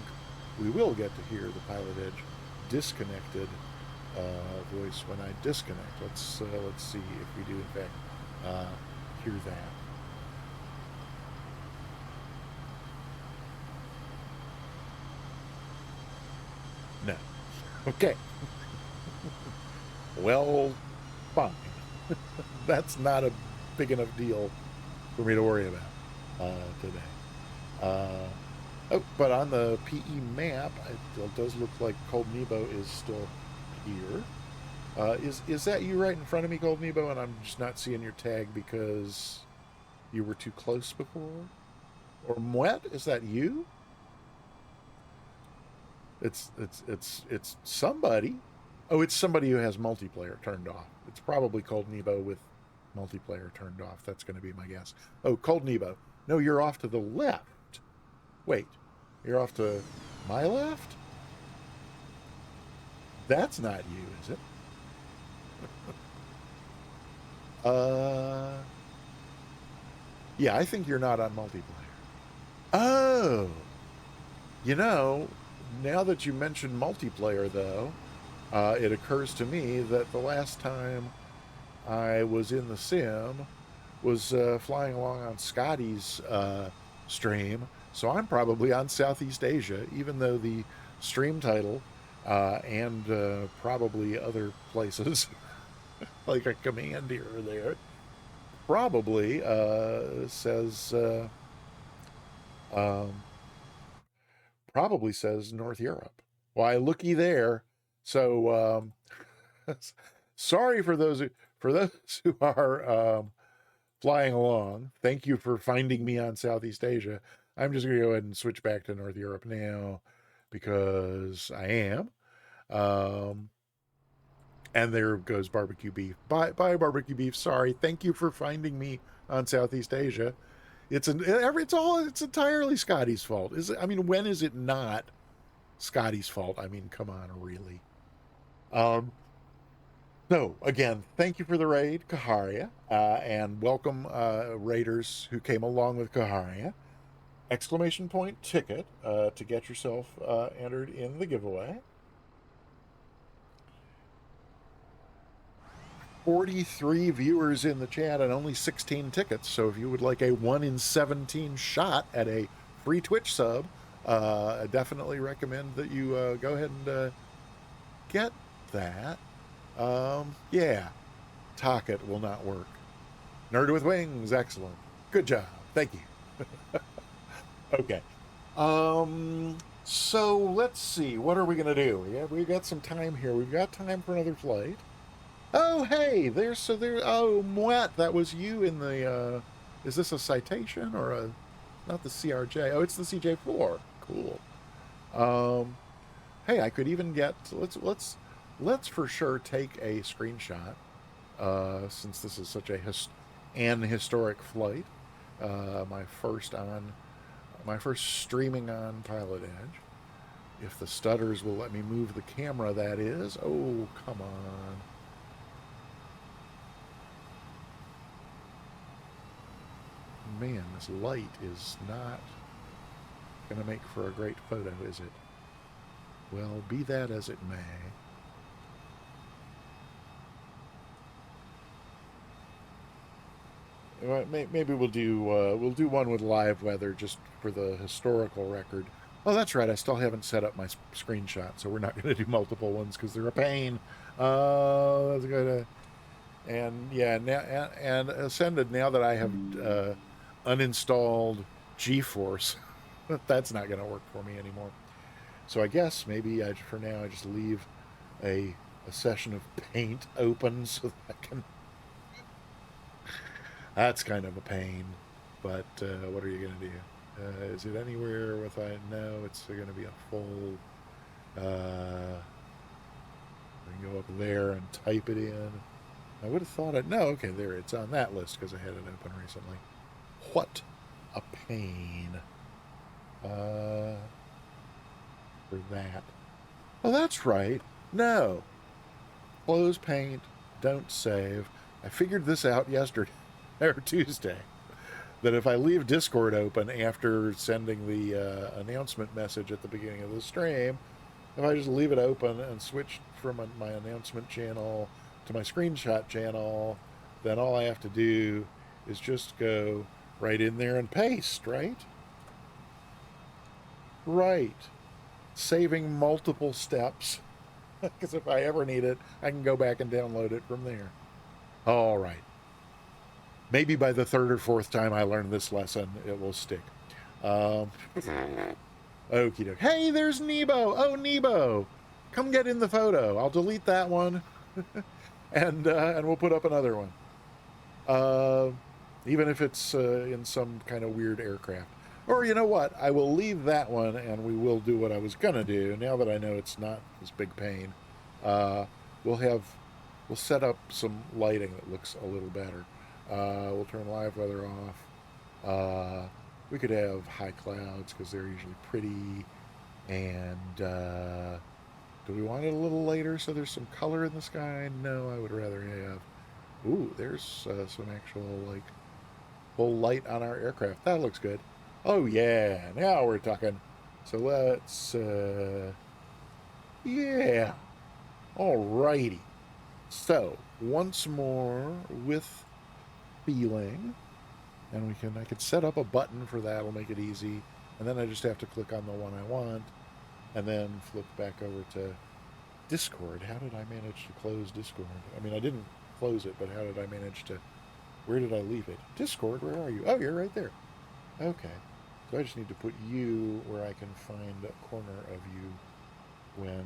Speaker 1: we will get to hear the Pilot Edge disconnected voice when I disconnect. Let's see if we do in fact hear that. No. Okay. Well, fine. That's not a big enough deal for me to worry about today. But on the PE map, it does look like Cold Nebo is still here. Is that you right in front of me, Cold Nebo, and I'm just not seeing your tag because you were too close before? Or Moet, is that you? It's somebody. Oh, it's somebody who has multiplayer turned off. It's probably Cold Nebo with multiplayer turned off. That's going to be my guess. Oh, Cold Nebo. No, you're off to the left. Wait, you're off to my left? That's not you, is it? Yeah, I think you're not on multiplayer. Oh, now that you mentioned multiplayer, though, it occurs to me that the last time I was in the sim was flying along on Scotty's stream, so I'm probably on Southeast Asia, even though the stream title and probably other places like a command here or there probably says North Europe. Why, looky there. So sorry for those who are flying along. Thank you for finding me on Southeast Asia. I'm just going to go ahead and switch back to North Europe now because I am. And there goes barbecue beef. Bye, barbecue beef. Sorry. Thank you for finding me on Southeast Asia. It's entirely Scotty's fault. When is it not Scotty's fault? I mean, come on, really. So again, thank you for the raid, Kaharia, and welcome raiders who came along with Kaharia. Exclamation point ticket to get yourself entered in the giveaway. 43 viewers in the chat and only 16 tickets. So if you would like a 1 in 17 shot at a free Twitch sub, I definitely recommend that you go ahead and get that. Yeah, Talkit will not work. Nerd with Wings, excellent. Good job. Thank you. Okay. So let's see. What are we going to do? Yeah, we've got some time here. We've got time for another flight. Oh, hey, oh, Moet, that was you in the, is this a citation or not the CRJ? Oh, it's the CJ4. Cool. Hey, I could even get, let's for sure take a screenshot, since this is such an historic flight. My first streaming on Pilot Edge. If the stutters will let me move the camera, that is. Oh, come on. Man, this light is not going to make for a great photo, is it? Well, be that as it may. Maybe we'll do one with live weather just for the historical record. Oh, that's right. I still haven't set up my screenshot, so we're not going to do multiple ones because they're a pain. That's good. And yeah, and Ascended. Now that I have uninstalled GeForce, that's not going to work for me anymore. So I guess maybe for now I just leave a session of paint open so that I can... That's kind of a pain, but what are you going to do? Is it anywhere with no, it's going to be a full... we can go up there and type it in. I would have thought no, okay, there, it's on that list because I had it open recently. What a pain for that. Oh, that's right. No. Close paint, don't save. I figured this out yesterday, or Tuesday, that if I leave Discord open after sending the announcement message at the beginning of the stream, if I just leave it open and switch from my announcement channel to my screenshot channel, then all I have to do is just go right in there and paste, right? Right. Saving multiple steps. Because if I ever need it, I can go back and download it from there. All right. Maybe by the third or fourth time I learn this lesson, it will stick. Okie doke. Hey, there's Nebo. Oh, Nebo. Come get in the photo. I'll delete that one. and we'll put up another one. Even if it's in some kind of weird aircraft. Or you know what? I will leave that one and we will do what I was going to do. Now that I know it's not this big pain, we'll set up some lighting that looks a little better. We'll turn live weather off. We could have high clouds because they're usually pretty. And do we want it a little later so there's some color in the sky? No, I would rather have... Ooh, there's some actual, like, full light on our aircraft. That looks good. Oh, yeah. Now we're talking. So let's... yeah. Alrighty. So, once more with feeling. And I could set up a button for that. It'll make it easy. And then I just have to click on the one I want. And then flip back over to Discord. How did I manage to close Discord? I mean, I didn't close it, but how did I manage to... Where did I leave it? Discord, where are you? Oh, you're right there. Okay. So I just need to put you where I can find a corner of you when...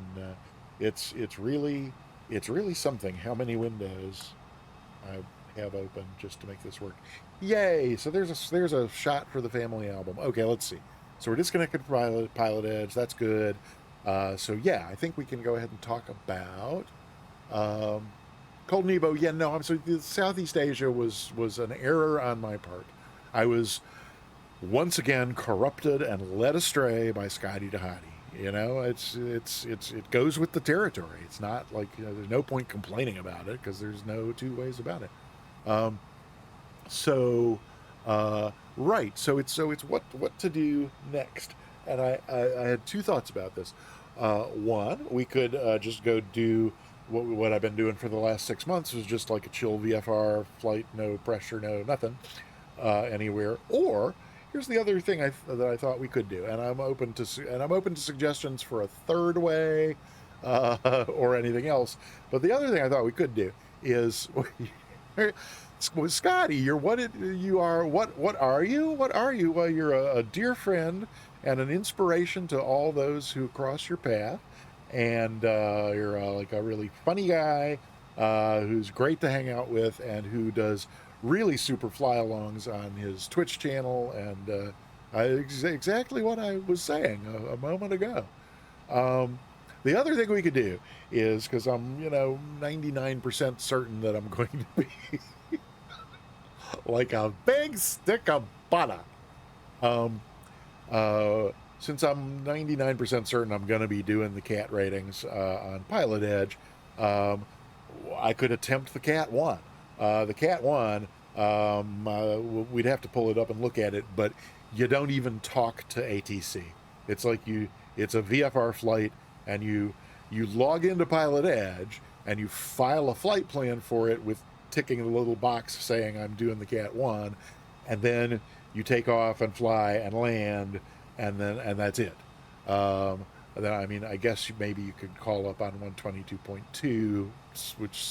Speaker 1: it's really something how many windows I have open just to make this work. Yay! So there's a shot for the family album. Okay, let's see. So we're disconnected from Pilot Edge. That's good. So yeah, I think we can go ahead and talk about Cold Nebo. Yeah, no, I'm sorry. Southeast Asia was an error on my part. I was once again corrupted and led astray by Scotty Dahati. You know, it goes with the territory. It's not like, you know, there's no point complaining about it because there's no two ways about it. Right. So it's what to do next. And I had two thoughts about this. One, we could just go do what I've been doing for the last 6 months, is just like a chill VFR flight, no pressure, no nothing anywhere. Or here's the other thing that I thought we could do, and I'm open to suggestions for a third way or anything else. But the other thing I thought we could do is, Scotty, what are you? Well, you're a dear friend and an inspiration to all those who cross your path, and you're like a really funny guy who's great to hang out with, and who does really super fly-alongs on his Twitch channel, and exactly what I was saying a moment ago. The other thing we could do is, because I'm 99% certain that I'm going to be like a big stick of butter. Since I'm 99% certain I'm going to be doing the CAT ratings on Pilot Edge, I could attempt the CAT-1. The CAT-1, we'd have to pull it up and look at it, but you don't even talk to ATC. It's like it's a VFR flight, and you log into Pilot Edge, and you file a flight plan for it with ticking the little box saying I'm doing the CAT-1, and then you take off and fly and land, and that's it. Then, I mean, I guess maybe you could call up on 122.2, which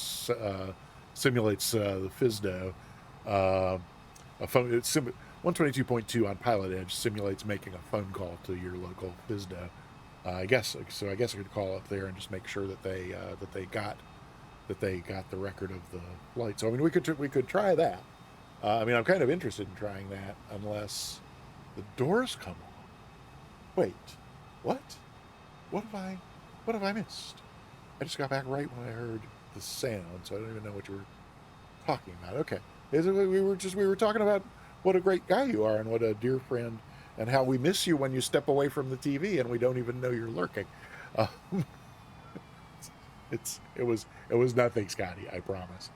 Speaker 1: simulates the FSDO. 122.2 on Pilot Edge simulates making a phone call to your local FSDO. I guess so. I guess I could call up there and just make sure that they got the record of the flight. So I mean, we could try that. I mean, I'm kind of interested in trying that, unless the doors come on. Wait, what? What have I missed? I just got back right when I heard the sound, so I don't even know what you were talking about. Okay, we were talking about what a great guy you are and what a dear friend, and how we miss you when you step away from the TV and we don't even know you're lurking. It was nothing, Scotty. I promise.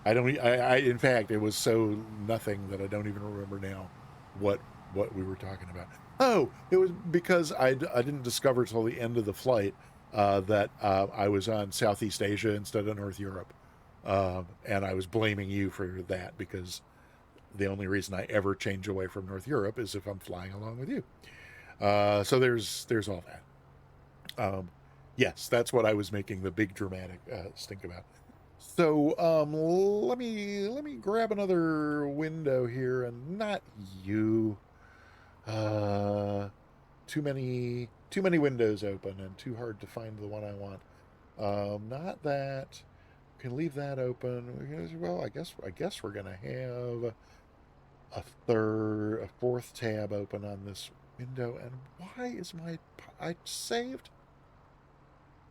Speaker 1: In fact, it was so nothing that I don't even remember now what we were talking about. Oh, it was because I didn't discover till the end of the flight that I was on Southeast Asia instead of North Europe. And I was blaming you for that, because the only reason I ever change away from North Europe is if I'm flying along with you. So there's all that. Yes, that's what I was making the big dramatic stink about. So let me grab another window here, and not you. Too many windows open and too hard to find the one I want. Not that. Can leave that open. Well, I guess we're gonna have a fourth tab open on this window. And why is I saved?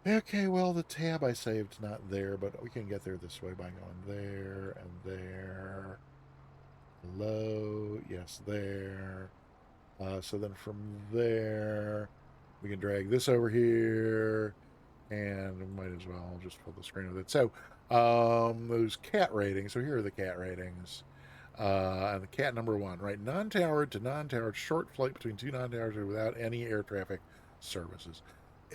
Speaker 1: Okay, well, the tab I saved's not there, but we can get there this way by going there and there. Hello, yes, there. So then from there, we can drag this over here, and we might as well just fill the screen with it. So those CAT ratings. So here are the CAT ratings. And the CAT number 1, right? Non-towered to non-towered, short flight between two non-towers without any air traffic services.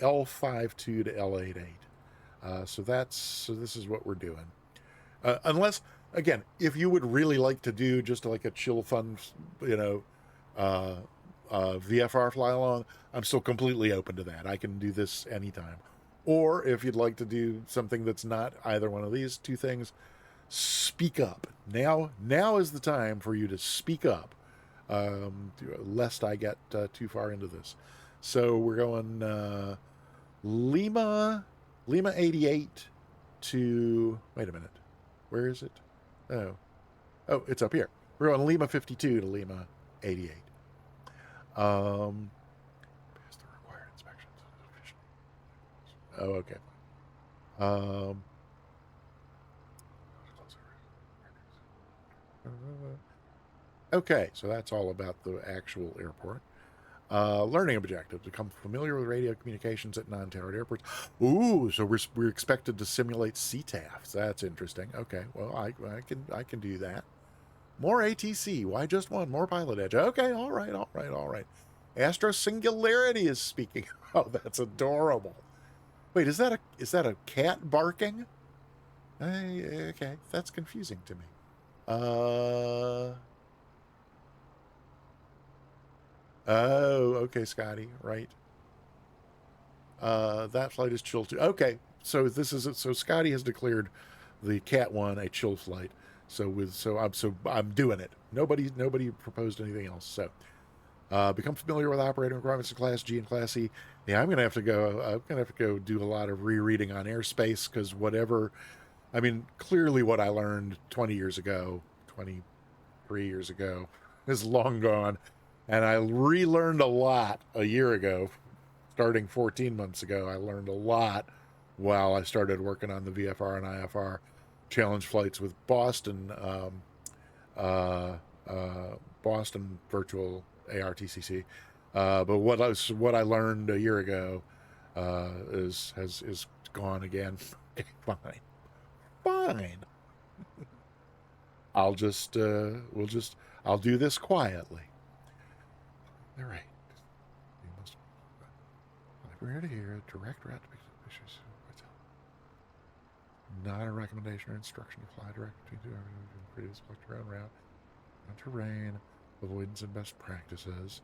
Speaker 1: L52 to L88. So this is what we're doing. Unless, again, if you would really like to do just like a chill, fun, VFR fly along, I'm still completely open to that. I can do this anytime. Or if you'd like to do something that's not either one of these two things, speak up. Now is the time for you to speak up, lest I get too far into this. So we're going Lima 88 to, wait a minute, where is it? Oh, it's up here. We're going Lima 52 to Lima 88. Pass the required inspections. Oh, okay. Okay, so that's all about the actual airport. Learning objective: become familiar with radio communications at non-towered airports. Ooh, so we're expected to simulate CTAFs. That's interesting. Okay, well, I can do that. More ATC. Why just one? More pilot edge. Okay, all right. Astro Singularity is speaking. Oh, that's adorable. Wait, is that a cat barking? Okay, that's confusing to me. Oh, okay, Scotty, right. That flight is chill too. Okay, so Scotty has declared the CAT-1 a chill flight. I'm doing it. Nobody proposed anything else. So become familiar with operating requirements of Class G and Class C. Yeah, I'm gonna have to go do a lot of rereading on airspace, because clearly what I learned 23 years ago is long gone, and I relearned a lot a year ago. Starting 14 months ago, I learned a lot while I started working on the VFR and IFR challenge flights with Boston virtual ARTCC. But what I learned a year ago is gone again. Fine. I'll do this quietly. All right. You must we're to here. Direct route to issues. Not a recommendation or instruction to fly direct between two previous select your own route. On terrain, avoidance and best practices.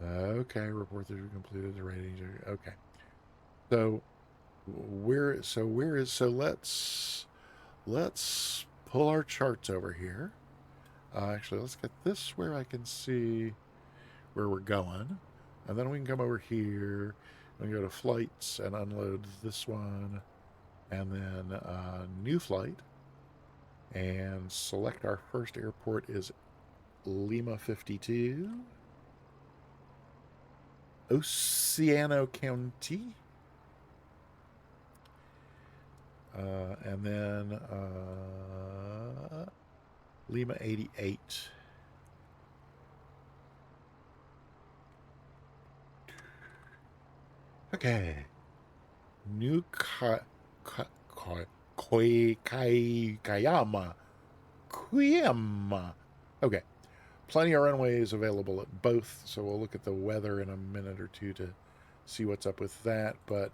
Speaker 1: Okay, report that you completed the rating. Okay. Let's pull our charts over here. Actually, let's get this where I can see where we're going, and then we can come over here I'm going to go to flights and unload this one, and then new flight, and select our first airport is Lima 52, Oceano County, and then Lima 88. Okay. New Kuyama. Okay. Plenty of runways available at both, so we'll look at the weather in a minute or two to see what's up with that. But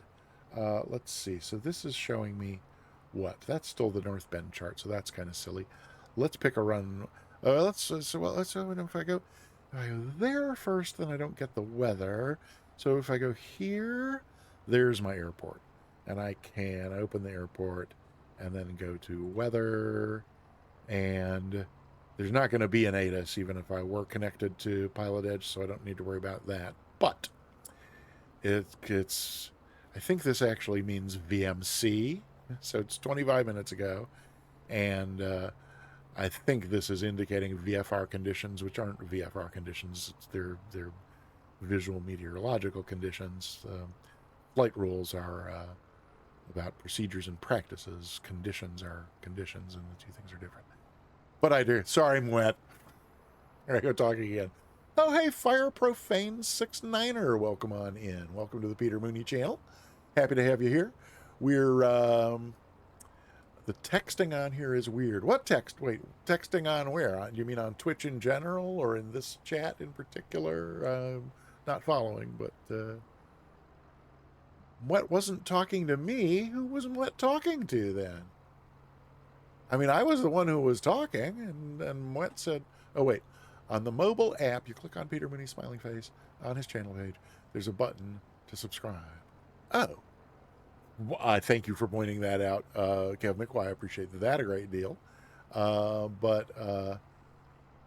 Speaker 1: let's see. So this is showing me what? That's still the North Bend chart, so that's kind of silly. Let's pick a run. If I go there first, then I don't get the weather. So if I go here, there's my airport. And I can open the airport and then go to weather. And there's not going to be an ATIS even if I were connected to Pilot Edge, so I don't need to worry about that. But it's I think this actually means VMC. So it's 25 minutes ago. And I think this is indicating VFR conditions, which aren't VFR conditions. They're visual meteorological conditions. Flight rules are about procedures and practices. Conditions are conditions, and the two things are different. But I do. Sorry, I'm wet. Here I go talking again. Oh, hey, Fire Profane 69er. Welcome on in. Welcome to the Peter Mooney channel. Happy to have you here. We're... the texting on here is weird. What text? Wait, texting on where? You mean on Twitch in general or in this chat in particular? Not following, but Mwet wasn't talking to me. Who was Mwet talking to then? I mean, I was the one who was talking, and Mwet said, oh, wait. On the mobile app, you click on Peter Mooney's smiling face on his channel page. There's a button to subscribe. Oh. Thank you for pointing that out, Kevin McQuay. I appreciate that a great deal. But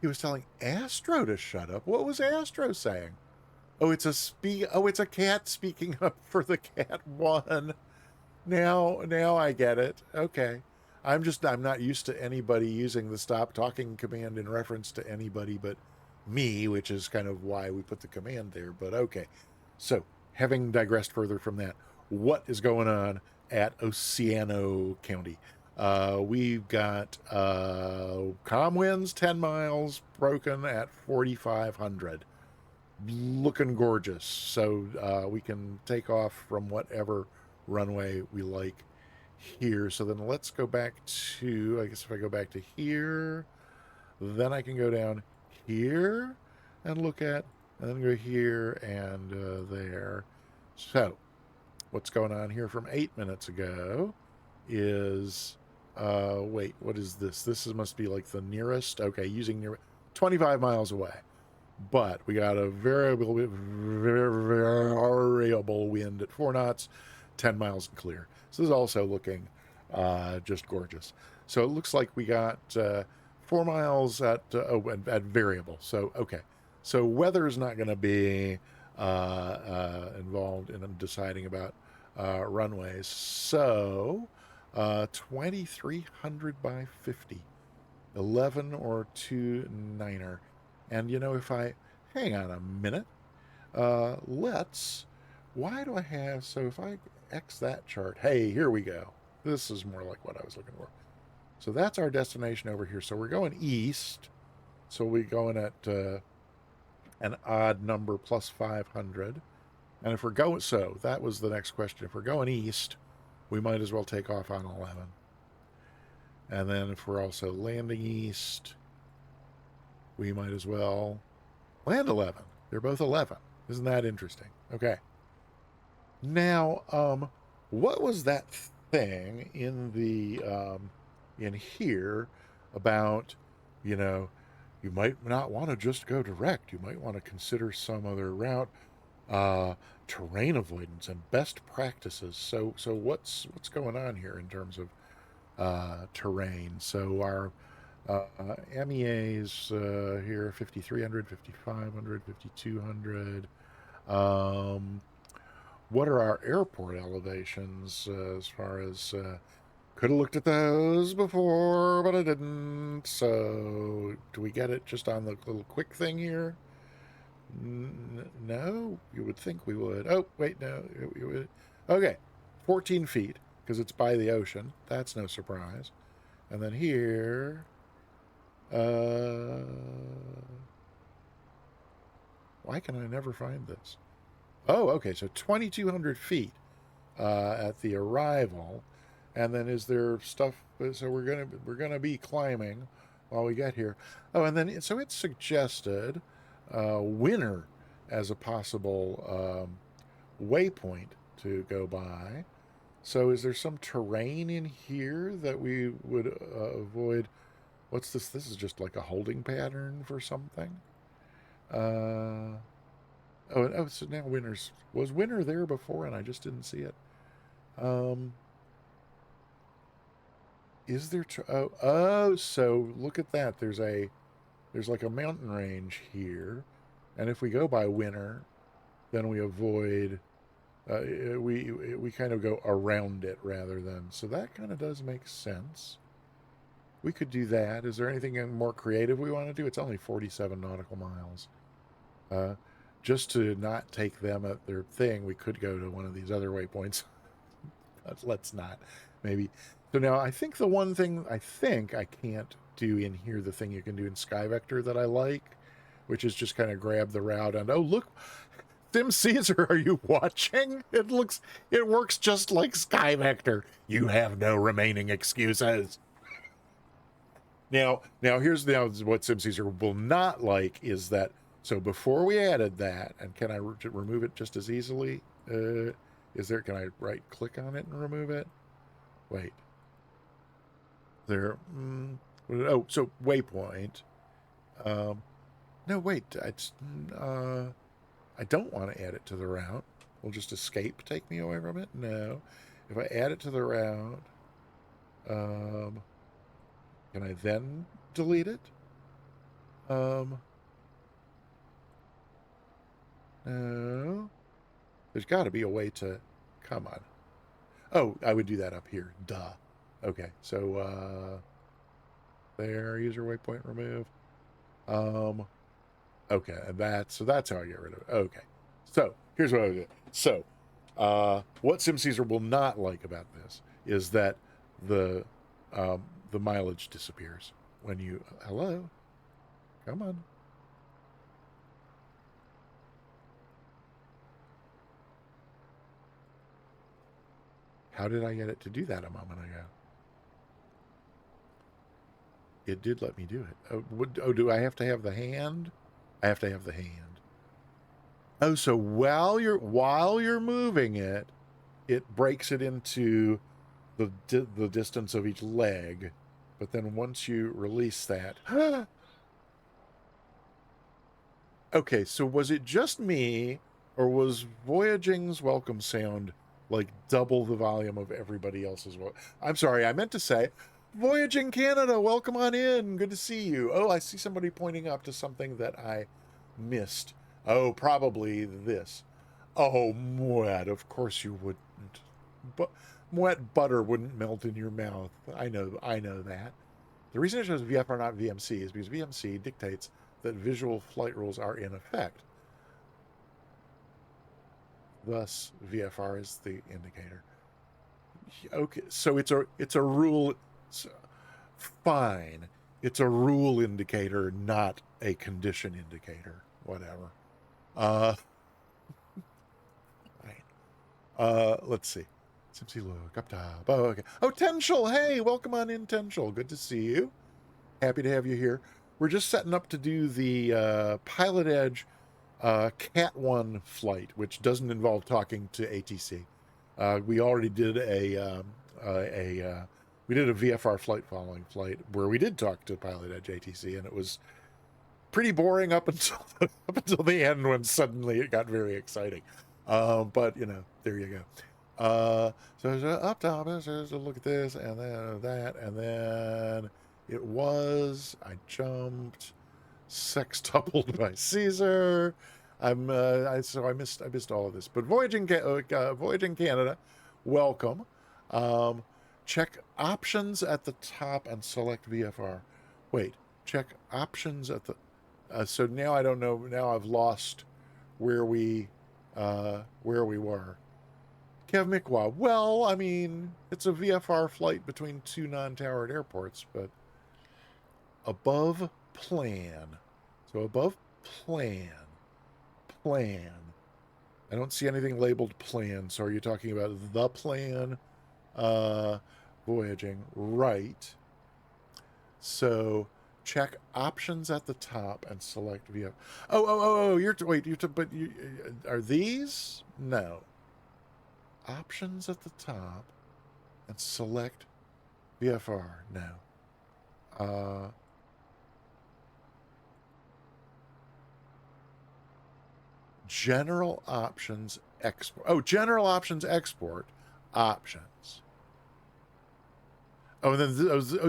Speaker 1: he was telling Astro to shut up. What was Astro saying? Oh, it's a cat speaking up for the CAT-1. Now I get it. Okay. I'm not used to anybody using the stop talking command in reference to anybody but me, which is kind of why we put the command there. But okay. So, having digressed further from that, what is going on at Oceano County? We've got comm winds 10 miles broken at 4,500. Looking gorgeous. So we can take off from whatever runway we like here. So then let's go back to, I guess if I go back to here, then I can go down here and look at, and then go here and there. So what's going on here from 8 minutes ago is, wait, what is this? This must be like the nearest. Okay, using near 25 miles away. But we got a variable wind at 4 knots, 10 miles and clear. So this is also looking just gorgeous. So it looks like we got 4 miles at variable. So, okay. So weather is not going to be involved in deciding about runways. So 2,300 by 50, 11 or 2 9er. And you know, if I hang on a minute, why do I have, so if I X that chart, hey, here we go. This is more like what I was looking for. So that's our destination over here. So we're going east. So we're going at an odd number plus 500. And if we're going, so that was the next question. If we're going east, we might as well take off on 11. And then if we're also landing east, we might as well land 11. They're both 11. Isn't that interesting? Okay. Now, what was that thing in the in here about, you know, you might not want to just go direct. You might want to consider some other route, terrain avoidance and best practices. So what's going on here in terms of terrain? So our MEAs here, 5,300, 5,500, 5,200. what are our airport elevations as far as... could have looked at those before, but I didn't. So, do we get it just on the little quick thing here? No? You would think we would. Oh, wait, no. You would. Okay, 14 feet, because it's by the ocean. That's no surprise. And then here... why can I never find this? Oh, okay, so 2,200 feet at the arrival. And then is there stuff? So we're gonna be climbing while we get here. Oh, and then so it suggested winter as a possible waypoint to go by. So is there some terrain in here that we would avoid? What's this? This is just like a holding pattern for something. Oh, so now winter's... Was winter there before and I just didn't see it? Is there... Oh, so look at that. There's like a mountain range here. And if we go by winter, then we avoid... we kind of go around it rather than... So that kind of does make sense. We could do that. Is there anything more creative we want to do? It's only 47 nautical miles. Just to not take them at their thing, we could go to one of these other waypoints. Let's not. Maybe. So now I think the one thing I can't do in here, the thing you can do in Sky Vector that I like, which is just kind of grab the route and, oh, look, Sim Caesar, are you watching? It works just like Sky Vector. You have no remaining excuses. Now here's what Sim Caesar will not like is that, so before we added that, and can I remove it just as easily? Can I right click on it and remove it? Wait. There, oh, so waypoint. No, wait, I don't want to add it to the route. Will just escape take me away from it? No. If I add it to the route, can I then delete it? No. There's got to be a way to... Come on. Oh, I would do that up here. Duh. Okay, so, there, user waypoint remove. Okay, and that's how I get rid of it. Okay. So, here's what I would do. So, what Sim Caesar will not like about this is that the mileage disappears when you... Hello? Come on. How did I get it to do that a moment ago? It did let me do it. Oh, do I have to have the hand? I have to have the hand. Oh, so while you're moving it, it breaks it into the distance of each leg. But then once you release that... Okay, so was it just me, or was Voyaging's welcome sound like double the volume of everybody else's? I'm sorry, I meant to say, Voyaging Canada, welcome on in. Good to see you. Oh, I see somebody pointing up to something that I missed. Oh, probably this. Oh, Moet, of course you wouldn't. But Moet butter wouldn't melt in your mouth. I know that. The reason it shows VFR, not VMC, is because VMC dictates that visual flight rules are in effect. Thus, VFR is the indicator. Okay, so it's a rule. Fine. It's a rule indicator, not a condition indicator. Whatever. Right. Let's see. Simpsy look up top. Oh, okay. Oh, Tenshel. Hey, welcome on in, Tenshel. Good to see you. Happy to have you here. We're just setting up to do the Pilot Edge CAT-1 flight, which doesn't involve talking to ATC. We already did a VFR flight following flight where we did talk to Pilot Edge ATC, and it was pretty boring up until the end when suddenly it got very exciting. But there you go. So up top, so look at this, and then that, and then it was, I jumped, sextupled by Caesar. So I missed all of this. But Voyaging Canada, welcome. Check options at the top and select VFR. Wait, check options at the. So now I don't know. Now I've lost where we were. Kev Mikwa. Well, I mean, it's a VFR flight between two non-towered airports, but above plan. So above plan. I don't see anything labeled plan. So are you talking about the plan? Voyaging. Right. So check options at the top and select VFR. Are these? No. Options at the top and select VFR. No. General options export. Oh, general options export options. Oh, and then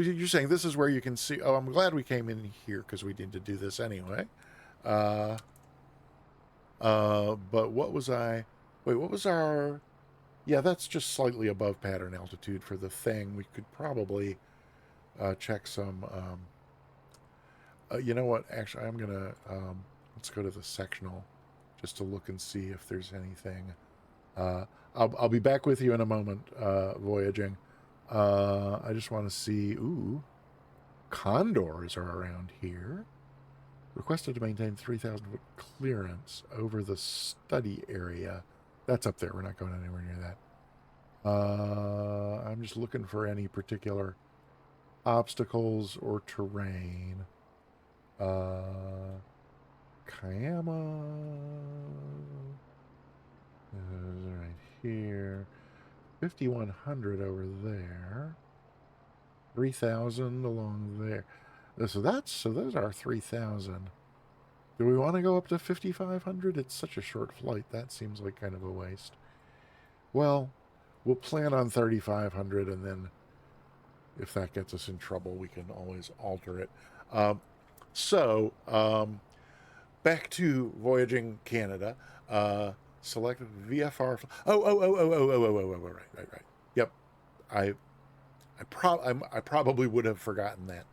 Speaker 1: you're saying this is where you can see. Oh, I'm glad we came in here because we need to do this anyway. But what was I? Wait, what was our? Yeah, that's just slightly above pattern altitude for the thing. We could probably check some. You know what? Actually, I'm gonna let's go to the sectional just to look and see if there's anything. I'll be back with you in a moment. Voyaging. I just want to see. Ooh, condors are around here. Requested to maintain 3,000 foot clearance over the study area. That's up there. We're not going anywhere near that. I'm just looking for any particular obstacles or terrain. Kayama is right here. 5,100 over there. 3,000 along there. So those are 3,000. Do we want to go up to 5,500? It's such a short flight. That seems like kind of a waste. Well, we'll plan on 3,500, and then if that gets us in trouble, we can always alter it. Back to Voyaging Canada. Select VFR. Right. Yep. I probably would have forgotten that.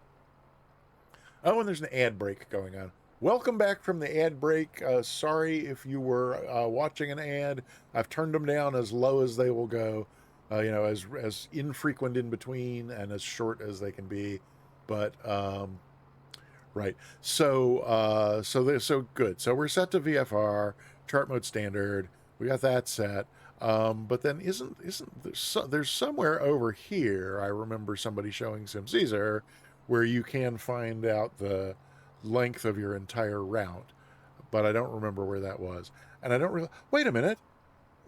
Speaker 1: Oh, and there's an ad break going on. Welcome back from the ad break. Sorry if you were watching an ad. I've turned them down as low as they will go. As infrequent in between and as short as they can be. But right. So good. So we're set to VFR, chart mode standard. We got that set. But then there's somewhere over here, I remember somebody showing SimCaesar, where you can find out the length of your entire route, but I don't remember where that was. And I don't really, wait a minute,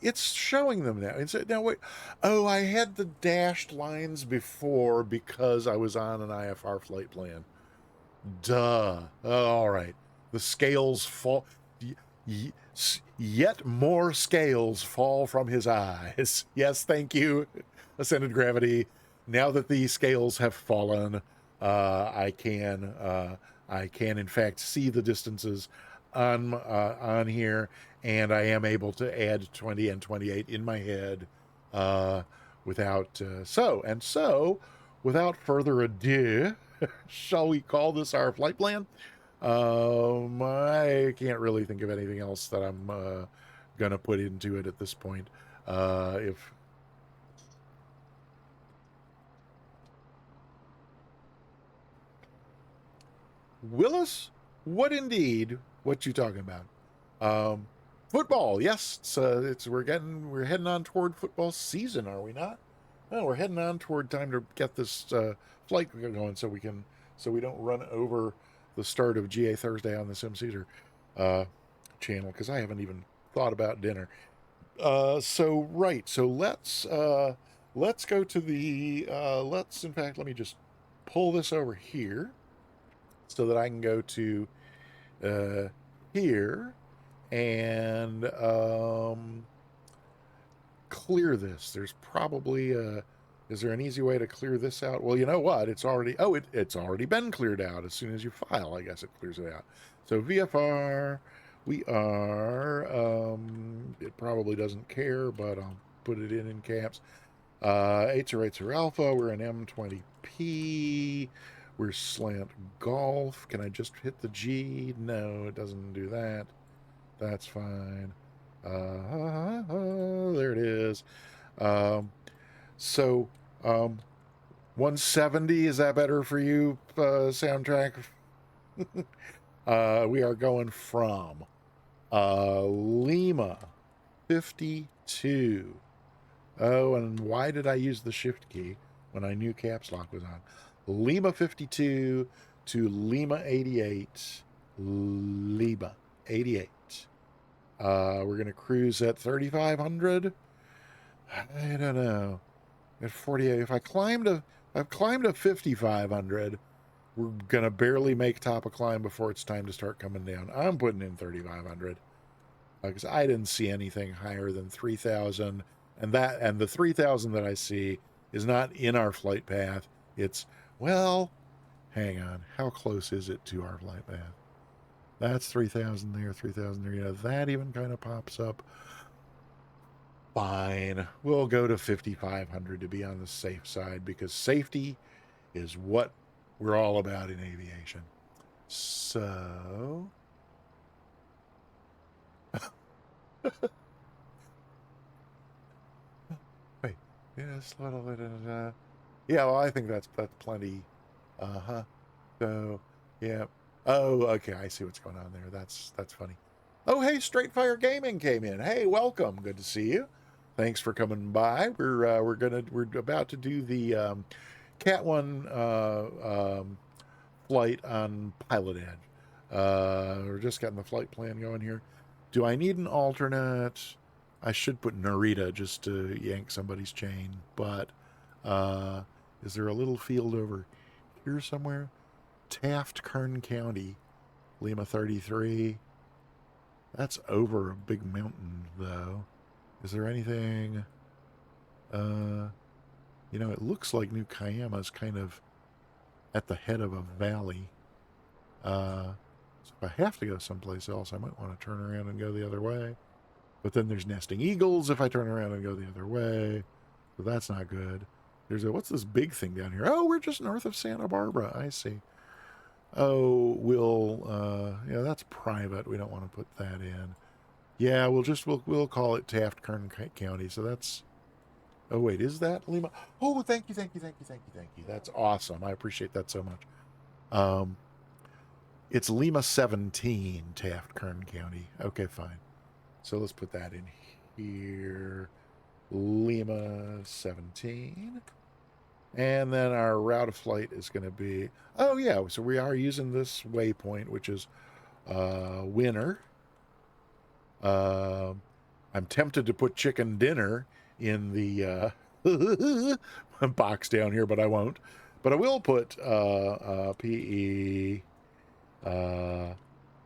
Speaker 1: it's showing them now. Now wait, oh, I had the dashed lines before because I was on an IFR flight plan. Duh. All right. The scales fall. Yet more scales fall from his eyes. Yes, thank you, Ascended Gravity. Now that the scales have fallen, I can in fact see the distances on here, and I am able to add 20 and 28 in my head without without further ado, shall we call this our flight plan? I can't really think of anything else that I'm gonna put into it at this point. If Willis, what indeed? What you talking about? Football, yes. We're heading on toward football season, are we not? No, we're heading on toward time to get this flight going so we don't run over the start of GA Thursday on the SimCaesar channel, because I haven't even thought about dinner. So let's go to the let me just pull this over here so that I can go to here and clear this. There's probably is there an easy way to clear this out? Well, you know what? It's already it's already been cleared out. As soon as you file, I guess it clears it out. So VFR, We are, it probably doesn't care, but I'll put it in caps. 808 Alpha, we're an M20P. We're slant golf. Can I just hit the G? No, it doesn't do that. That's fine. There it is. So, 170, is that better for you, soundtrack? We are going from Lima 52. Oh, and why did I use the shift key when I knew caps lock was on? Lima 52 to Lima 88. Lima 88. We're going to cruise at 3,500. I don't know. At 48, if I've climbed to 5,500, we're going to barely make top of climb before it's time to start coming down. I'm putting in 3,500 because I didn't see anything higher than 3,000. And the 3,000 that I see is not in our flight path. It's, well, hang on. How close is it to our flight path? That's 3,000 there, 3,000 there. Yeah, that even kind of pops up. Fine. We'll go to 5,500 to be on the safe side because safety is what we're all about in aviation. So... Wait. Yes, little bit of yeah, well, I think that's plenty. So, yeah. Oh, okay, I see what's going on there. That's funny. Oh, hey, Straight Fire Gaming came in. Hey, welcome. Good to see you. Thanks for coming by. We're about to do the CAT-1 flight on Pilot Edge. We're just getting the flight plan going here. Do I need an alternate? I should put Narita just to yank somebody's chain, but is there a little field over here somewhere? Taft, Kern County, Lima 33. That's over a big mountain, though. Is there anything? You know, it looks like New Cayama is kind of at the head of a valley. So if I have to go someplace else, I might want to turn around and go the other way. But then there's nesting eagles if I turn around and go the other way. So that's not good. There's a, what's this big thing down here? Oh, we're just north of Santa Barbara. I see. Oh, yeah, that's private. We don't want to put that in. Yeah, we'll call it Taft, Kern County. So that's, oh wait, is that Lima? Oh, thank you. That's awesome. I appreciate that so much. It's Lima 17, Taft, Kern County. Okay, fine. So let's put that in here. Lima 17. And then our route of flight is going to be, oh yeah, so we are using this waypoint, which is winner. I'm tempted to put chicken dinner in the box down here, but I won't. But I will put PE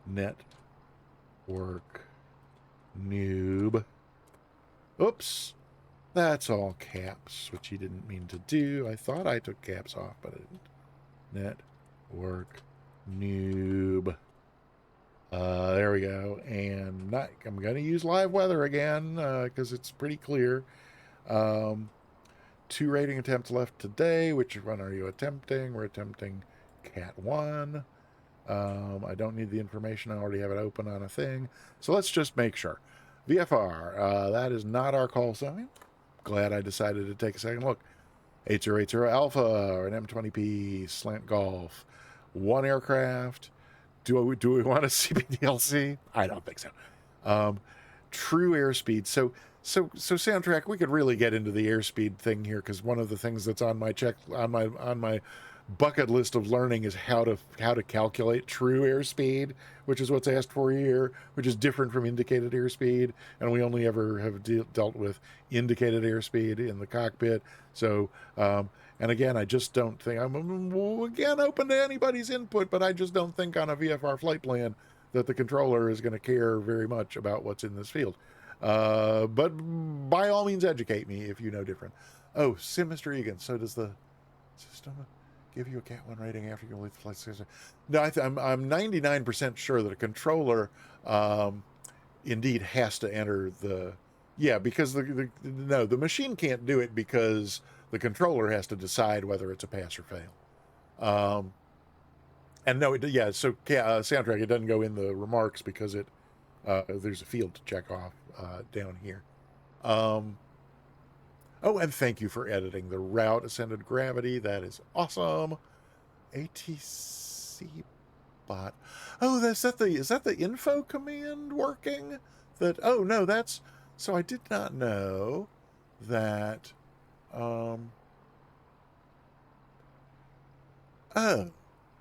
Speaker 1: network noob. Oops. That's all caps, which he didn't mean to do. I thought I took caps off, but I didn't. Network noob. There we go. And I'm going to use live weather again because it's pretty clear. 2 rating attempts left today. Which one are you attempting? We're attempting CAT-1. I don't need the information. I already have it open on a thing. So let's just make sure. VFR, that is not our call sign. Glad I decided to take a second look. 8080 Alpha, or an M20P, slant golf. 1 aircraft. Do we want a CPDLC? I don't think so. True airspeed. So soundtrack, we could really get into the airspeed thing here, because one of the things that's on my on my bucket list of learning is how to calculate true airspeed, which is what's asked for here, which is different from indicated airspeed, and we only ever have dealt with indicated airspeed in the cockpit. So and again, I just don't think, I'm again open to anybody's input, but I just don't think on a VFR flight plan that the controller is going to care very much about what's in this field. But by all means, educate me if you know different. Oh, Sim Mr. Egan, so does the system. give you a CAT-1 rating after you complete the flight simulator. No, I'm 99% sure that a controller indeed has to enter the, yeah, because the machine can't do it because the controller has to decide whether it's a pass or fail. And no, yeah, so soundtrack, it doesn't go in the remarks because there's a field to check off down here. Oh, and thank you for editing the route ascended gravity. That is awesome. ATC bot. Oh, is that the info command working? Oh no, so I did not know that. Oh,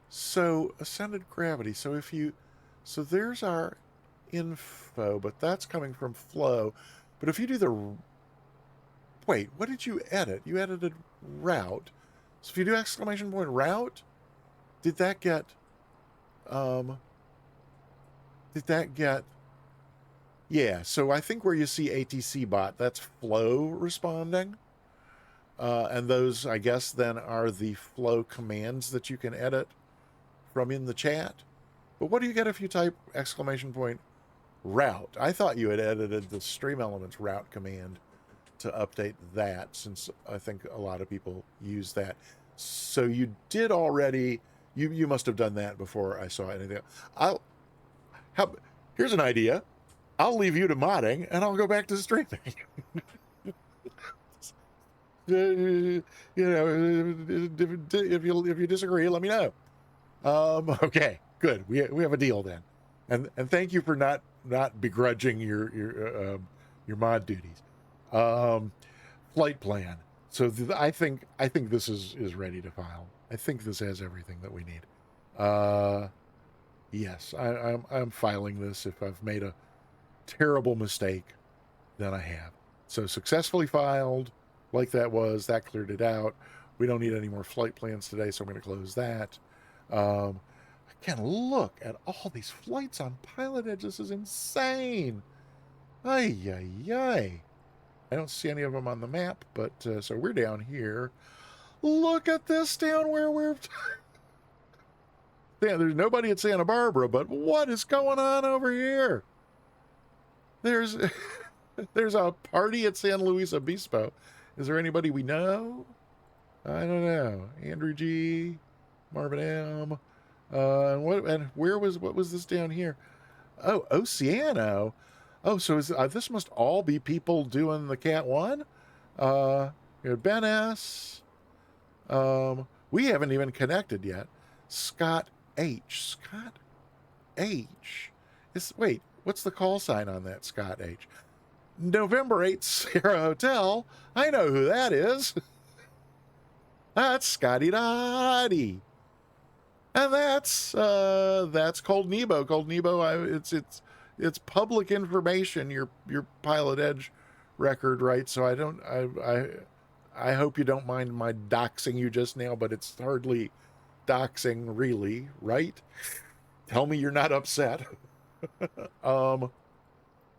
Speaker 1: so ascended gravity. So there's our info, but that's coming from flow. But if you do wait, what did you edit? You edited route. So if you do exclamation point route, did that get, yeah, so I think where you see ATC bot, that's flow responding. And those, I guess, then are the flow commands that you can edit from in the chat. But what do you get if you type exclamation point route? I thought you had edited the stream elements route command to update that, since I think a lot of people use that. So you did already, you must have done that before I saw anything. Here's an idea. I'll leave you to modding and I'll go back to streaming. You know, if you disagree, let me know. Okay, good. We have a deal then. And thank you for not begrudging your mod duties. Flight plan. So I think this is ready to file. I think this has everything that we need. Yes, I'm filing this. If I've made a terrible mistake, then I have. So successfully filed, like that cleared it out. We don't need any more flight plans today, so I'm going to close that. Again, look at all these flights on Pilot Edge. This is insane. Ay, ay, ay. I don't see any of them on the map, but so we're down here. Look at this down where we're... Yeah, there's nobody at Santa Barbara, but what is going on over here? There's a party at San Luis Obispo. Is there anybody we know? I don't know. Andrew G, Marvin M. What was this down here? Oh, Oceano. Oh, so this must all be people doing the CAT-1? Ben S. We haven't even connected yet. Scott H. Scott H. Wait, what's the call sign on that Scott H? November 8th Sierra Hotel. I know who that is. That's Scotty Dottie. And that's Cold Nebo. Cold Nebo, it's public information, your Pilot Edge record, right? So I hope you don't mind my doxing you just now, but it's hardly doxing really, right? Tell me you're not upset.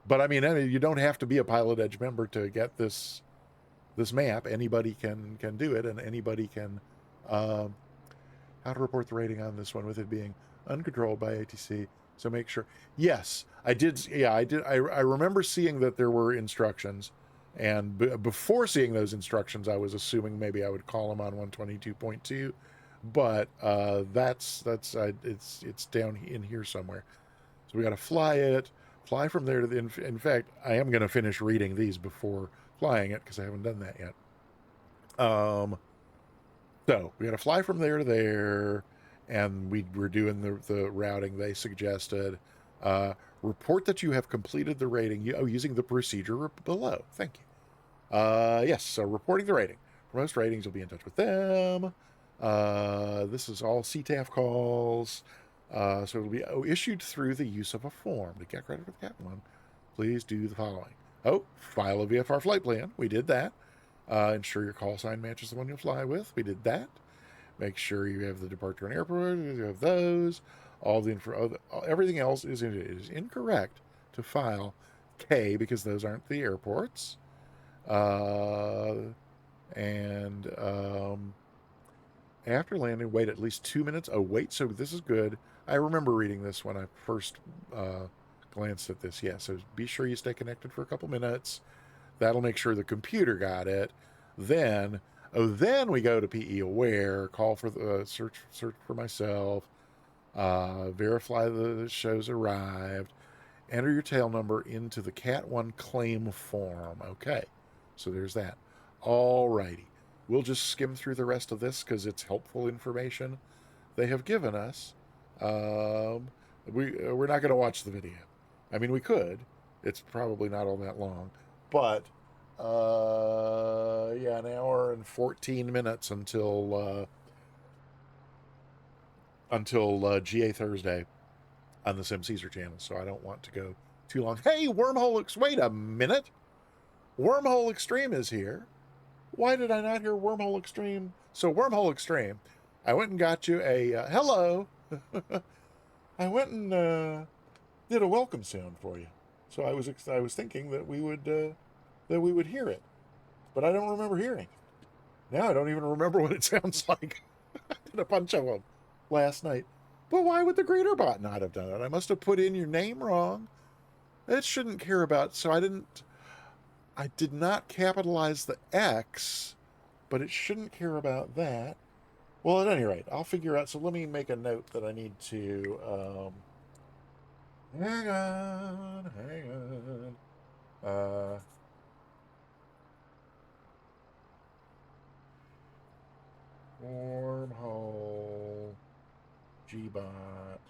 Speaker 1: But I mean, you don't have to be a Pilot Edge member to get this map. Anybody can do it, and anybody can how to report the rating on this one with it being uncontrolled by ATC. So make sure. Yes, I did. Yeah, I did. I remember seeing that there were instructions, and before seeing those instructions, I was assuming maybe I would call them on 122.2, but it's down in here somewhere. So we got to fly from there to the. In fact, I am going to finish reading these before flying it because I haven't done that yet. So we got to fly from there to there, and we're doing the routing they suggested. Report that you have completed the rating using the procedure below. Thank you. Yes, so reporting the rating. For most ratings, you'll be in touch with them. This is all CTAF calls. So it'll be issued through the use of a form. To get credit for the CAT-1, please do the following. File a VFR flight plan. We did that. Ensure your call sign matches the one you'll fly with. We did that. Make sure you have the departure and airport. You have those. All the info. Everything else is incorrect to file K because those aren't the airports. After landing, wait at least 2 minutes. Oh, wait, so this is good. I remember reading this when I first glanced at this. Yeah, so be sure you stay connected for a couple minutes. That'll make sure the computer got it. Then we go to PE Aware, call for the search for myself, verify the show's arrived, enter your tail number into the CAT-1 claim form. Okay, so there's that. All righty. We'll just skim through the rest of this because it's helpful information they have given us. We're not going to watch the video. I mean, we could. It's probably not all that long. But, yeah, an hour and 14 minutes until GA Thursday on the Sim Caesar channel, so I don't want to go too long. Hey, wait a minute. Wormhole Extreme is here. Why did I not hear Wormhole Extreme? So Wormhole Extreme, I went and got you a hello. I went and did a welcome sound for you. So I was thinking that we would hear it, but I don't remember hearing it. Now I don't even remember what it sounds like. I did a bunch of them last night. But why would the greeter bot not have done it? I must have put in your name wrong. It shouldn't care about, so I did not capitalize the X, but it shouldn't care about that. Well, at any rate, I'll figure out. So let me make a note that I need to, hang on. Wormhole, Gbot,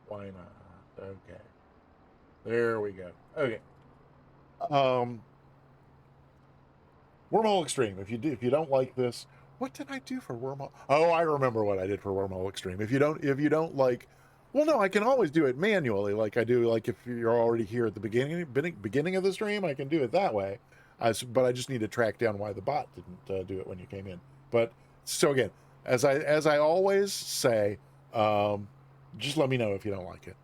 Speaker 1: why not? Okay. There we go. Okay. Wormhole Extreme. If you don't like this, what did I do for Wormhole? Oh, I remember what I did for Wormhole Extreme. If you don't like, well, no, I can always do it manually, like I do. Like if you're already here at the beginning of the stream, I can do it that way. But I just need to track down why the bot didn't do it when you came in. But so again, as I always say, just let me know if you don't like it.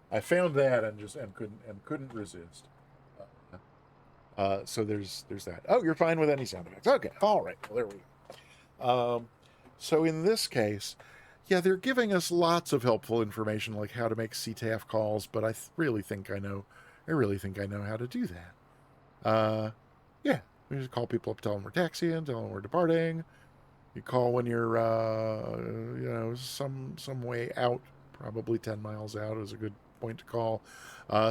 Speaker 1: I found that and couldn't resist. So there's that. Oh, you're fine with any sound effects. Okay, all right. Well, there we go. So in this case, yeah, they're giving us lots of helpful information, like how to make CTAF calls. But I really think I know how to do that. Yeah, we just call people up, tell them we're taxiing, tell them we're departing. You call when you're, some way out, probably 10 miles out is a good point to call.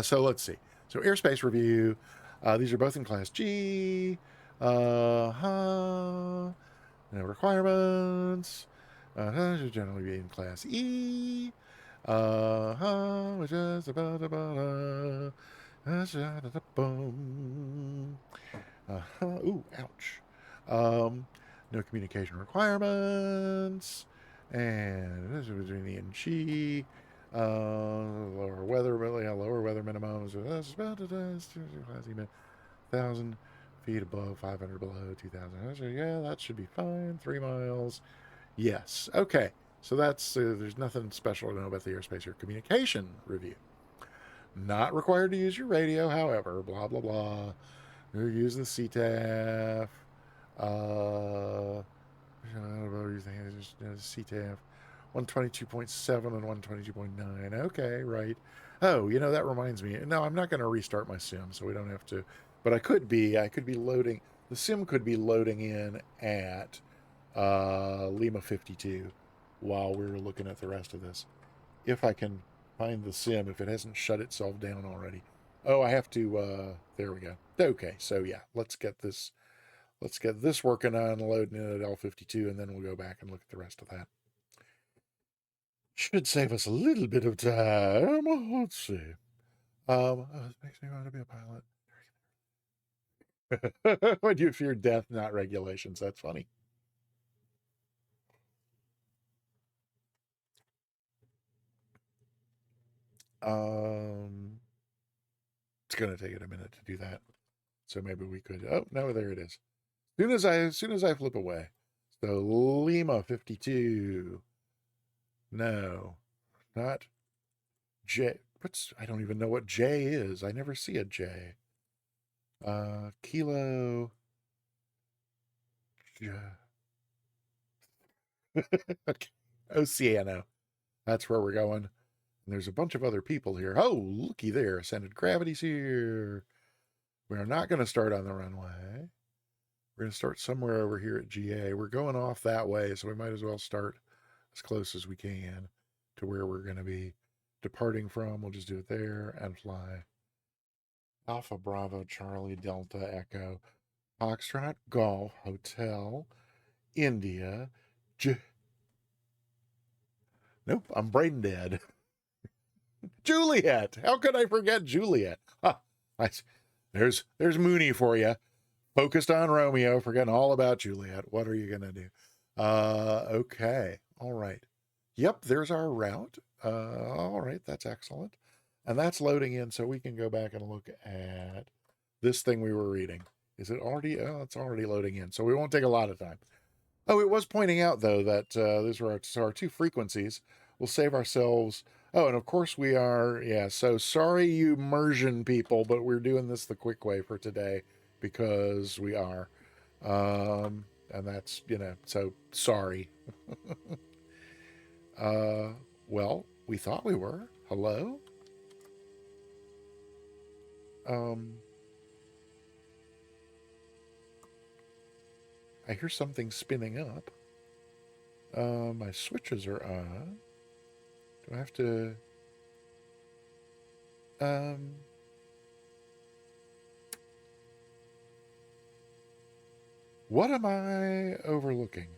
Speaker 1: So let's see. So airspace review. These are both in Class G. No requirements. Should generally be in Class E. Which is ooh, ouch. No communication requirements, and this is between E and G. Lower weather minimums. 1,000 feet above, 500 below, 2,000. Yeah, that should be fine. 3 miles. Yes. Okay. So that's there's nothing special to know about the airspace here. Communication review. Not required to use your radio, however. Blah blah blah. You use the CTAF. CTAF 122.7 and 122.9. Okay, right. Oh, that reminds me. No, I'm not going to restart my sim, so we don't have to. But I could be loading. The sim could be loading in at Lima 52 while we're looking at the rest of this. If I can find the sim, if it hasn't shut itself down already. Oh, I have to. There we go. Okay, so yeah, let's get this working on loading in at L52, and then we'll go back and look at the rest of that. Should save us a little bit of time. Let's see. It makes me want to be a pilot. Would you fear death, not regulations? That's funny. It's going to take it a minute to do that. So maybe we could. Oh, no, there it is. As soon as I flip away. So Lima 52. No, not J. I don't even know what J is. I never see a J. Kilo. Okay. Oceano. That's where we're going. And there's a bunch of other people here. Oh, looky there. Ascended gravity's here. We're not going to start on the runway. We're going to start somewhere over here at GA. We're going off that way, so we might as well start as close as we can to where we're going to be departing from. We'll just do it there and fly. Alpha Bravo Charlie Delta Echo Foxtrot Golf Hotel India Nope, I'm brain dead. Juliet. How could I forget Juliet? Huh. There's Mooney for you. Focused on Romeo, forgetting all about Juliet. What are you gonna do? Okay. All right. Yep, there's our route. All right, that's excellent. And that's loading in, so we can go back and look at this thing we were reading. Is it already? Oh, it's already loading in, so we won't take a lot of time. Oh, it was pointing out, though, that these were our two frequencies. We'll save ourselves. Oh, and of course we are. Yeah, so sorry, you immersion people, but we're doing this the quick way for today because we are. And that's, so sorry. Well, we thought we were. Hello? I hear something spinning up. My switches are on. Do I have to... What am I overlooking?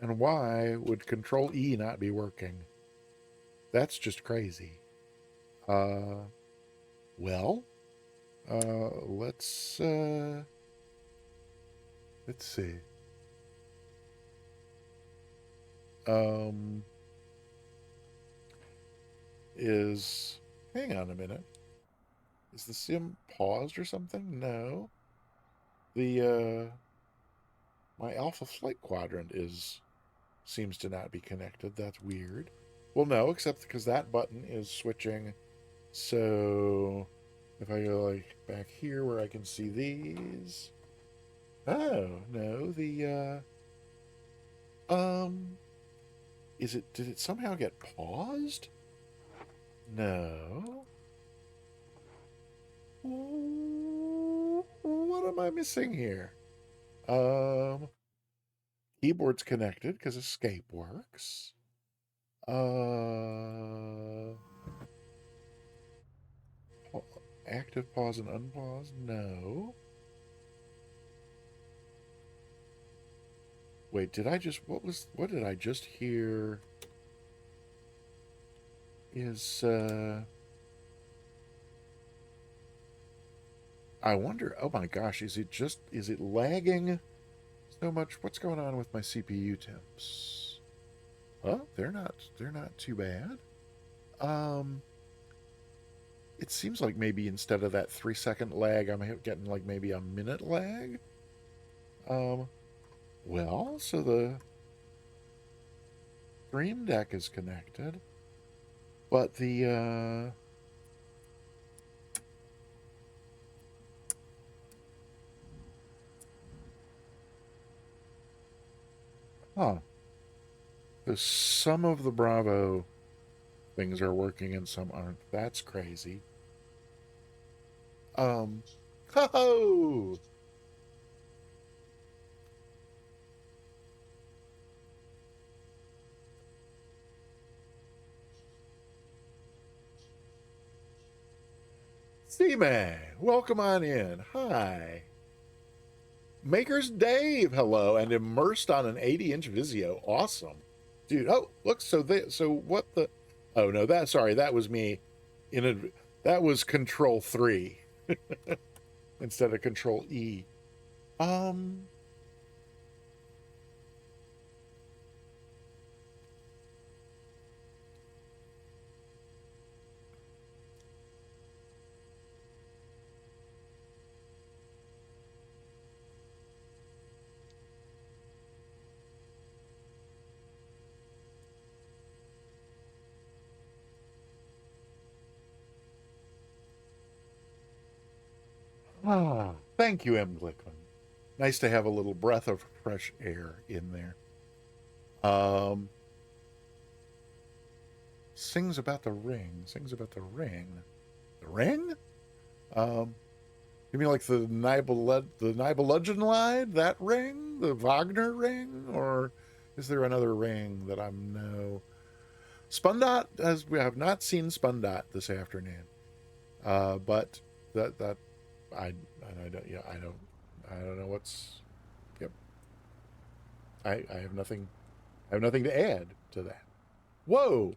Speaker 1: And why would Control E not be working? That's just crazy. Well, let's see. Hang on a minute. Is the sim paused or something? No. My Alpha Flight Quadrant seems to not be connected. That's weird. Well, no, except because that button is switching. So if I go like back here where I can see these. Oh, no, did it somehow get paused? No. What am I missing here? Keyboard's connected because escape works. Active pause and unpause? No. Wait, what did I just hear? I wonder, oh my gosh, is it lagging so much? What's going on with my CPU temps? Oh, they're not too bad. It seems like maybe instead of that 3-second lag, I'm getting like maybe a minute lag. Well, so the Stream Deck is connected, but the so some of the Bravo things are working and some aren't. That's crazy. Ho-ho! C-Man, welcome on in. Hi. Maker's Dave, hello, and immersed on an 80-inch Vizio. Awesome. Dude, oh, look, so what the... Oh, no, that was me. That was Control 3 instead of Control E. Thank you, M. Glickman. Nice to have a little breath of fresh air in there. Sings about the ring. Sings about the ring. The ring? You mean like the Nibelungen, that ring? The Wagner ring? Or is there another ring that I'm no... Spundot, as we have not seen Spundot this afternoon. But that I don't know what's... Yep. I have nothing to add to that. Whoa!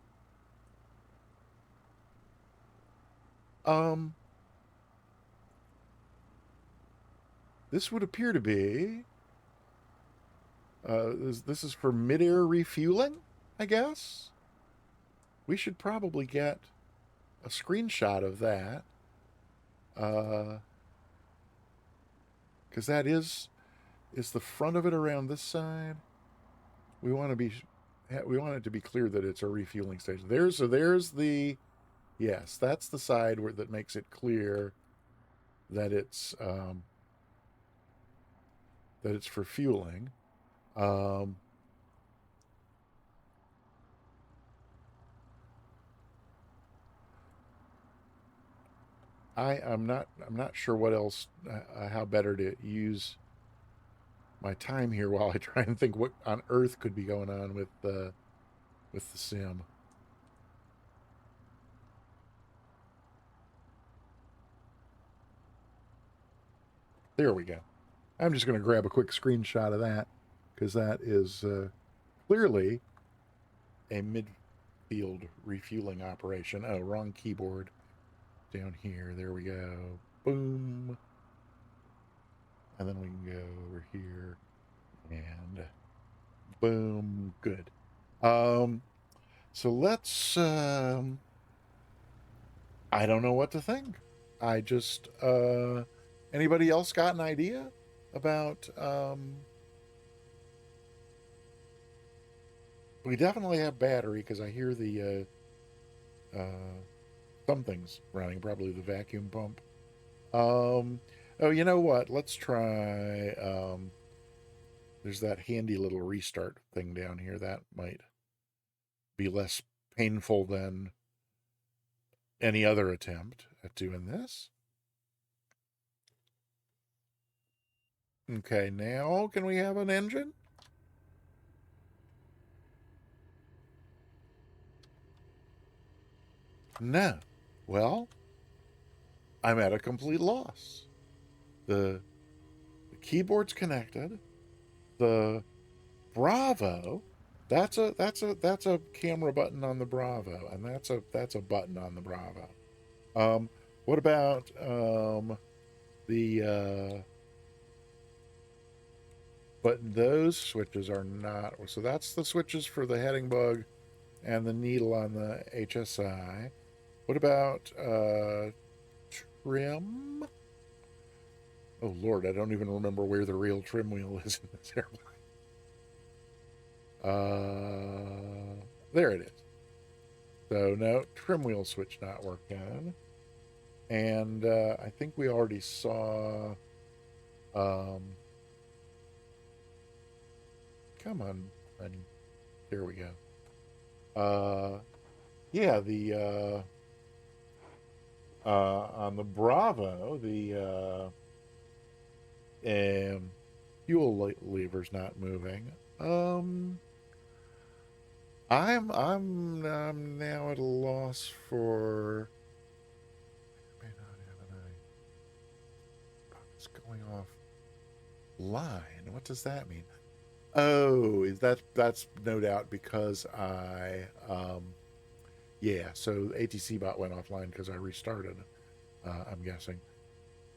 Speaker 1: This would appear to be... this is for mid-air refueling, I guess? We should probably get a screenshot of that. Because that is the front of it around this side. We want it to be clear that it's a refueling station. There's the... Yes, that's the side that makes it clear that it's for fueling. I'm not sure what else, how better to use my time here while I try and think what on earth could be going on with the sim. There we go. I'm just going to grab a quick screenshot of that because that is clearly a midfield refueling operation. Oh, wrong keyboard. Down here. There we go. Boom. And then we can go over here and boom. Good. So let's I don't know what to think. I just anybody else got an idea about we definitely have battery because I hear the something's running, probably the vacuum pump. Oh, you know what? Let's try there's that handy little restart thing down here that might be less painful than any other attempt at doing this. Okay, now can we have an engine? No. Well, I'm at a complete loss. The keyboard's connected. The Bravo, that's a camera button on the Bravo, and that's a button on the Bravo. What about the but those switches are not, so that's the switches for the heading bug and the needle on the HSI. What about trim? Oh Lord, I don't even remember where the real trim wheel is in this airplane. There it is. So no, trim wheel switch not working. And I think we already saw come on, honey. There we go. Yeah, the on the Bravo, the fuel lever's not moving. I'm now at a loss for. May not have an eye. It's going off line. What does that mean? Oh, that's no doubt because I yeah. So ATC bot went offline because I restarted. I'm guessing.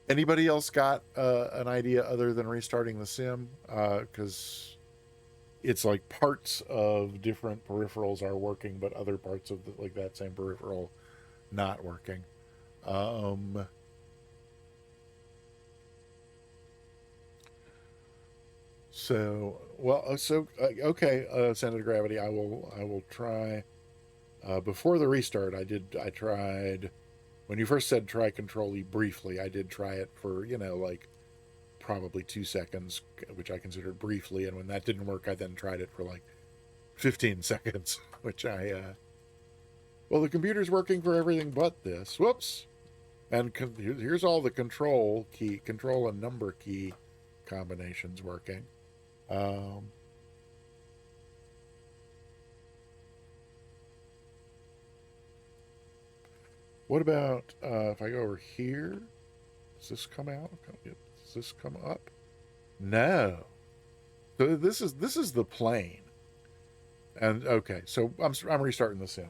Speaker 1: Anybody else got an idea other than restarting the sim? Because it's like parts of different peripherals are working, but other parts of like that same peripheral not working. Okay, Senator Gravity, I will try. Before the restart, I tried when you first said try Control-E briefly, I did try it for, like probably 2 seconds, which I considered briefly. And when that didn't work, I then tried it for like 15 seconds, which well, the computer's working for everything but this. Whoops. And here's all the control and number key combinations working. What about if I go over here? Does this come out? Does this come up? No. So this is the plane. And okay, so I'm restarting the sim.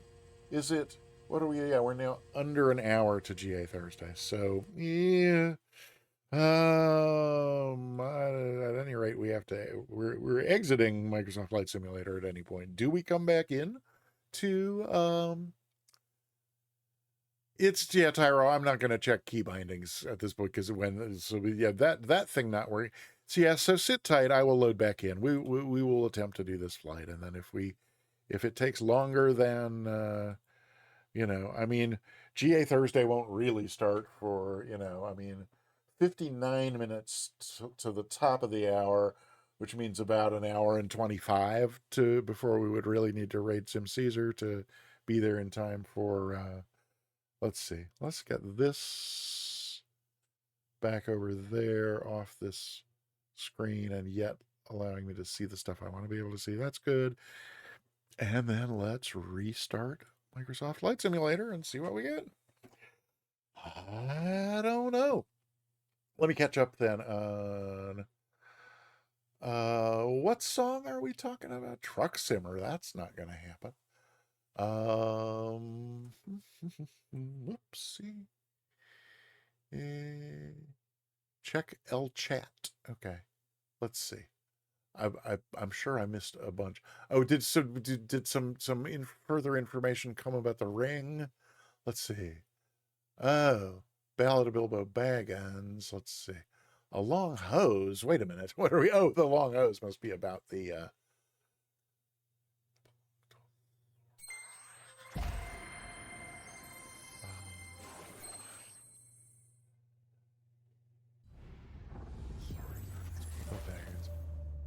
Speaker 1: Is it? What are we? Yeah, we're now under an hour to GA Thursday. So yeah. At any rate, we have to. We're exiting Microsoft Flight Simulator at any point. Do we come back in to It's Tyro. I'm not going to check key bindings at this point because that thing not working. So so sit tight. I will load back in. We will attempt to do this flight, and then if it takes longer than GA Thursday won't really start for 59 minutes to the top of the hour, which means about an hour and 25 before we would really need to raid Sim Caesar to be there in time for. Let's see. Let's get this back over there off this screen and yet allowing me to see the stuff I want to be able to see. That's good. And then let's restart Microsoft Flight Simulator and see what we get. I don't know. Let me catch up then on what song are we talking about? Truck Simmer. That's not going to happen. Whoopsie. Check L chat. Okay, let's see. I'm sure I missed a bunch. Oh, did some further information come about the ring? Let's see. Oh, Ballad of Bilbo Baggins. Let's see. A long hose. Wait a minute. What are we? Oh, the long hose must be about the.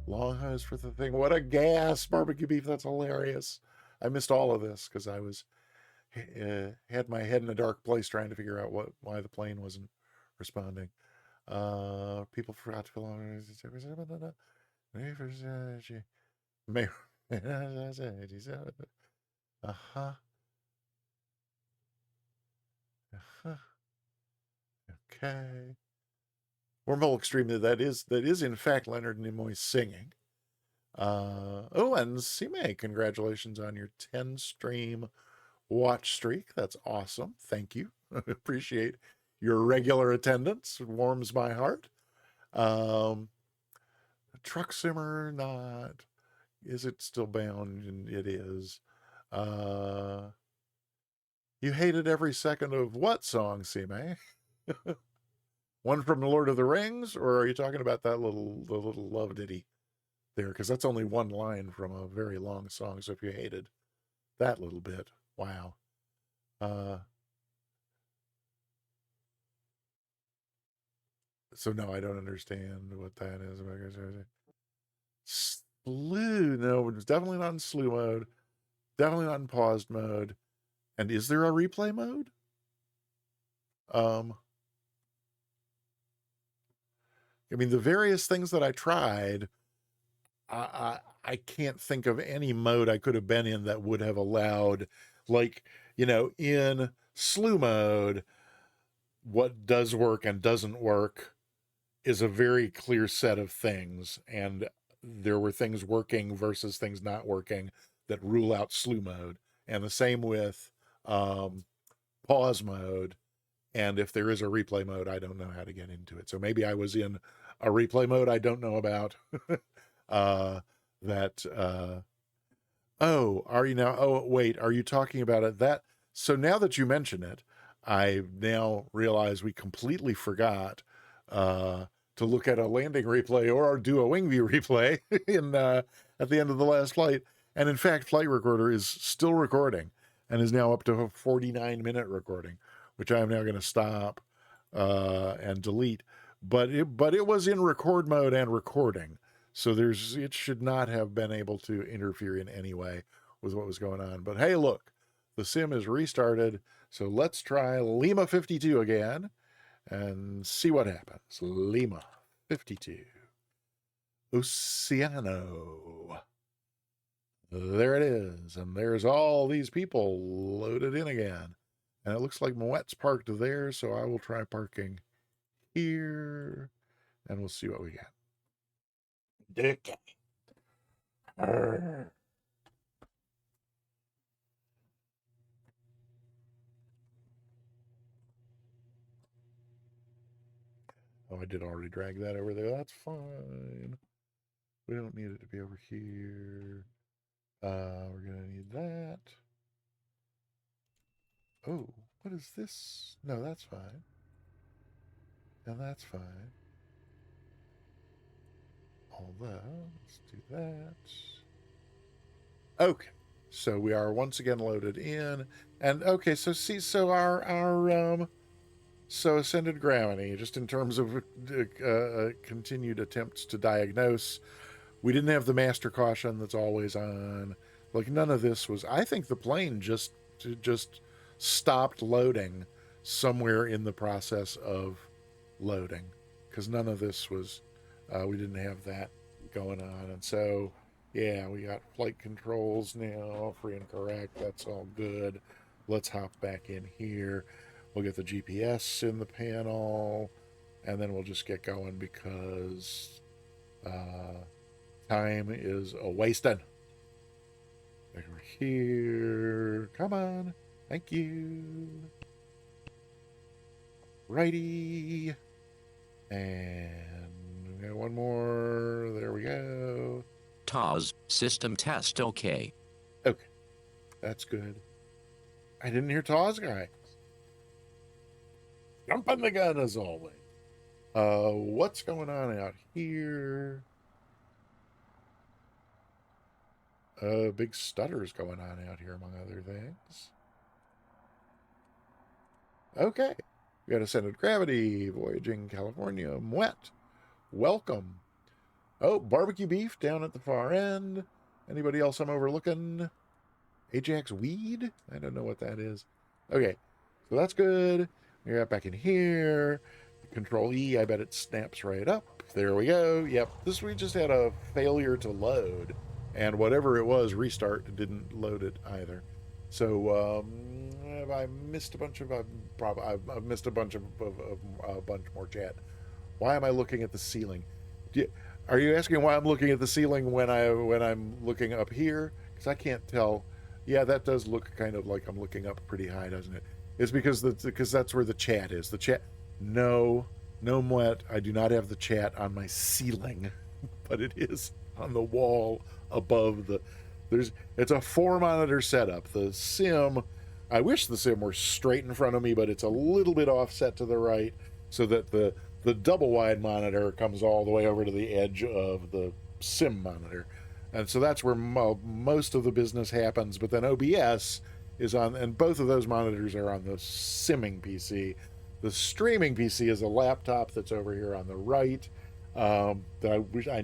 Speaker 1: Long hose for the thing. What a gas! Barbecue beef. That's hilarious. I missed all of this because I was had my head in a dark place trying to figure out why the plane wasn't responding. People forgot to fill out. Okay. Wormhole Extreme. That is in fact Leonard Nimoy singing. And Sime, congratulations on your 10 stream watch streak. That's awesome. Thank you. Appreciate your regular attendance. It warms my heart. Truck Simmer, not. Is it still bound? And it is. You hated every second of what song, Sime? One from The Lord of the Rings, or are you talking about the little love ditty there? Because that's only one line from a very long song. So if you hated that little bit, wow. So no, I don't understand what that is. Slew? No, it's definitely not in slew mode. Definitely not in paused mode. And is there a replay mode? I mean, the various things that I tried, I can't think of any mode I could have been in that would have allowed, like, in slew mode, what does work and doesn't work is a very clear set of things. And there were things working versus things not working that rule out slew mode. And the same with pause mode. And if there is a replay mode, I don't know how to get into it. So maybe I was in a replay mode I don't know about. Are you now? Oh, wait, are you talking about it? So now that you mention it, I now realize we completely forgot to look at a landing replay or do a wing view replay at the end of the last flight. And in fact, Flight Recorder is still recording and is now up to a 49-minute recording, which I'm now going to stop and delete. But it was in record mode and recording, so it should not have been able to interfere in any way with what was going on. But hey, look, the sim is restarted, so let's try Lima 52 again and see what happens. Lima 52. Oceano. There it is, and there's all these people loaded in again. And it looks like Moet's parked there, so I will try parking here, and we'll see what we get. Okay. Oh, I did already drag that over there. That's fine. We don't need it to be over here. We're going to need that. Oh, what is this? No, that's fine. And that's fine. All that. Let's do that. Okay. So we are once again loaded in. And okay, so see, so our so ascended gravity, just in terms of continued attempts to diagnose, we didn't have the master caution that's always on. Like, none of this was, I think the plane just stopped loading somewhere in the process of loading, because none of this was, we didn't have that going on. And so, yeah, we got flight controls now, free and correct. That's all good. Let's hop back in here. We'll get the GPS in the panel, and then we'll just get going because time is a-wasting. Over here. Come on. Thank you. Righty. And we got one more. There we go.
Speaker 9: TOS, system test okay.
Speaker 1: Okay. That's good. I didn't hear TOS guy. Jumping the gun as always. What's going on out here? Big stutters going on out here, among other things. Okay. We got Ascended Gravity, voyaging California, Moet. Welcome. Oh, barbecue beef down at the far end. Anybody else I'm overlooking? Ajax Weed? I don't know what that is. Okay, so that's good. We got back in here. Control E, I bet it snaps right up. There we go. Yep, we just had a failure to load. And whatever it was, restart, didn't load it either. So, have I missed a bunch of, I've missed a bunch more chat. Why am I looking at the ceiling? Are you asking why I'm looking at the ceiling when I'm looking up here? Because I can't tell. Yeah, that does look kind of like I'm looking up pretty high, doesn't it? It's because that's where the chat is. The chat. No, Moet. I do not have the chat on my ceiling, but it is on the wall above the. It's a 4-monitor setup. The sim. I wish the sim were straight in front of me, but it's a little bit offset to the right, so that the double wide monitor comes all the way over to the edge of the sim monitor. And so that's where most of the business happens. But then OBS is on, and both of those monitors are on the simming PC. The streaming PC is a laptop that's over here on the right. That I wish I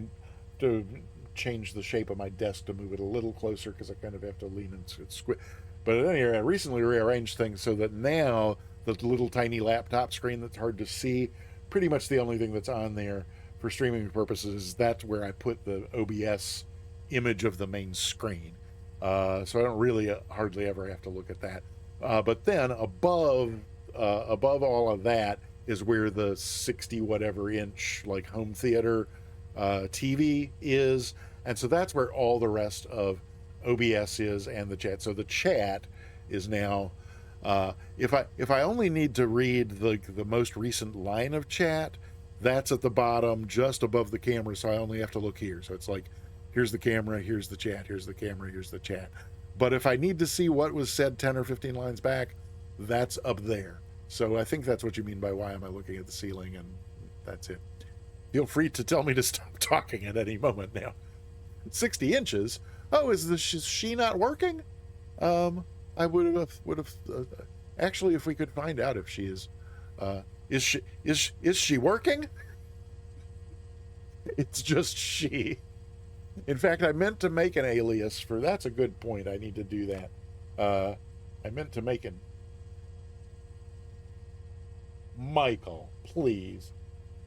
Speaker 1: to change the shape of my desk to move it a little closer, because I kind of have to lean and squint. But anyway, I recently rearranged things so that now the little tiny laptop screen that's hard to see, pretty much the only thing that's on there for streaming purposes, that's where I put the OBS image of the main screen. So I don't really hardly ever have to look at that. But then above all of that is where the 60 whatever inch like home theater TV is. And so that's where all the rest of OBS is, and the chat. So the chat is now, if I only need to read the most recent line of chat, that's at the bottom just above the camera, so I only have to look here. So it's like, here's the camera, here's the chat, here's the camera, here's the chat. But if I need to see what was said 10 or 15 lines back, that's up there. So I think that's what you mean by why am I looking at the ceiling, and that's it. Feel free to tell me to stop talking at any moment now. 60 inches? Oh, is she not working? I would have Actually, if we could find out if she is she working? It's just she. In fact, I meant to make an alias for, that's a good point. I need to do that. I meant to make an Michael, please.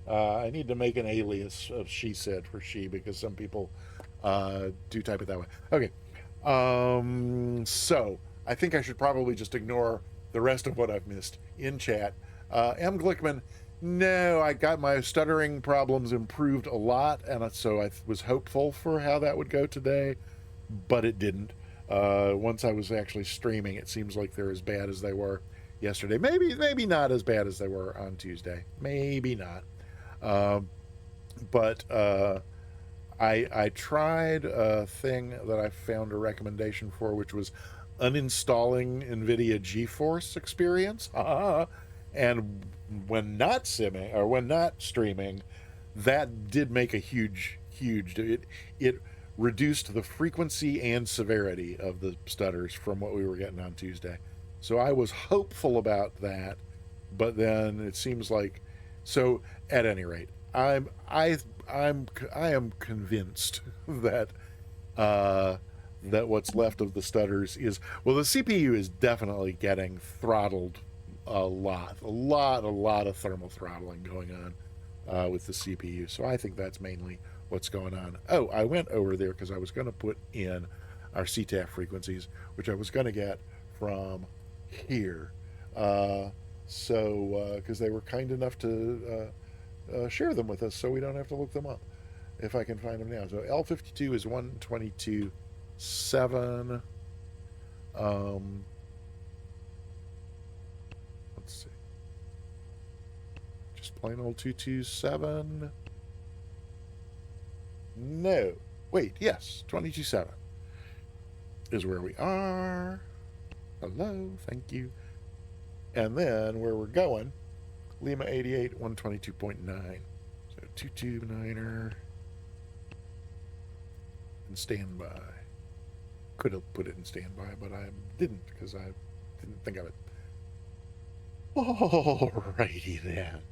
Speaker 1: I need to make an alias of she said for she, because some people do type it that way. Okay. So I think I should probably just ignore the rest of what I've missed in chat. M. Glickman, no, I got my stuttering problems improved a lot, and so I was hopeful for how that would go today, but it didn't. Once I was actually streaming, it seems like they're as bad as they were yesterday. Maybe not as bad as they were on Tuesday. Maybe not. But I tried a thing that I found a recommendation for, which was uninstalling NVIDIA GeForce Experience. And when not streaming, that did make a huge it reduced the frequency and severity of the stutters from what we were getting on Tuesday. So I was hopeful about that, but then it seems like, so at any rate, I am convinced that that what's left of the stutters is, well, the CPU is definitely getting throttled a lot of thermal throttling going on with the CPU. So I think that's mainly what's going on. Oh, I went over there because I was going to put in our CTAF frequencies, which I was going to get from here. Because they were kind enough to share them with us, so we don't have to look them up if I can find them now. So L52 is 122.7. Let's see. Just plain old 227. No. Wait, yes, 22.7 is where we are. Hello, thank you. And then where we're going, Lima 88, 122.9. So 229er and standby. Could have put it in standby, but I didn't because I didn't think of it. Alrighty then.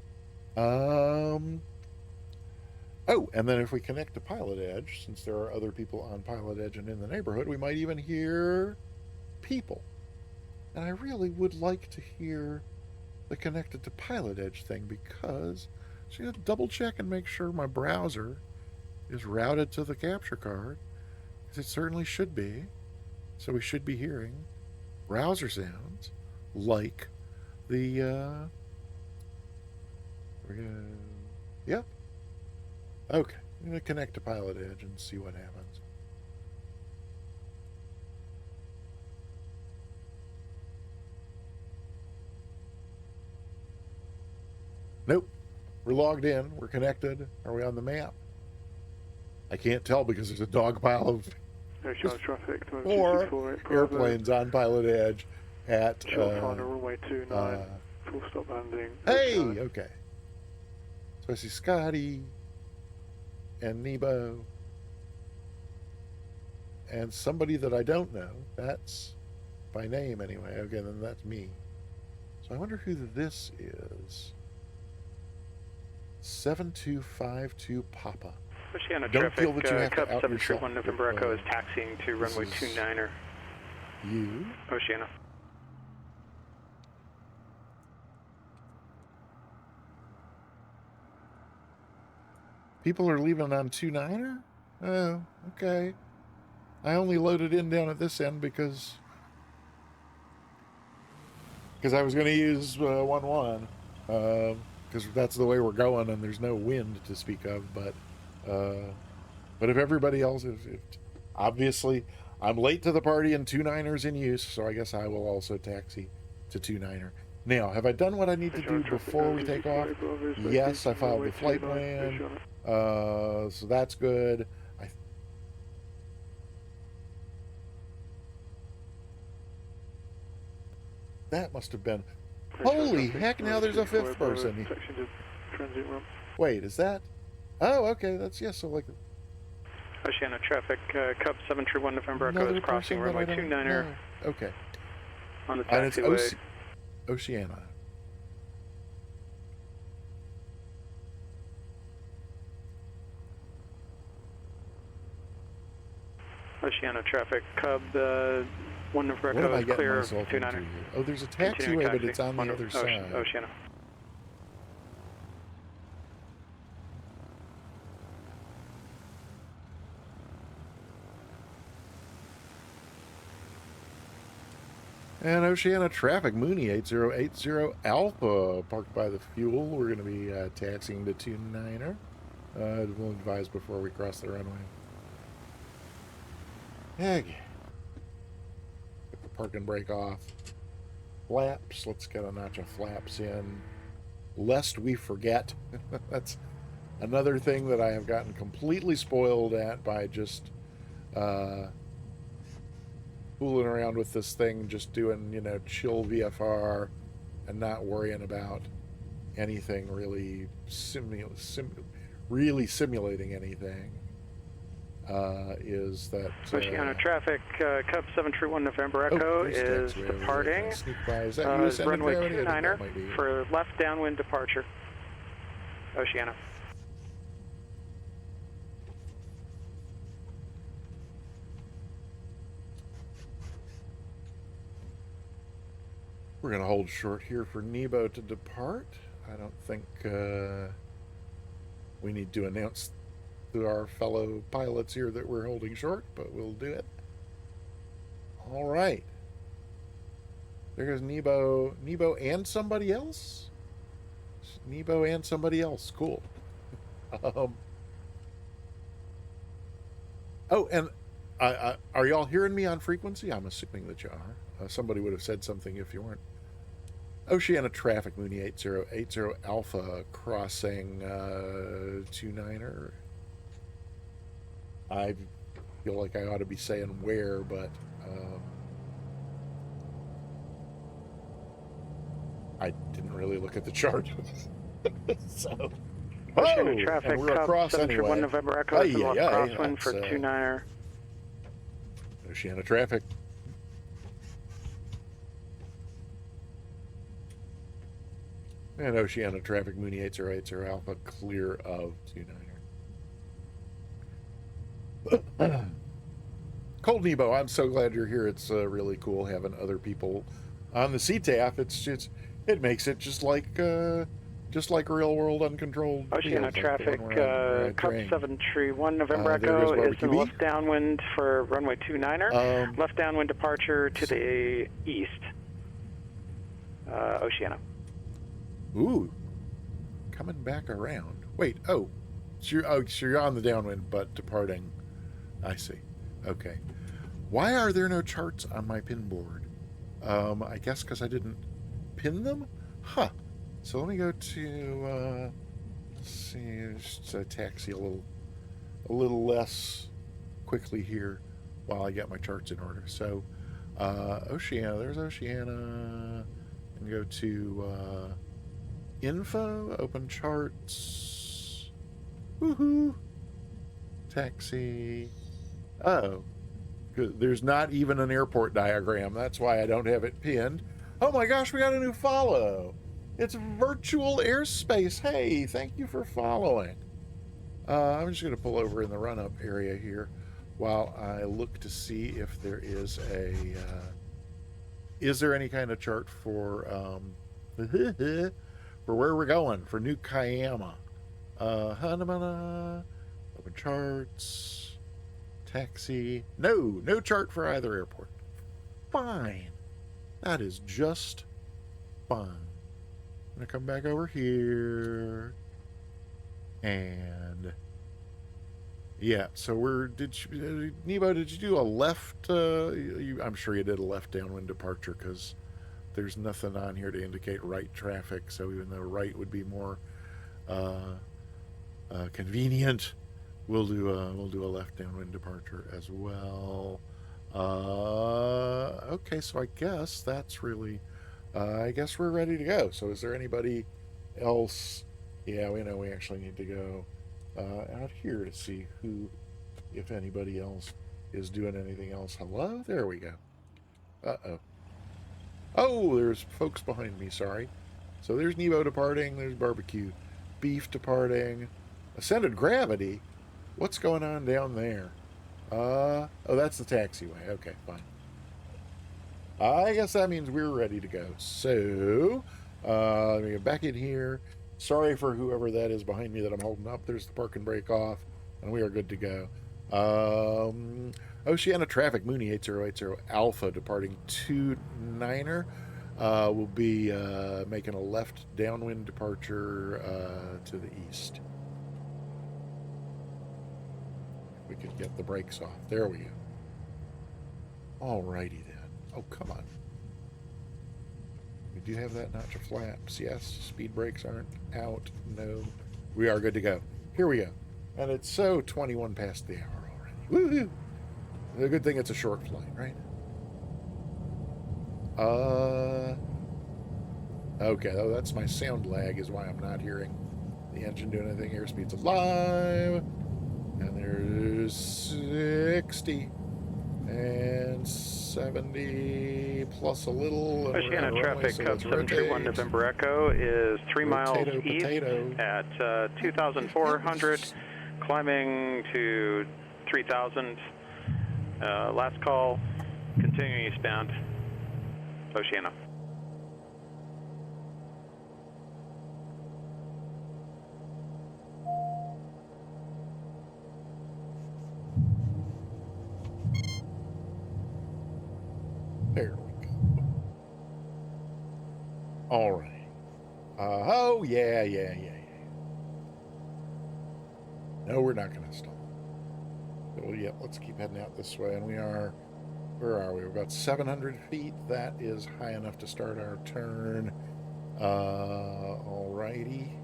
Speaker 1: Oh, and then if we connect to Pilot Edge, since there are other people on Pilot Edge and in the neighborhood, we might even hear people. And I really would like to hear the connected to Pilot Edge thing, because I'm going to double check and make sure my browser is routed to the capture card, because it certainly should be. So we should be hearing browser sounds like the yep. Okay, I'm going to connect to Pilot Edge and see what happens. Nope. We're logged in. We're connected. Are we on the map? I can't tell because there's a dog pile of
Speaker 5: traffic,
Speaker 1: 4 airplanes on Pilot Edge at
Speaker 5: runway 29, full stop landing.
Speaker 1: Hey, okay. So I see Scotty and Nebo and somebody that I don't know. That's by name anyway. Okay, then that's me. So I wonder who this is. 7252 Papa.
Speaker 5: Oceana
Speaker 1: Don't
Speaker 5: traffic,
Speaker 1: feel that you have to out
Speaker 5: 731 November Echo is taxiing to runway 29er.
Speaker 1: You?
Speaker 5: Oceana.
Speaker 1: People are leaving on 29er? Oh, okay. I only loaded in down at this end because I was going to use 11, because that's the way we're going and there's no wind to speak of. But if everybody else, if obviously I'm late to the party and 29er's in use, so I guess I will also taxi to 29er. Now, have I done what I need to do before we take off? Yes, I filed the flight plan. So that's good. That must have been... Holy heck, now there's a 5th person. Wait, is that... Oh, okay, that's... Yes, so like...
Speaker 5: Oceana traffic, Cub 731 November Echo is crossing runway 29er.
Speaker 1: Okay.
Speaker 5: On the taxiway.
Speaker 1: Oceana.
Speaker 5: Oceana traffic, Cub 1 November
Speaker 1: What am I
Speaker 5: Echo,
Speaker 1: getting
Speaker 5: clear
Speaker 1: myself
Speaker 5: 29er.
Speaker 1: into here? Oh, there's a taxiway, but it's on the other side.
Speaker 5: Oceana.
Speaker 1: And Oceana traffic, Mooney 8080 Alpha, parked by the fuel. We're going to be taxiing to 29er. We'll advise before we cross the runway. Okay. Get the parking brake off. Flaps, let's get a notch of flaps in, lest we forget. That's another thing that I have gotten completely spoiled at by just fooling around with this thing, just doing, you know, chill VFR and not worrying about anything really simulating anything. Is that
Speaker 5: Oceana traffic, Cub 731 November Echo is departing.
Speaker 1: Is that you,
Speaker 5: runway 29er for left downwind departure. Oceana.
Speaker 1: We're going to hold short here for Nebo to depart. I don't think we need to announce to our fellow pilots here that we're holding short, but we'll do it. All right. There goes Nebo. Nebo and somebody else? Nebo and somebody else. Cool. Oh, and are y'all hearing me on frequency? I'm assuming that you are. Somebody would have said something if you weren't. Oceana traffic, Mooney 8080 Alpha, crossing 29er. I feel like I ought to be saying where, but I didn't really look at the chart. So,
Speaker 5: Oceana traffic,
Speaker 1: and we're across anyway.
Speaker 5: 1 November Echo, crosswind for 29er.
Speaker 1: Oceana traffic. And Oceana traffic, Mooney 8080 Alpha, clear of 29er. Cold Nebo, I'm so glad you're here. It's really cool having other people on the CTAF. It makes it just like real world uncontrolled.
Speaker 5: Oceana traffic, Cub 731 November Echo is in left downwind for runway 29er. Left downwind departure to the east. Oceana.
Speaker 1: Ooh, coming back around. Wait, so you're on the downwind, but departing. I see. Okay. Why are there no charts on my pin board? I guess because I didn't pin them? Huh. So let me go to, let's see, just taxi a little less quickly here while I get my charts in order. So, Oceana, there's Oceana. And go to, info, open charts. Woohoo! Taxi. Oh, there's not even an airport diagram. That's why I don't have it pinned. Oh my gosh, we got a new follow. It's virtual airspace. Hey, thank you for following. I'm just going to pull over in the run-up area here while I look to see if there is a... is there any kind of chart for for where we're going, for New Kiama? Open charts, taxi. No chart for either airport. Fine. That is just fine. I'm going to come back over here. And yeah, so Nebo, did you do a left? I'm sure you did a left downwind departure because there's nothing on here to indicate right traffic. So even though right would be more convenient, we'll do a left downwind departure as well. Okay, so I guess that's really, I guess we're ready to go. So is there anybody else? Yeah, we know we actually need to go out here to see who, if anybody else is doing anything else. Hello? There we go. Uh-oh. Oh, there's folks behind me, sorry. So there's Nebo departing, there's Barbecue Beef departing. Ascended Gravity? What's going on down there? Oh, that's the taxiway. Okay, fine. I guess that means we're ready to go. So, let me get back in here. Sorry for whoever that is behind me that I'm holding up. There's the park and brake off, and we are good to go. Oceana Traffic, Mooney 8080 Alpha, departing 29er. We'll be making a left downwind departure to the east. If we could get the brakes off. There we go. Alrighty then. Oh, come on. We do have that notch of flaps. Yes. Speed brakes aren't out. No. We are good to go. Here we go. And it's so 21 past the hour already. Woohoo! The good thing it's a short flight, right? Okay, oh, that's my sound lag is why I'm not hearing the engine doing anything. Airspeed's alive. And there's 60. And 70 plus a little.
Speaker 5: Oceana traffic, code 731 November Echo is 3 miles east at 2,400, climbing to 3,000. Last call, continuing eastbound, Oceana.
Speaker 1: There we go. All right. Oh, yeah. No, we're not going to stop. Well, yeah, let's keep heading out this way. And we are, where are we? We're about 700 feet. That is high enough to start our turn. All righty.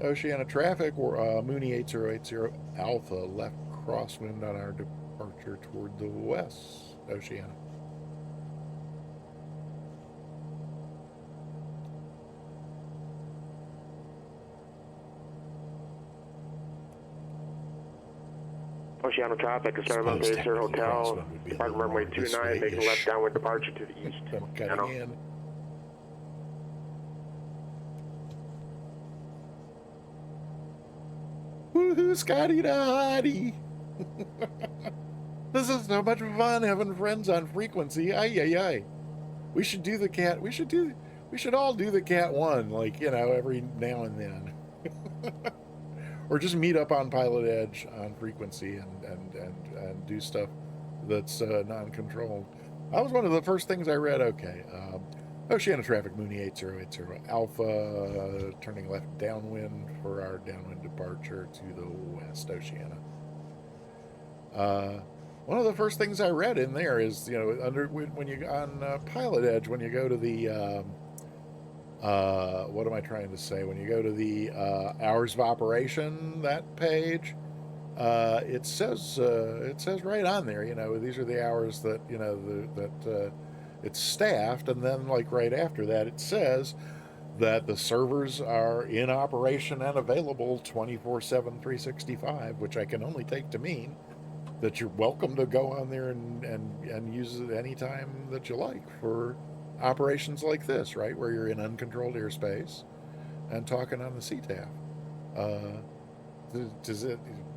Speaker 1: Oceana traffic, Mooney 8080 Alpha, left crosswind on our departure toward the west. Oceana.
Speaker 11: Oceana traffic, Starbucks Acer Hotel, departing runway 29, making a left downwind departure to the east.
Speaker 1: Cutting in. Woohoo, Scotty da hottie. This is so much fun having friends on frequency. Ay. We should do the CAT. We should all do the CAT-1, like, you know, every now and then. Or just meet up on Pilot Edge on frequency and do stuff that's non-controlled. That was one of the first things I read. Okay. Oceana traffic, Mooney 8080 Alpha, turning left downwind for our downwind departure to the west. Oceana. One of the first things I read in there is, you know, when you on Pilot Edge, when you go to the what am I trying to say? When you go to the hours of operation, that page, it says right on there, you know, these are the hours that, you know, that it's staffed, and then like right after that, it says that the servers are in operation and available 24/7, 365, which I can only take to mean that you're welcome to go on there and use it anytime that you like for operations like this, right, where you're in uncontrolled airspace and talking on the CTAF.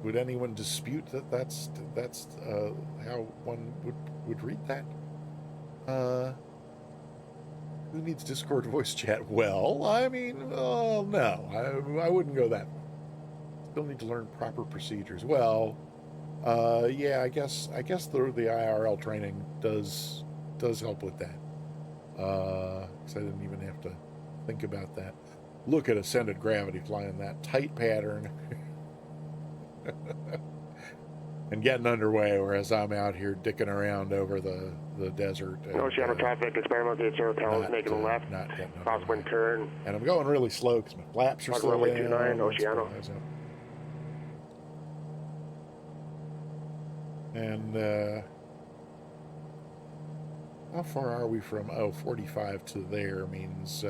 Speaker 1: Would anyone dispute that that's how one would read that? Who needs Discord voice chat? Well, I mean, no, I wouldn't go that far. Still need to learn proper procedures. Well, yeah, I guess the IRL training does help with that. Because I didn't even have to think about that. Look at Ascended Gravity flying that tight pattern and getting underway, whereas I'm out here dicking around over the desert.
Speaker 11: Oceana traffic, Experiment 80 Hotel is making a left, crosswind turn.
Speaker 1: And I'm going really slow because my flaps are still in.
Speaker 11: 29, Oceana.
Speaker 1: And how far are we from 45 to there means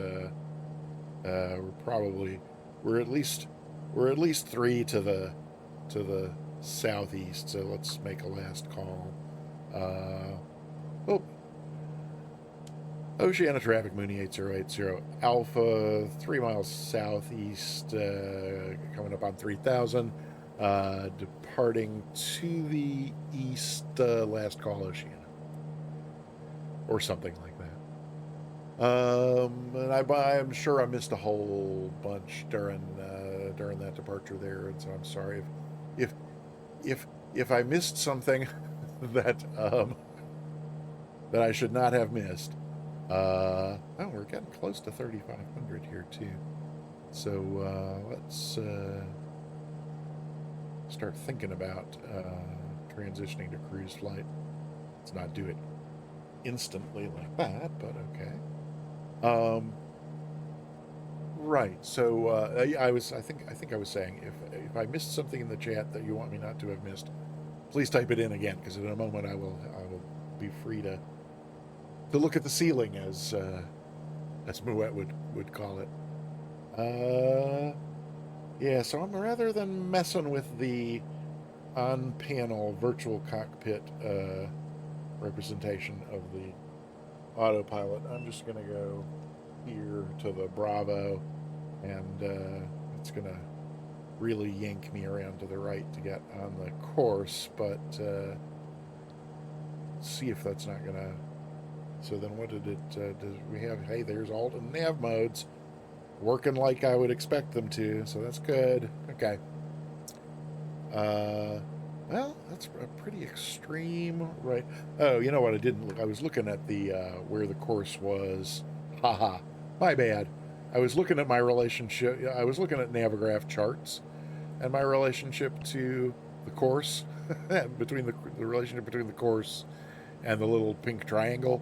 Speaker 1: we're at least 3 to the southeast, so let's make a last call. Oceana traffic, Mooney 8080, Alpha, 3 miles southeast, coming up on 3000, departing to the east, last call, Oceana. Or something like that. And I'm sure I missed a whole bunch during that departure there, and so I'm sorry if I missed something that I should not have missed. Oh, we're getting close to 3,500 here too. So let's start thinking about transitioning to cruise flight. Let's not do it instantly like that, but okay. Right. So I think I was saying if I missed something in the chat that you want me not to have missed, please type it in again, because in a moment I will be free to look at the ceiling, as Moet would call it. Yeah, so I'm, rather than messing with the on-panel virtual cockpit representation of the autopilot, I'm just going to go here to the Bravo, and it's going to really yank me around to the right to get on the course, but see if that's not going to... So then what did it, does we have, hey, there's alt and nav modes working like I would expect them to, so that's good. Okay. Well, that's a pretty extreme, right? Oh, you know what, I didn't look, I was looking at the, where the course was. Haha, my bad. I was looking at my relationship, I was looking at Navigraph charts, and my relationship to the course, between the relationship between the course and the little pink triangle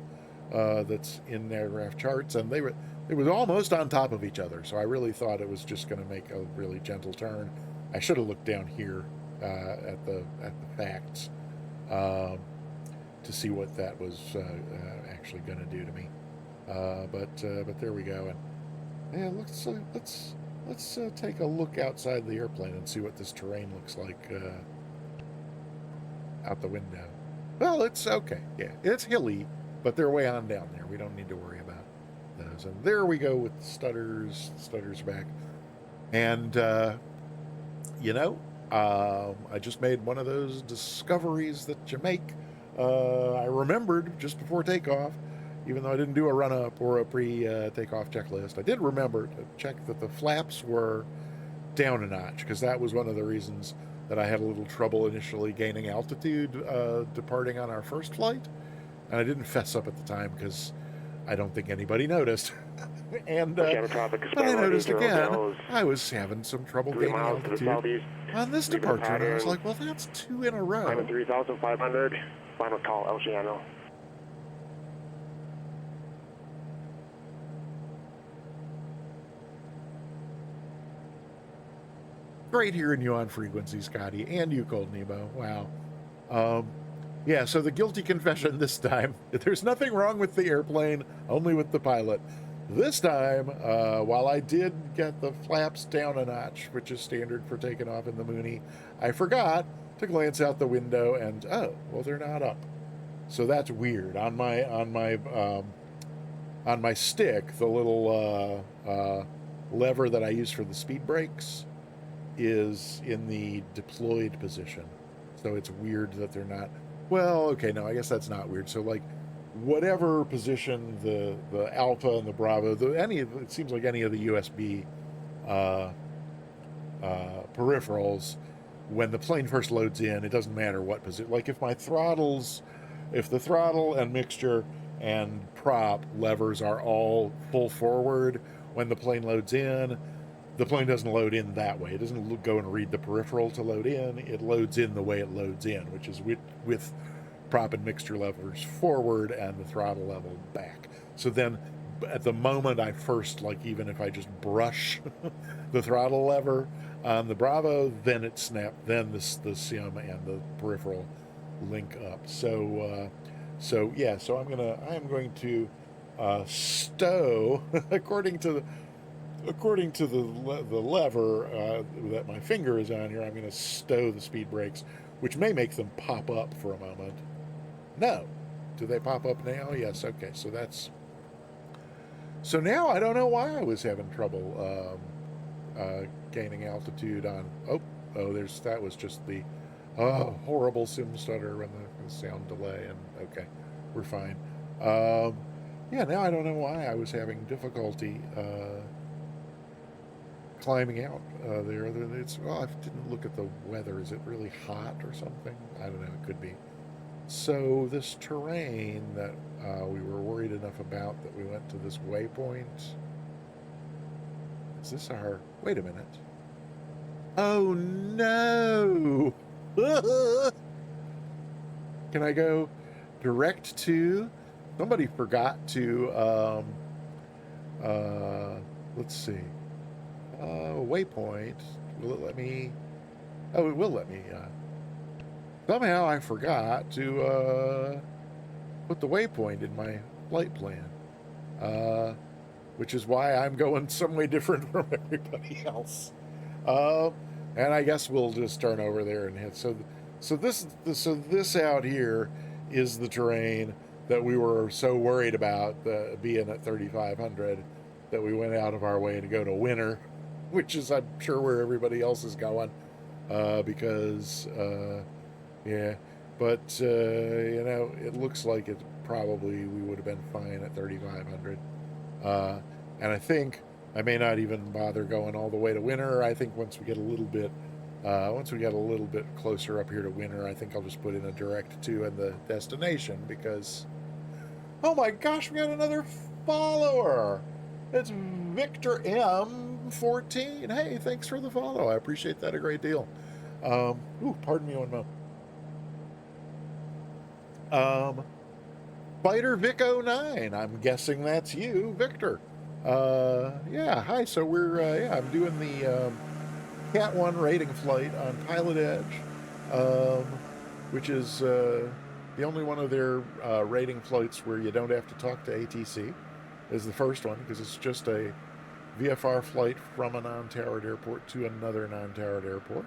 Speaker 1: that's in Navigraph charts, and it was almost on top of each other, so I really thought it was just going to make a really gentle turn. I should have looked down here at the facts to see what that was actually going to do to me. But there we go, and yeah, let's take a look outside the airplane and see what this terrain looks like out the window. Well, it's okay. Yeah, it's hilly, but they're way on down there. We don't need to worry about those. And there we go with the stutters. The stutters back. And, you know, I just made one of those discoveries that you make. I remembered just before takeoff, even though I didn't do a run-up or a pre-takeoff checklist, I did remember to check that the flaps were down a notch, because that was one of the reasons that I had a little trouble initially gaining altitude departing on our first flight. And I didn't fess up at the time because I don't think anybody noticed. And but I noticed again, I was having some trouble gaining altitude on this departure. And I was like, well, that's 2 in a row.
Speaker 11: I'm at 3,500. Final call, Oceano.
Speaker 1: Great hearing you on frequency, Scotty, and you, Cold Nebo. Wow. Yeah, so the guilty confession this time. There's nothing wrong with the airplane, only with the pilot. This time, while I did get the flaps down a notch, which is standard for taking off in the Mooney, I forgot to glance out the window and, oh, well, they're not up. So that's weird. On my stick, the little lever that I use for the speed brakes is in the deployed position. So it's weird that they're not. Well, okay, no, I guess that's not weird. So, like, whatever position the Alpha and the Bravo, it seems like any of the USB peripherals, when the plane first loads in, it doesn't matter what position. Like, if the throttle and mixture and prop levers are all full forward when the plane loads in, the plane doesn't load in that way. It doesn't go and read the peripheral to load in. It loads in the way it loads in, which is with prop and mixture levers forward and the throttle level back. So then at the moment I first, like, even if I just brush the throttle lever on the Bravo, then it snaps, then the sim and the peripheral link up. So yeah, so I am going to stow according to the lever that my finger is on here. I'm going to stow the speed brakes, which may make them pop up for a moment. No. Do they pop up now? Yes. Okay. So that's... So now I don't know why I was having trouble gaining altitude on... Oh, that was just the horrible sim stutter and the sound delay. And okay, we're fine. Yeah, now I don't know why I was having difficulty climbing out there. Well, I didn't look at the weather. Is it really hot or something? I don't know. It could be. So this terrain that we were worried enough about that we went to this waypoint. Is this our... Wait a minute. Oh, no! Can I go direct to... Somebody forgot to... let's see. Waypoint. Will it let me... Oh, it will let me... Somehow I forgot to put the waypoint in my flight plan, which is why I'm going some way different from everybody else. And I guess we'll just turn over there and hit. So this out here is the terrain that we were so worried about being at 3,500 that we went out of our way to go to winter, which is I'm sure where everybody else is going, because. Yeah, but, you know, it looks like it probably we would have been fine at 3,500. And I think I may not even bother going all the way to winter. I think once we get a little bit closer up here to winter, I think I'll just put in a direct to in the destination because, oh my gosh, we got another follower. It's Victor M14. Hey, thanks for the follow. I appreciate that a great deal. Pardon me one moment. Fighter Vic 09, I'm guessing that's you, Victor. Yeah, hi. So we're I'm doing the CAT-1 rating flight on Pilot Edge, which is the only one of their rating flights where you don't have to talk to ATC. Is the first one because it's just a VFR flight from a non-towered airport to another non-towered airport.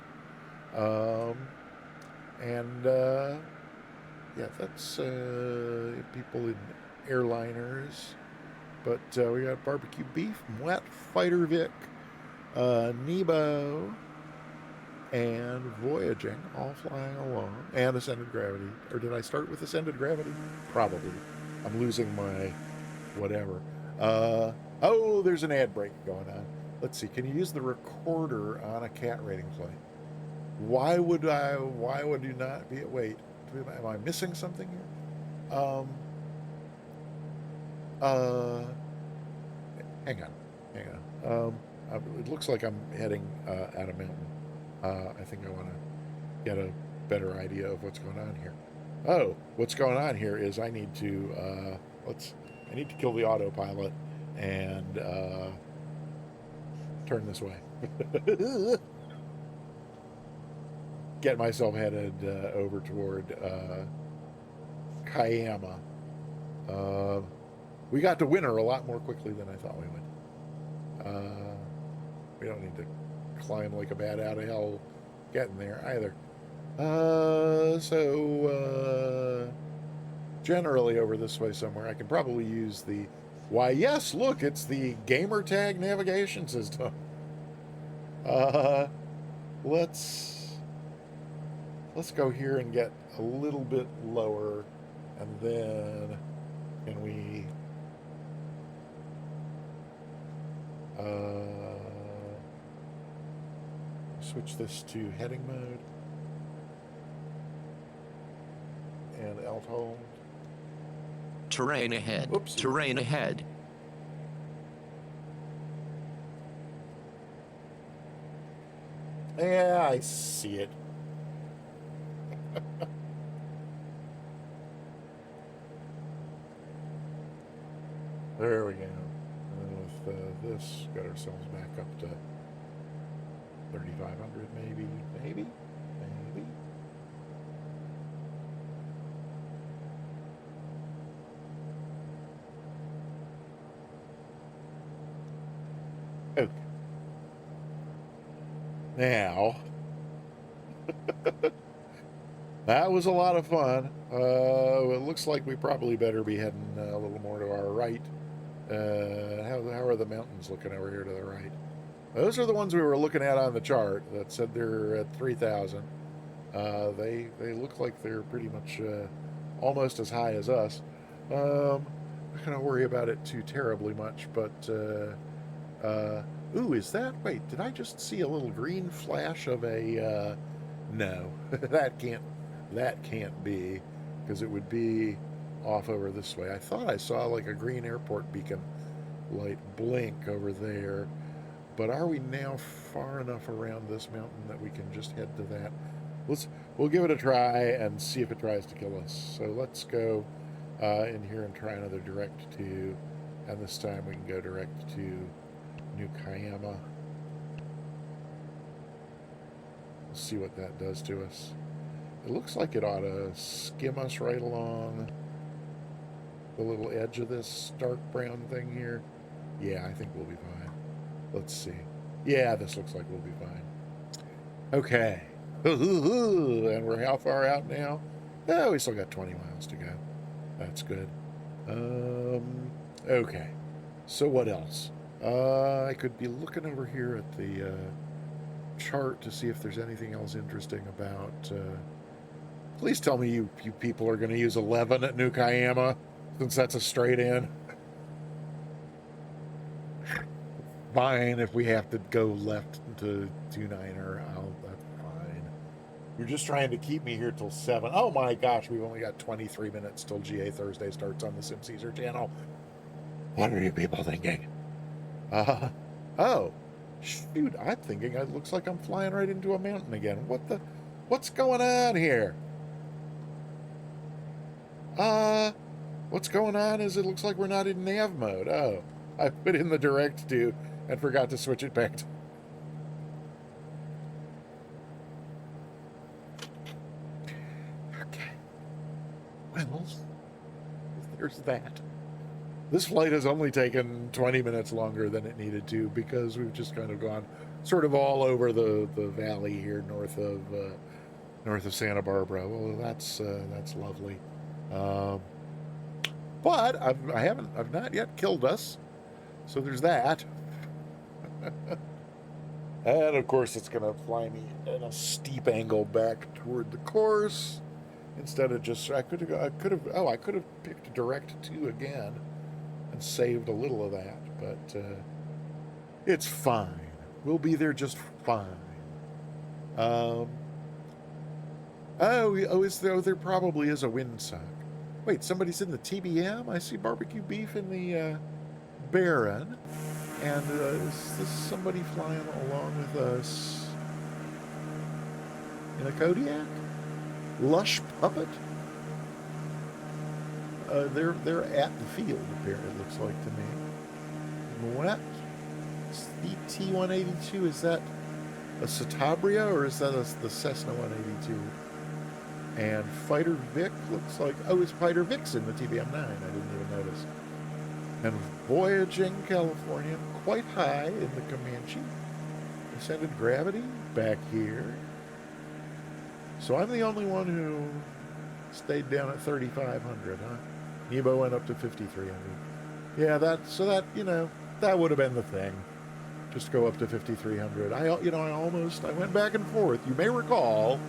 Speaker 1: Yeah, that's people in airliners. But we got Barbecue Beef, Mwet, Fighter Vic, Nebo, and Voyaging, all flying along. And Ascended Gravity. Or did I start with Ascended Gravity? Probably. I'm losing my whatever. Oh, there's an ad break going on. Let's see. Can you use the recorder on a CAT rating flight? Why would you not be... Wait. Am I missing something here? Hang on. It looks like I'm heading at a mountain. I think I want to get a better idea of what's going on here. Oh, what's going on here is I need to kill the autopilot and turn this way. Get myself headed over toward Kiama. We got to winter a lot more quickly than I thought we would. We don't need to climb like a bat out of hell getting there either. Generally over this way somewhere, I can probably use the... Why, yes, look, it's the gamer tag navigation system. Let's go here and get a little bit lower, and then can we switch this to heading mode and alt hold.
Speaker 9: Terrain ahead.
Speaker 1: Oops.
Speaker 9: Terrain ahead.
Speaker 1: Yeah, I see it. There we go. And with this, got ourselves back up to 3,500, maybe. Okay. Now, That was a lot of fun. It looks like we probably better be heading a little more to our right. How are the mountains looking over here to the right? Those are the ones we were looking at on the chart that said they're at 3,000. They look like they're pretty much almost as high as us. I'm not going to worry about it too terribly much, but ooh, is that? Wait, did I just see a little green flash of a? No, that can't be, because it would be off over this way. I thought I saw like a green airport beacon light blink over there. But are we now far enough around this mountain that we can just head to that? We'll give it a try and see if it tries to kill us. So let's go in here and try another direct to, and this time we can go direct to New Kiama. We'll see what that does to us. It looks like it ought to skim us right along the little edge of this dark brown thing here. Yeah, I think we'll be fine. Let's see. Yeah, this looks like we'll be fine. Okay. And we're how far out now? Oh, we still got 20 miles to go. That's good. Okay. So what else? I could be looking over here at the chart to see if there's anything else interesting about... Please tell me you people are going to use 11 at New Kiama, since that's a straight in. Fine, if we have to go left to 2-9er, that's fine. You're just trying to keep me here till 7. Oh my gosh, we've only got 23 minutes till GA Thursday starts on the Sim Caesar channel. What are you people thinking? Oh, shoot, I'm thinking it looks like I'm flying right into a mountain again. What's going on here? What's going on is it looks like we're not in nav mode. Oh, I put in the direct to and forgot to switch it back to... Okay. Well, there's that. This flight has only taken 20 minutes longer than it needed to because we've just kind of gone sort of all over the valley here north of Santa Barbara. Well, that's lovely. But I've not yet killed us, so there's that. And of course it's going to fly me in a steep angle back toward the course instead of just... I could have picked direct 2 again and saved a little of that, but it's fine. We'll be there just fine. There probably is a windsock. Wait, somebody's in the TBM? I see barbecue beef in the Baron. And is this somebody flying along with us in a Kodiak? Lush Puppet? They're at the field, apparently, it looks like to me. What? The T-182, is that a Citabria or is that the Cessna 182? And Fighter Vic looks like... Oh, it's Fighter Vic's in the TBM-9. I didn't even notice. And voyaging California, quite high in the Comanche. Ascended gravity back here. So I'm the only one who stayed down at 3,500, huh? Nebo went up to 5,300. Yeah, that would have been the thing. Just go up to 5,300. I went back and forth. You may recall,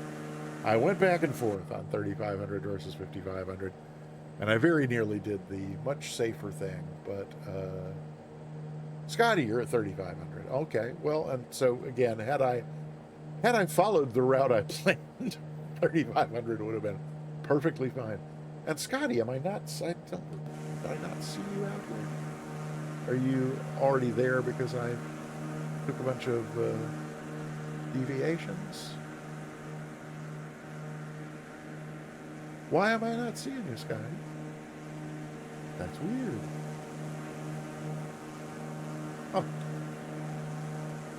Speaker 1: I went back and forth on 3,500 versus 5,500. And I very nearly did the much safer thing, but Scotty, you're at 3,500. Okay, well, and so again, had I followed the route I planned, 3,500 would have been perfectly fine. And Scotty, did I not see you out here? Are you already there because I took a bunch of deviations? Why am I not seeing you, Scotty? That's weird.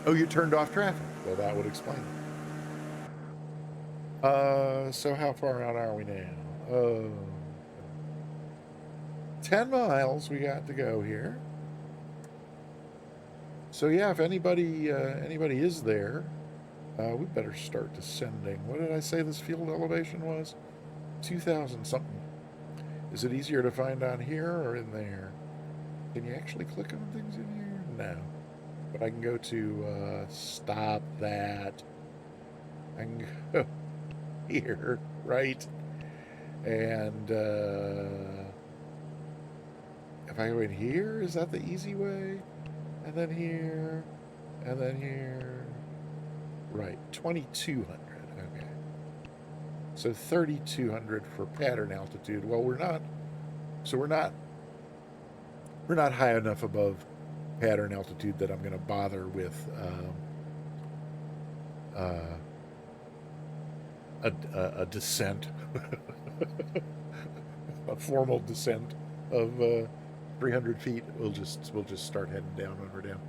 Speaker 1: Oh, you turned off traffic. Well, that would explain it. So how far out are we now? 10 miles we got to go here. So yeah, if anybody is there, We better start descending. What did I say this field elevation was? 2,000 something. Is it easier to find on here or in there? Can you actually click on things in here? No. But I can go to, stop that. I can go here, right? And, if I go in here, is that the easy way? And then here, and then here. Right, 2,200, okay. So 3,200 for pattern altitude. Well, we're not high enough above pattern altitude that I'm going to bother with a descent, a formal descent of 300 feet. We'll just start heading down when we're down.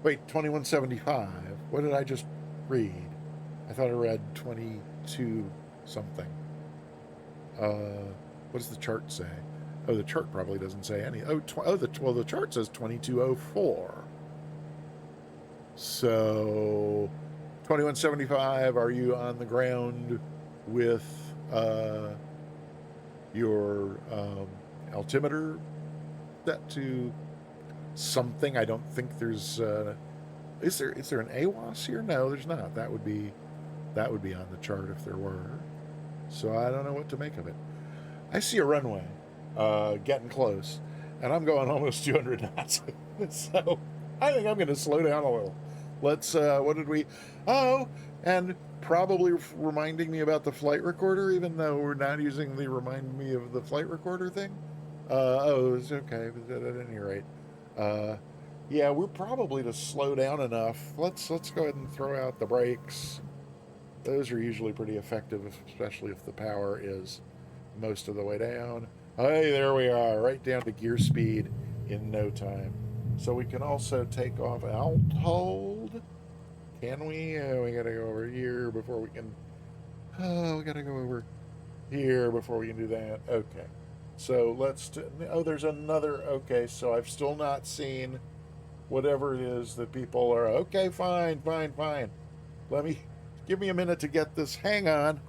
Speaker 1: Wait, 2175. What did I just read? I thought I read 22 something. What does the chart say? Oh, the chart probably doesn't say any. The chart says 2204. So 2175. Are you on the ground with your altimeter set to something? I don't think there's. Is there an AWAS here? No, there's not. That would be on the chart if there were. So I don't know what to make of it. I see a runway getting close, and I'm going almost 200 knots. So I think I'm going to slow down a little. Let's. What did we? Oh, and probably reminding me about the flight recorder, even though we're not using the remind me of the flight recorder thing. Oh, it's okay. At any rate, yeah, we're probably to slow down enough. Let's go ahead and throw out the brakes. Those are usually pretty effective, especially if the power is most of the way down. Hey, there we are, right down to gear speed in no time. So we can also take off alt hold. Can we? We gotta go over here before we can. Oh, we gotta go over here before we can do that. Okay. So let's. Oh, there's another. Okay, so I've still not seen whatever it is that people are. Okay, fine. Give me a minute to get this. Hang on.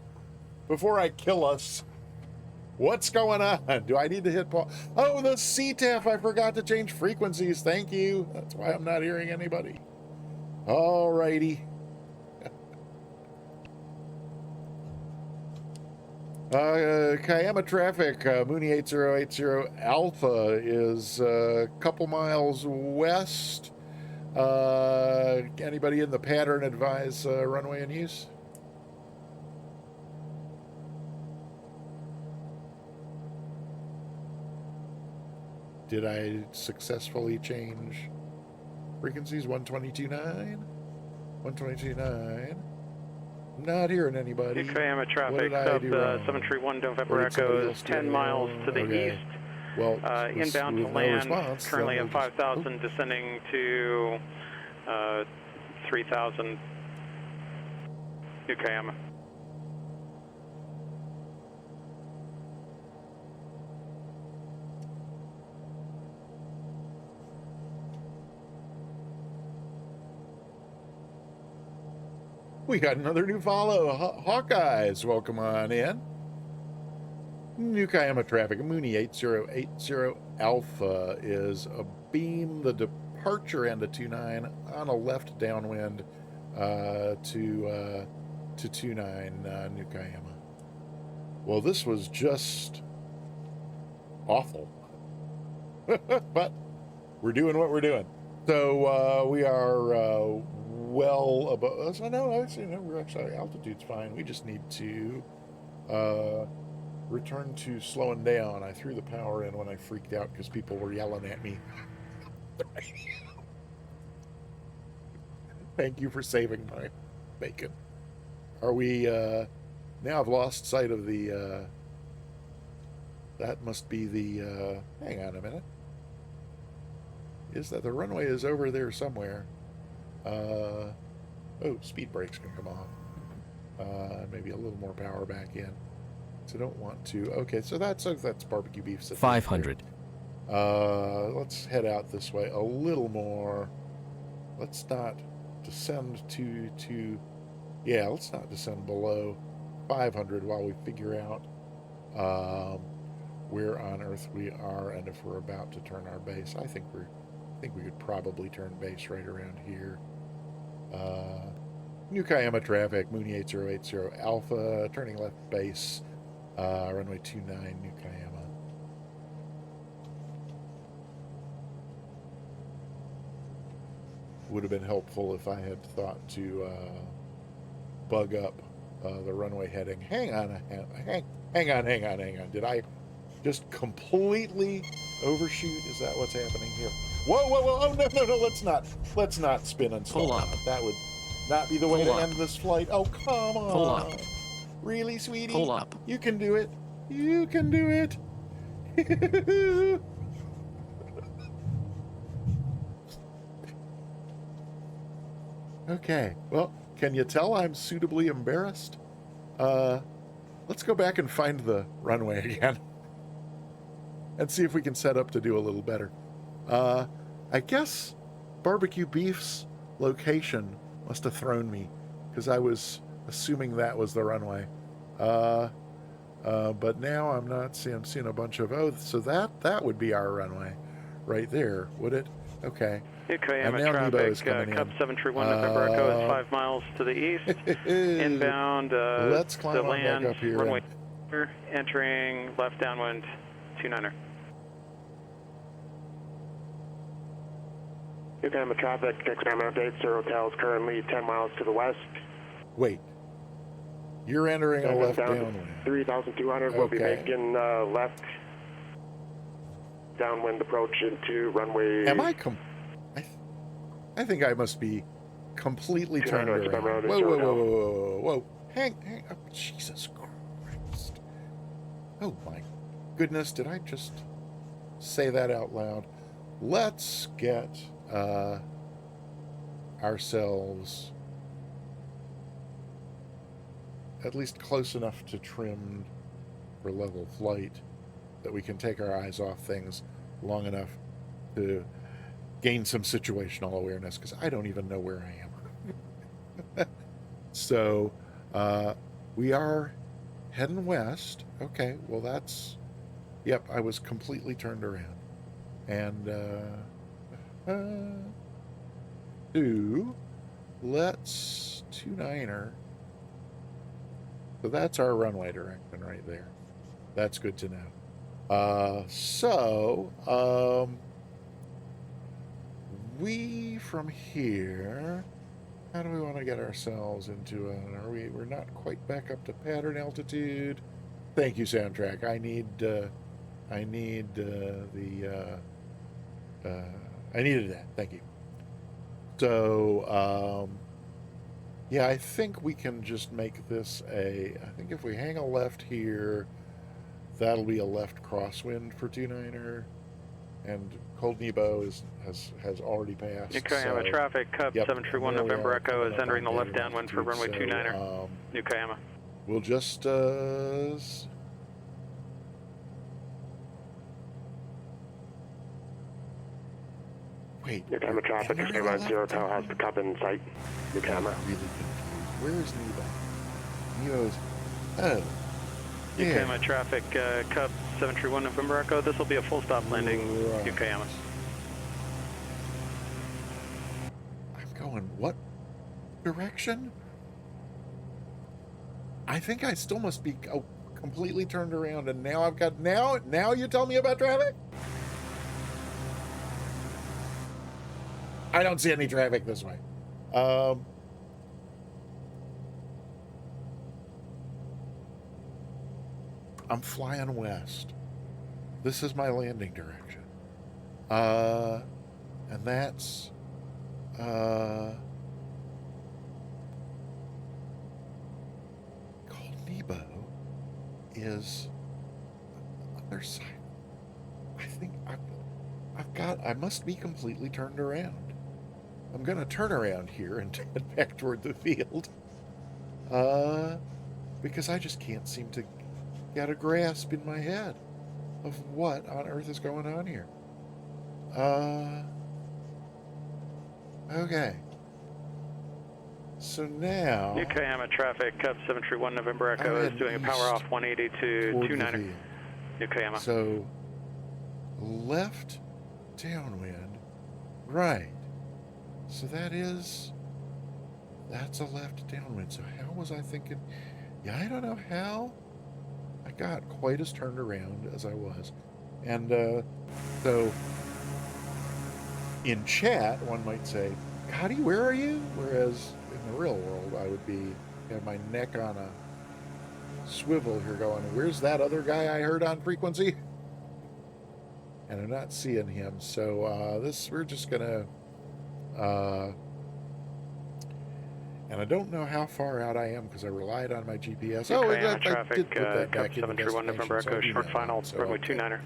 Speaker 1: Before I kill us. What's going on? Do I need to hit pause? Oh, the CTAF. I forgot to change frequencies. Thank you. That's why I'm not hearing anybody. All righty. Kiama traffic, Mooney 8080 Alpha is a couple miles west. Anybody in the pattern advise runway in use? Did I successfully change frequencies? 122.9? 122.9. Not hearing anybody.
Speaker 5: Kiama traffic, sub 731 November Echo is 10 miles to the east.
Speaker 1: Well,
Speaker 5: inbound to land, currently at 5,000, descending to 3,000. New Kiama.
Speaker 1: We got another new follow. Hawkeyes, welcome on in. New Kiama traffic, Mooney 8080 Alpha is a beam the departure end of 29 on a left downwind to 29 New Kiama. Well, this was just awful. But we're doing what we're doing. So we are well above. So no, actually, no, we're actually altitude's fine. We just need to return to slowing down. I threw the power in when I freaked out because people were yelling at me. Thank you for saving my bacon. Are we now I've lost sight of the that must be the hang on a minute. Is that the runway is over there somewhere? Oh, speed brakes can come off. Maybe a little more power back in. So I don't want to. Okay, so that's barbecue beef.
Speaker 9: 500.
Speaker 1: Let's head out this way a little more. Let's not descend too Yeah, let's not descend below 500 while we figure out where on Earth we are and if we're about to turn our base. I think we could probably turn base right around here. New Kayama traffic, Mooney 8080 Alpha, turning left base, runway 29, New Kayama. Would have been helpful if I had thought to bug up the runway heading. Hang on. Did I just completely overshoot? Is that what's happening here? Whoa. Oh, no. Let's not spin and stall.
Speaker 9: Pull up.
Speaker 1: That would not be the way
Speaker 9: Pull
Speaker 1: to
Speaker 9: up.
Speaker 1: end this flight. Oh, come on.
Speaker 9: Pull up.
Speaker 1: Really, sweetie?
Speaker 9: Pull up.
Speaker 1: You can do it. You can do it. Okay. Well, can you tell I'm suitably embarrassed? Let's go back and find the runway again and see if we can set up to do a little better. I guess Barbecue Beef's location must have thrown me because I was assuming that was the runway. But now I'm not seeing. I'm seeing a bunch of, so that would be our runway right there, would it? Okay.
Speaker 5: Okay,
Speaker 1: and now Nebo is coming
Speaker 5: Cup
Speaker 1: in.
Speaker 5: 731 November Echo is 5 miles to the east. Inbound.
Speaker 1: Let's climb on
Speaker 5: land,
Speaker 1: back up here.
Speaker 5: Runway entering left downwind 29er.
Speaker 11: New Kayama traffic, experiment updates. Sir Hotel is currently 10 miles to the west.
Speaker 1: Wait. You're entering a left downwind.
Speaker 11: 3,200.
Speaker 1: Okay.
Speaker 11: We'll be making left downwind approach into runway.
Speaker 1: Am I I think I must be completely turned around. Whoa. Hang up. Jesus Christ. Oh my goodness, did I just say that out loud? Let's get ourselves at least close enough to trim for level flight that we can take our eyes off things long enough to gain some situational awareness, because I don't even know where I am. So we are heading west. Okay, well that's, yep, I was completely turned around. And let's 29er. So that's our runway direction right there. That's good to know. We from here, how do we want to get ourselves into we're not quite back up to pattern altitude. Thank you, soundtrack. I needed that. Thank you. So, yeah, I think we can just make this I think if we hang a left here, that'll be a left crosswind for 29er. And Cold Nebo has already passed.
Speaker 5: New Kayama traffic, Cup 731 November Echo is entering the left downwind for runway 29er. New Kayama.
Speaker 1: We'll just wait.
Speaker 11: New Kayama traffic, experiment 0 Hotel has the Cup in sight. New Kayama.
Speaker 1: Really confused. Where is Nebo? Nebo's. Oh.
Speaker 5: New Kayama traffic, Cup 731 November Echo. This will be a full stop landing, New Kayama.
Speaker 1: I'm going what direction? I think I still must be completely turned around, and now I've got now you tell me about traffic? I don't see any traffic this way. I'm flying west. This is my landing direction. And that's Cold Nebo is on the other side. I think I must be completely turned around. I'm gonna turn around here and head back toward the field. Because I just can't seem to get a grasp in my head of what on earth is going on here. Okay. So now...
Speaker 5: New Cayama traffic, Cup 731 November Echo is doing a power off 180 to 29er. New Cayama.
Speaker 1: So, left downwind, right. So that's a left downwind. So how was I thinking? Yeah, I don't know how I got quite as turned around as I was. And so in chat, one might say, Gotti, where are you? Whereas in the real world, I would have my neck on a swivel here going, where's that other guy I heard on frequency? And I'm not seeing him. So we're just gonna, and I don't know how far out I am because I relied on my GPS.
Speaker 5: I did put that back in the destination. November Echo, short final, runway 29er.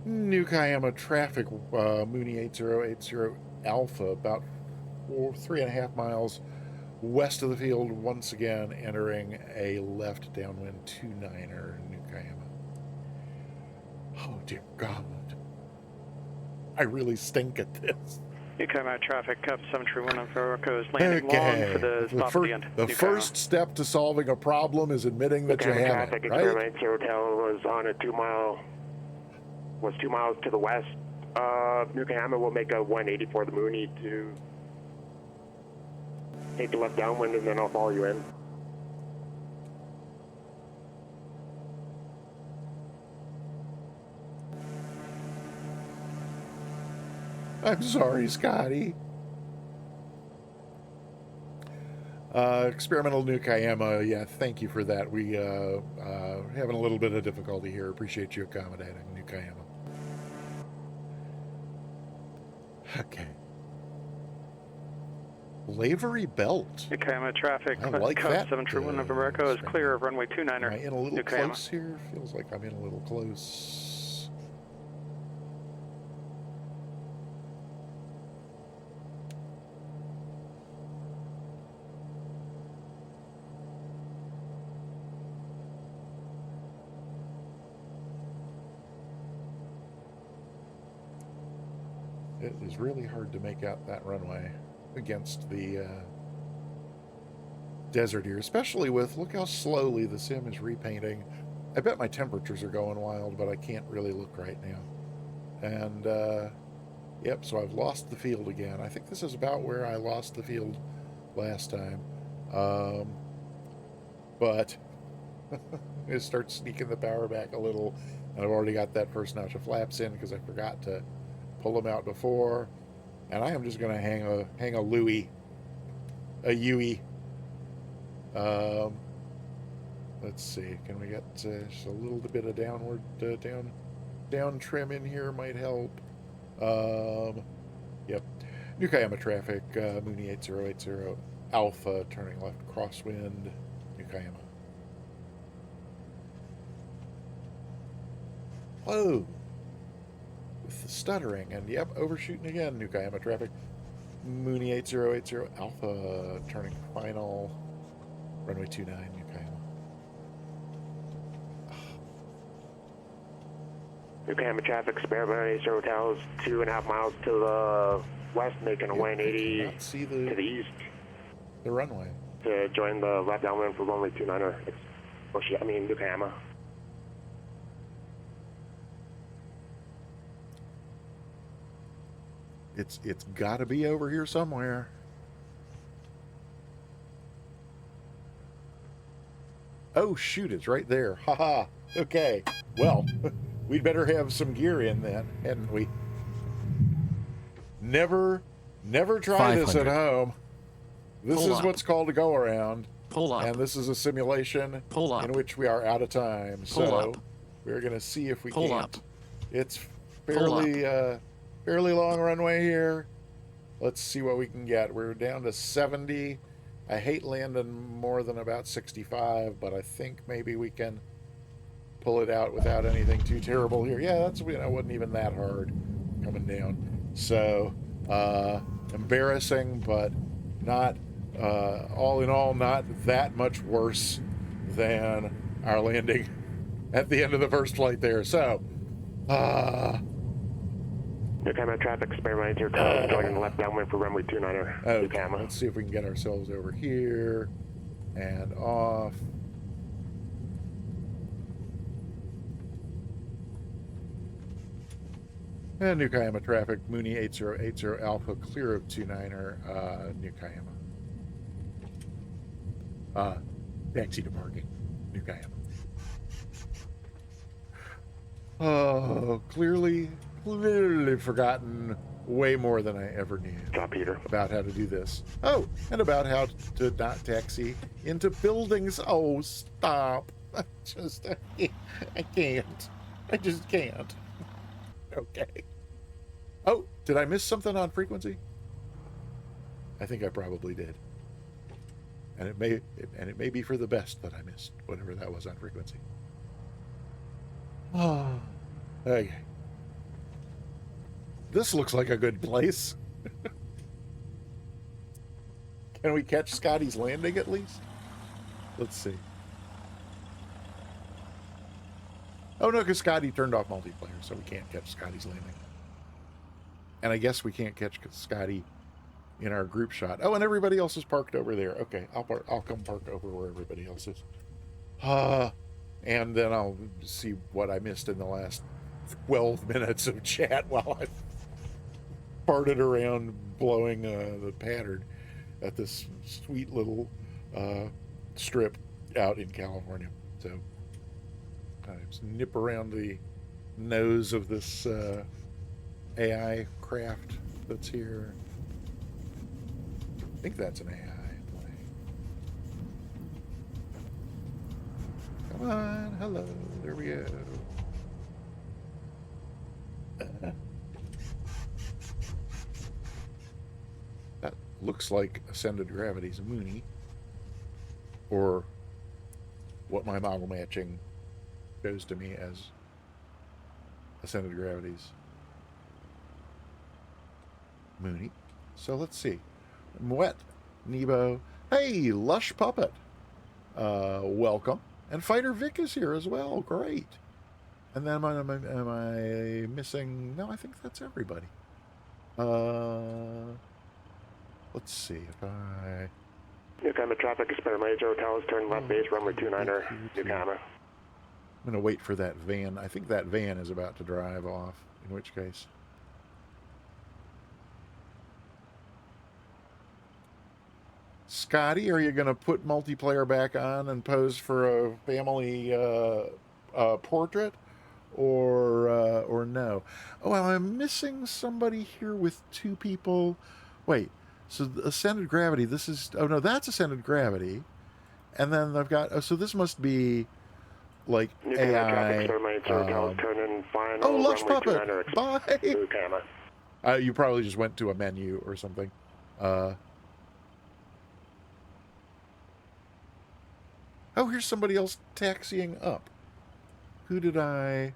Speaker 1: New Cayama traffic, Mooney 8080 Alpha, about 3.5 miles west of the field, once again entering a left downwind 29er, New Cayama. Oh dear God, I really stink at this.
Speaker 5: New Cayama traffic, Cup 731 on Echo is landing long for the stop at the end.
Speaker 1: The first step to solving a problem is admitting that you have it, right?
Speaker 11: Experiment Hotel was on a 2 miles to the west. New Cayama will make a 180 for the Mooney to take the left downwind, and then I'll follow you in.
Speaker 1: I'm sorry, Scotty. Experimental New Cayama, yeah, thank you for that. We having a little bit of difficulty here. Appreciate you accommodating, New Cayama. Okay. Lavery Belt.
Speaker 5: New Cayama traffic,
Speaker 1: I like
Speaker 5: Cup
Speaker 1: that.
Speaker 5: 731 November Echo is clear of runway 29er.
Speaker 1: Am I in a little close here? Feels like I'm in a little close. It is really hard to make out that runway against the desert here, especially with, look how slowly the sim is repainting. I bet my temperatures are going wild, but I can't really look right now. And, yep, so I've lost the field again. I think this is about where I lost the field last time. But it starts sneaking the power back a little, and I've already got that first notch of flaps in because I forgot to pull them out before, and I am just going to hang a Louie, a Yui. Let's see, can we get just a little bit of downward down trim in here might help. Yep, New Cayama traffic, Mooney 8080 Alpha turning left crosswind, New Cayama. Whoa. With the stuttering, and yep, overshooting again, New Cayama traffic. Mooney 8080 Alpha turning final, runway 29, New Cayama.
Speaker 11: New Cayama traffic, Experiment Hotel is 2.5 miles to the west, making a 180 to the east.
Speaker 1: The runway.
Speaker 11: To join the left downwind for runway 29er. New Cayama.
Speaker 1: It's got to be over here somewhere. Oh shoot, it's right there. Haha. Okay. Well, we'd better have some gear in then, hadn't we? Never try this at home. This is what's called a go around.
Speaker 9: Pull up.
Speaker 1: And this is a simulation in which we are out of time. So we're going to see if we can't. It's fairly long runway here. Let's see what we can get. We're down to 70. I hate landing more than about 65, but I think maybe we can pull it out without anything too terrible here. Yeah, that's, wasn't even that hard coming down. So embarrassing, but not all in all not that much worse than our landing at the end of the first flight there. So,
Speaker 11: Newcama traffic, Spearmite 0 Towers, joining left downwind for runway 29er.
Speaker 1: Okay, let's see if we can get ourselves over here and off. And New Cayama traffic, Mooney 8080 Alpha, clear of 29er, New Cayama. Taxi to parking, New Cayama. Oh, clearly forgotten way more than I ever knew.
Speaker 11: Stop, Peter.
Speaker 1: About how to do this. Oh, and about how to not taxi into buildings. Oh, stop. I can't. I just can't. Okay. Oh, did I miss something on frequency? I think I probably did. And it may be for the best that I missed whatever that was on frequency. Oh, okay. This looks like a good place. Can we catch Scotty's landing at least? Let's see. Oh no, because Scotty turned off multiplayer, so we can't catch Scotty's landing. And I guess we can't catch Scotty in our group shot. Oh, and everybody else is parked over there. Okay, I'll come park over where everybody else is. And then I'll see what I missed in the last 12 minutes of chat while I farted around blowing the pattern at this sweet little strip out in California. So I just nip around the nose of this AI craft that's here. I think that's an AI plane. Come on, hello, there we go. That looks like Ascended Gravity's Mooney, or what my model matching shows to me as Ascended Gravity's Mooney. So let's see. Moet, Nebo, hey, Lush Puppet, welcome. And Fighter Vic is here as well, great. And then am I missing? No, I think that's everybody. Let's see if I...
Speaker 11: Newcama traffic, Spearmite 0 Towers, turn left base, runway 29er, Newcama.
Speaker 1: I'm going to wait for that van. I think that van is about to drive off, in which case... Scotty, are you going to put multiplayer back on and pose for a family portrait, or no? Oh, well, I'm missing somebody here with two people. Wait, so Ascended Gravity. This is no, that's Ascended Gravity, and then I've got. Oh, so this must be like AI. Oh, Lush Puppet. Bye. You probably just went to a menu or something. Oh, here's somebody else taxiing up. Who did I...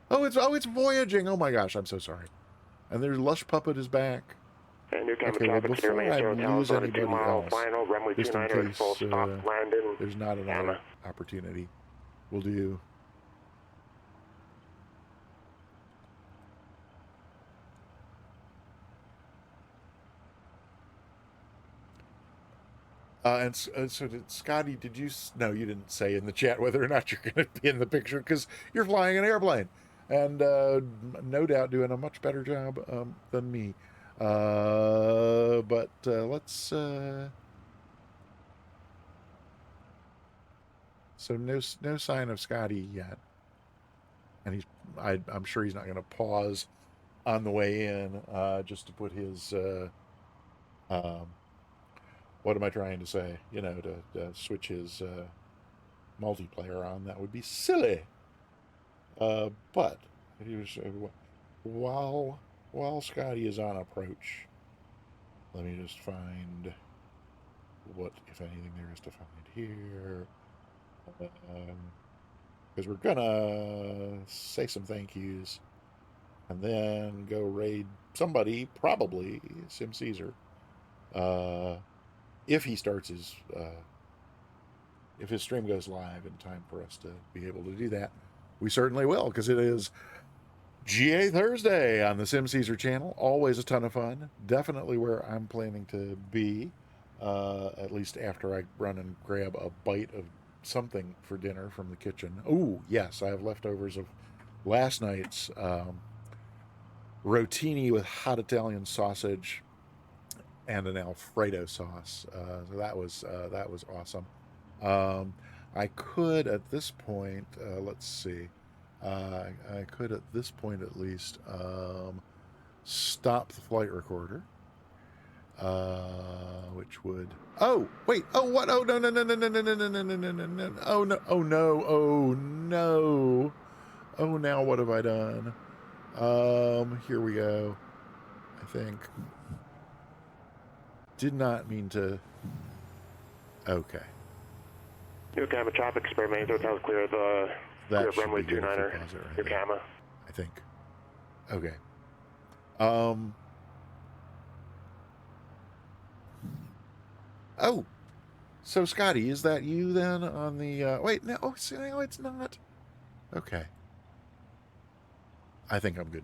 Speaker 1: Oh, it's Voyaging. Oh my gosh, I'm so sorry. And there's Lush Puppet is back.
Speaker 11: And Newcama
Speaker 1: Okay, well,
Speaker 11: traffic,
Speaker 1: before I lose anybody else,
Speaker 11: final, runway
Speaker 1: just in
Speaker 11: 29er,
Speaker 1: case
Speaker 11: full stop, landing.
Speaker 1: there's not another opportunity, we'll do... And so did Scotty, did you... No, you didn't say in the chat whether or not you're going to be in the picture, because you're flying an airplane. And no doubt doing a much better job than me. But let's... So no sign of Scotty yet. And I'm sure he's not going to pause on the way in just to put his... what am I trying to say? You know, to switch his multiplayer on. That would be silly. But he was, while Scotty is on approach, let me just find what, if anything, there is to find here. Because we're gonna say some thank yous and then go raid somebody, probably Sim Caesar. If he starts his if his stream goes live in time for us to be able to do that, we certainly will, because it is GA Thursday on the Sim Caesar channel. Always a ton of fun. Definitely where I'm planning to be, at least after I run and grab a bite of something for dinner from the kitchen. Ooh, yes, I have leftovers of last night's rotini with hot Italian sausage and an Alfredo sauce. So that was awesome. I could at this point, let's see, I could at this point at least stop the flight recorder, which would, oh wait, oh what, oh no, oh no, oh no, oh no, oh now what have I done? Here we go. I think did not mean to. Okay.
Speaker 11: You can have a traffic experiment. Hotel clear the runway 29er. Your camera.
Speaker 1: I think. Okay. Oh, so Scotty, is that you then on the? Wait, no. Oh, no, it's not. Okay. I think I'm good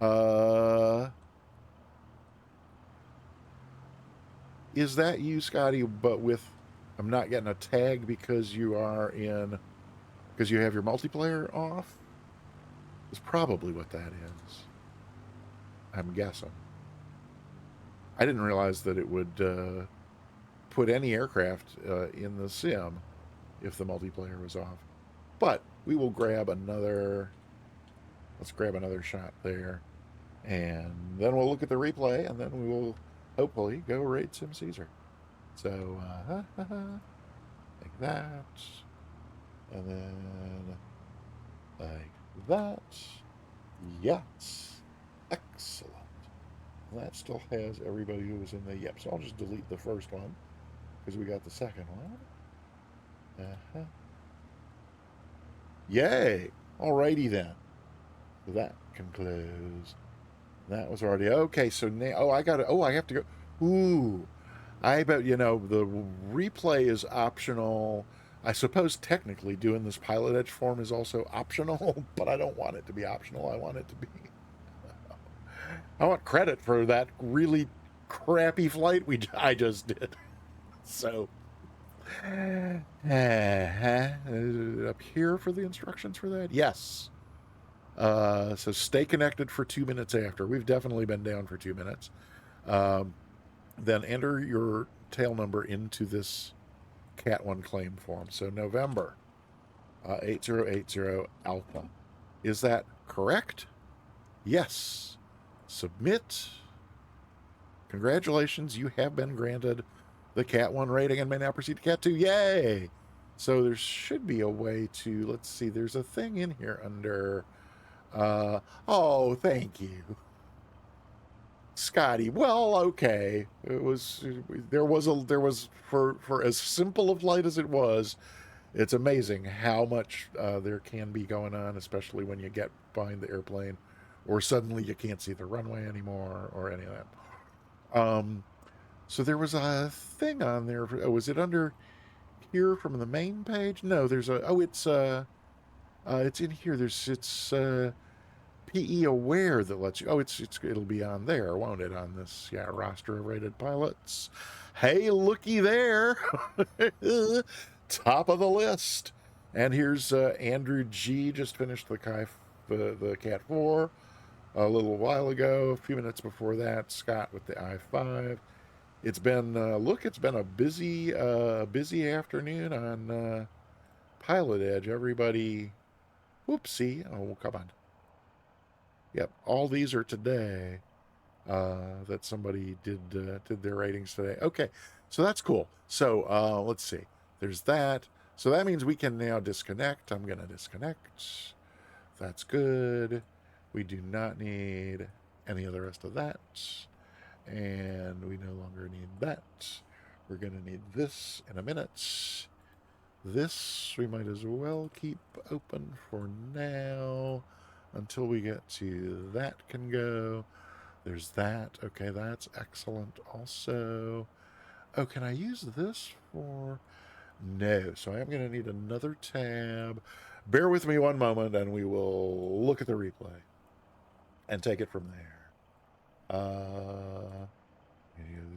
Speaker 1: now. Is that you, Scotty? But with, I'm not getting a tag because you are in, because you have your multiplayer off? Is probably what that is. I'm guessing. I didn't realize that it would put any aircraft in the sim if the multiplayer was off. But we will grab another, let's grab another shot there. And then we'll look at the replay, and then we will hopefully go raid Sim Caesar. So, like that. And then like that. Yes. Excellent. That still has everybody who was in the, yep. So I'll just delete the first one because we got the second one. Yay. Alrighty then. So that can close. That was already okay. So now, oh, I got to. Oh, I have to go. Ooh, I bet the replay is optional. I suppose technically doing this Pilot Edge form is also optional, but I don't want it to be optional. I want it to be. I want credit for that really crappy flight I just did. So up here for the instructions for that. Yes. So stay connected for 2 minutes after. We've definitely been down for 2 minutes. Then enter your tail number into this CAT-1 claim form. So November 8080 Alpha. Is that correct? Yes. Submit. Congratulations, you have been granted the CAT-1 rating and may now proceed to CAT-2. Yay! So there should be a way to, let's see, there's a thing in here under... oh, thank you, Scotty. Well, okay. It was, there was for as simple a flight as it was, it's amazing how much there can be going on, especially when you get behind the airplane or suddenly you can't see the runway anymore or any of that. So there was a thing on there. Was it under here from the main page? No, there's a, oh, it's in here. It's PE Aware that lets you, oh, it'll be on there, won't it? On this, yeah, roster of rated pilots. Hey, looky there. Top of the list. And here's Andrew G. just finished the CAT-4 a little while ago, a few minutes before that. Scott with the I-5. It's been, it's been a busy afternoon on Pilot Edge. Everybody, whoopsie. Oh, come on. Yep, all these are today that somebody did their ratings today. Okay, so that's cool. So let's see. There's that. So that means we can now disconnect. I'm going to disconnect. That's good. We do not need any of the rest of that. And we no longer need that. We're going to need this in a minute. This we might as well keep open for now until we get to that can go. There's that. Okay, that's excellent also. Oh, can I use this for... No. So I am going to need another tab. Bear with me one moment, and we will look at the replay and take it from there.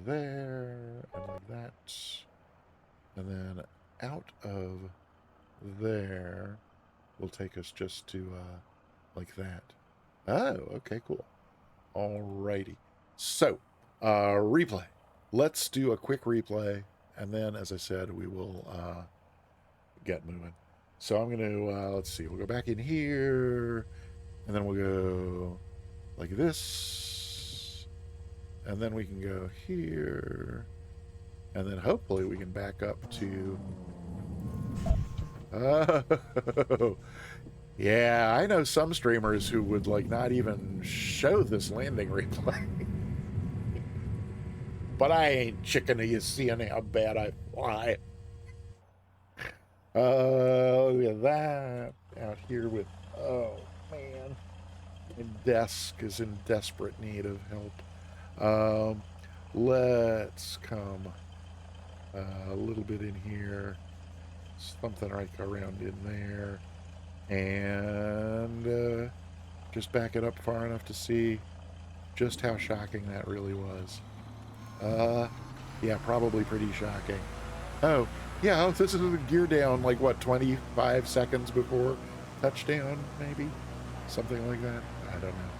Speaker 1: There, and like that. And then out of there will take us just to, like that. Oh, okay, cool. Alrighty. So, replay. Let's do a quick replay, and then, as I said, we will get moving. So I'm going to, let's see, we'll go back in here, and then we'll go like this, and then we can go here, and then hopefully we can back up to... Oh, yeah, I know some streamers who would like not even show this landing replay. But I ain't chicken to you seeing how bad I fly. Look at that. Out here with, oh man. My desk is in desperate need of help. Let's come a little bit in here. Something right around in there. And just back it up far enough to see just how shocking that really was. Yeah, probably pretty shocking. Oh, yeah, this is a gear down, like, what, 25 seconds before touchdown, maybe? Something like that? I don't know.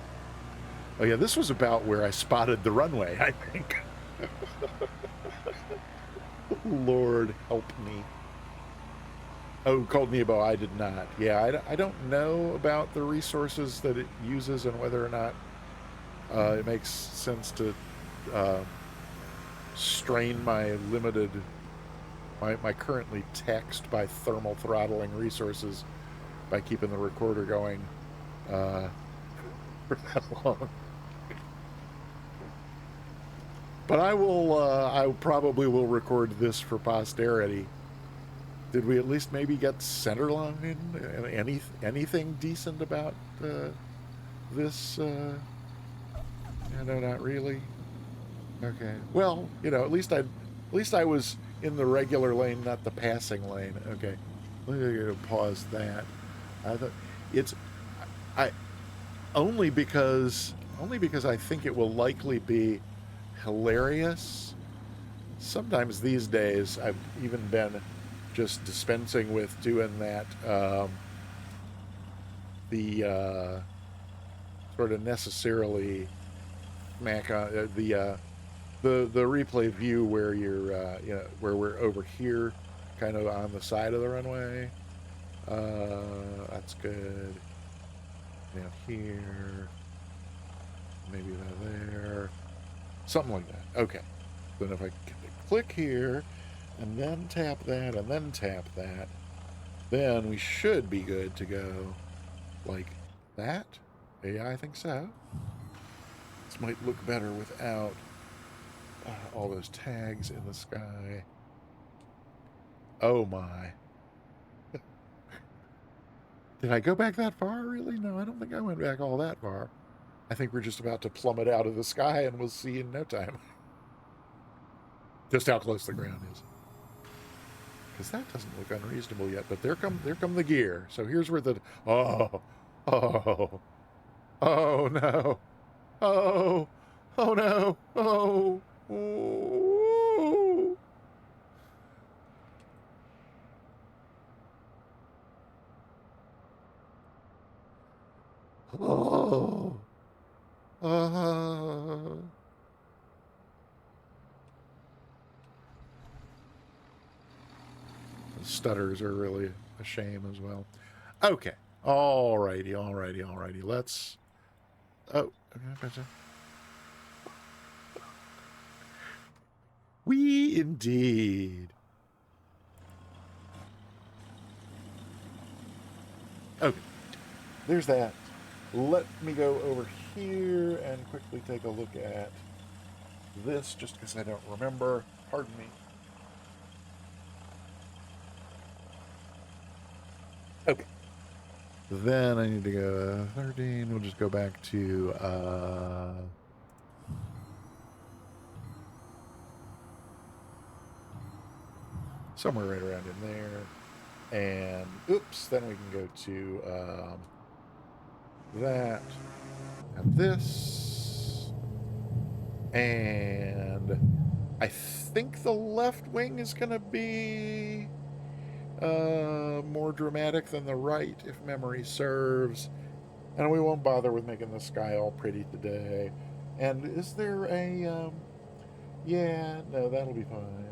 Speaker 1: Oh, yeah, this was about where I spotted the runway, I think. Lord, help me. Oh, called Nebo, I did not. Yeah, I don't know about the resources that it uses and whether or not it makes sense to strain my limited, my currently taxed by thermal throttling resources by keeping the recorder going for that long. But I probably will record this for posterity. Did we at least maybe get center line? Anything decent about this? No, not really. Okay. Well, you know, at least I was in the regular lane, not the passing lane. Okay. Let me pause that. I thought only because I think it will likely be hilarious. Sometimes these days I've even been just dispensing with doing that the sort of necessarily smack on the replay view where you're you know, where we're over here kind of on the side of the runway. That's good. Down here, maybe there, something like that. Okay, then if I click here and then tap that and then tap that, then we should be good to go like that. Yeah, I think so. This might look better without all those tags in the sky. Oh my. Did I go back that far, really? No, I don't think I went back all that far. I think we're just about to plummet out of the sky, and we'll see in no time. Just how close the ground is. Because that doesn't look unreasonable yet, but there come the gear. So here's where the... Oh no. Oh no. Oh no. Oh. Oh. The stutters are really a shame as well. Okay. Alrighty. Let's... Oh. We indeed. Okay. There's that. Let me go over here and quickly take a look at this, just because I don't remember. Pardon me. Okay. Then I need to go 13. We'll just go back to somewhere right around in there. And oops, then we can go to that and this. And I think the left wing is going to be more dramatic than the right, if memory serves. And we won't bother with making the sky all pretty today. And is there a... yeah, no, that'll be fine.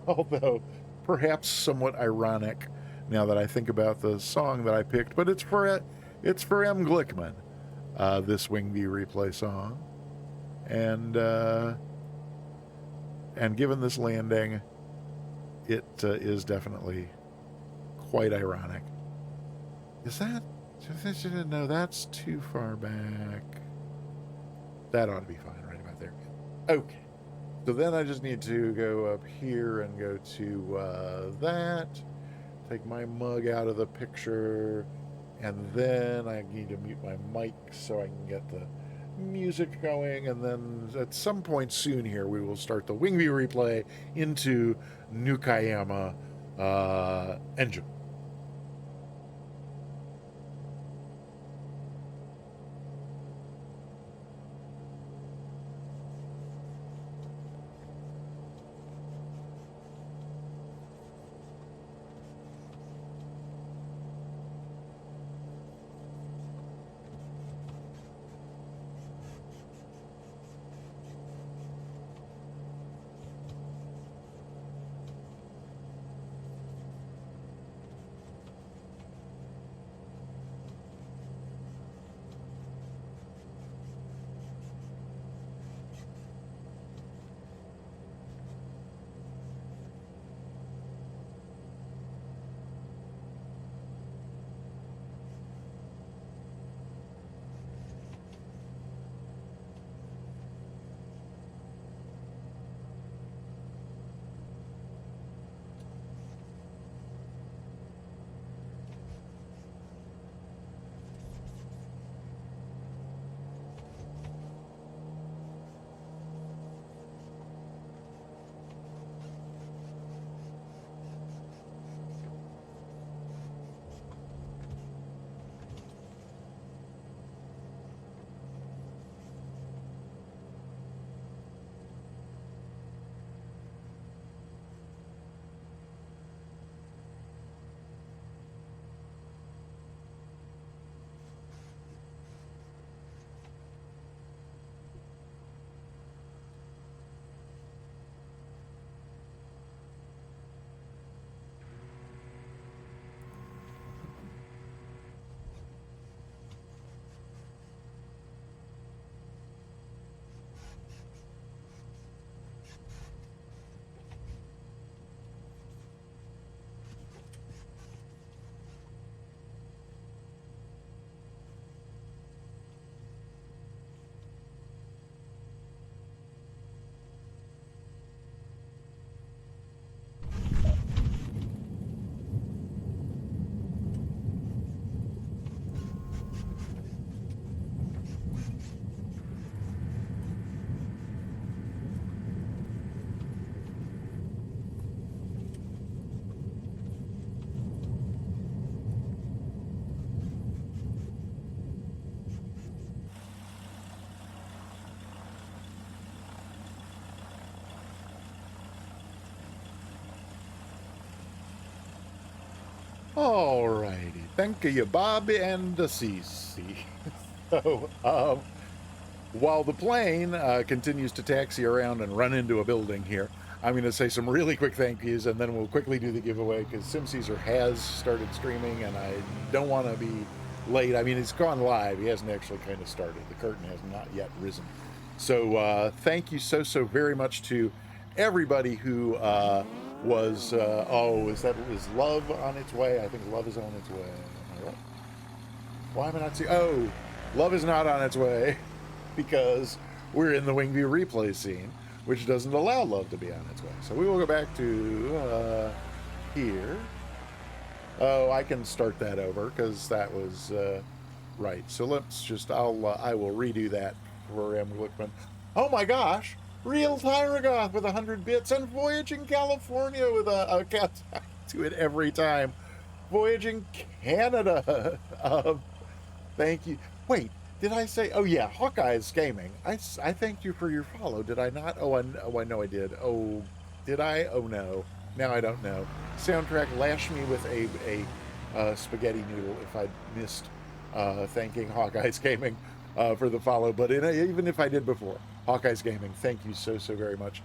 Speaker 1: Although, perhaps somewhat ironic now that I think about the song that I picked. But it's for M. Glickman, this Wing View Replay song. And given this landing, it is definitely quite ironic. Is that... no, that's too far back. That ought to be fine right about there. Okay. So then I just need to go up here and go to that. Take my mug out of the picture. And then I need to mute my mic so I can get the music going. And then at some point soon here, we will start the Wing View Replay into Nukayama engine. Alrighty, thank you, Bobby and Cece. So, while the plane continues to taxi around and run into a building here, I'm going to say some really quick thank yous, and then we'll quickly do the giveaway, because SimCaesar has started streaming, and I don't want to be late. I mean, it's gone live. He hasn't actually kind of started. The curtain has not yet risen. So thank you so very much to everybody who was, is love on its way? I think love is on its way. Am I right? Why am I not seeing? Oh, love is not on its way because we're in the Wing View Replay scene, which doesn't allow love to be on its way. So we will go back to here. Oh, I can start that over because that was right. So let's just, I will redo that for M. Glickman. Oh my gosh, Real Tyragoth with 100 bits, and Voyaging California with a to it every time. Voyaging Canada. Thank you. Wait, did I say? Oh yeah, Hawkeye's Gaming. I thanked you for your follow. Did I not? Oh, I know I did. Oh, did I? Oh no. Now I don't know. Soundtrack lash me with a spaghetti noodle if I missed thanking Hawkeye's Gaming for the follow. But even if I did before, Hawkeye's Gaming, thank you so very much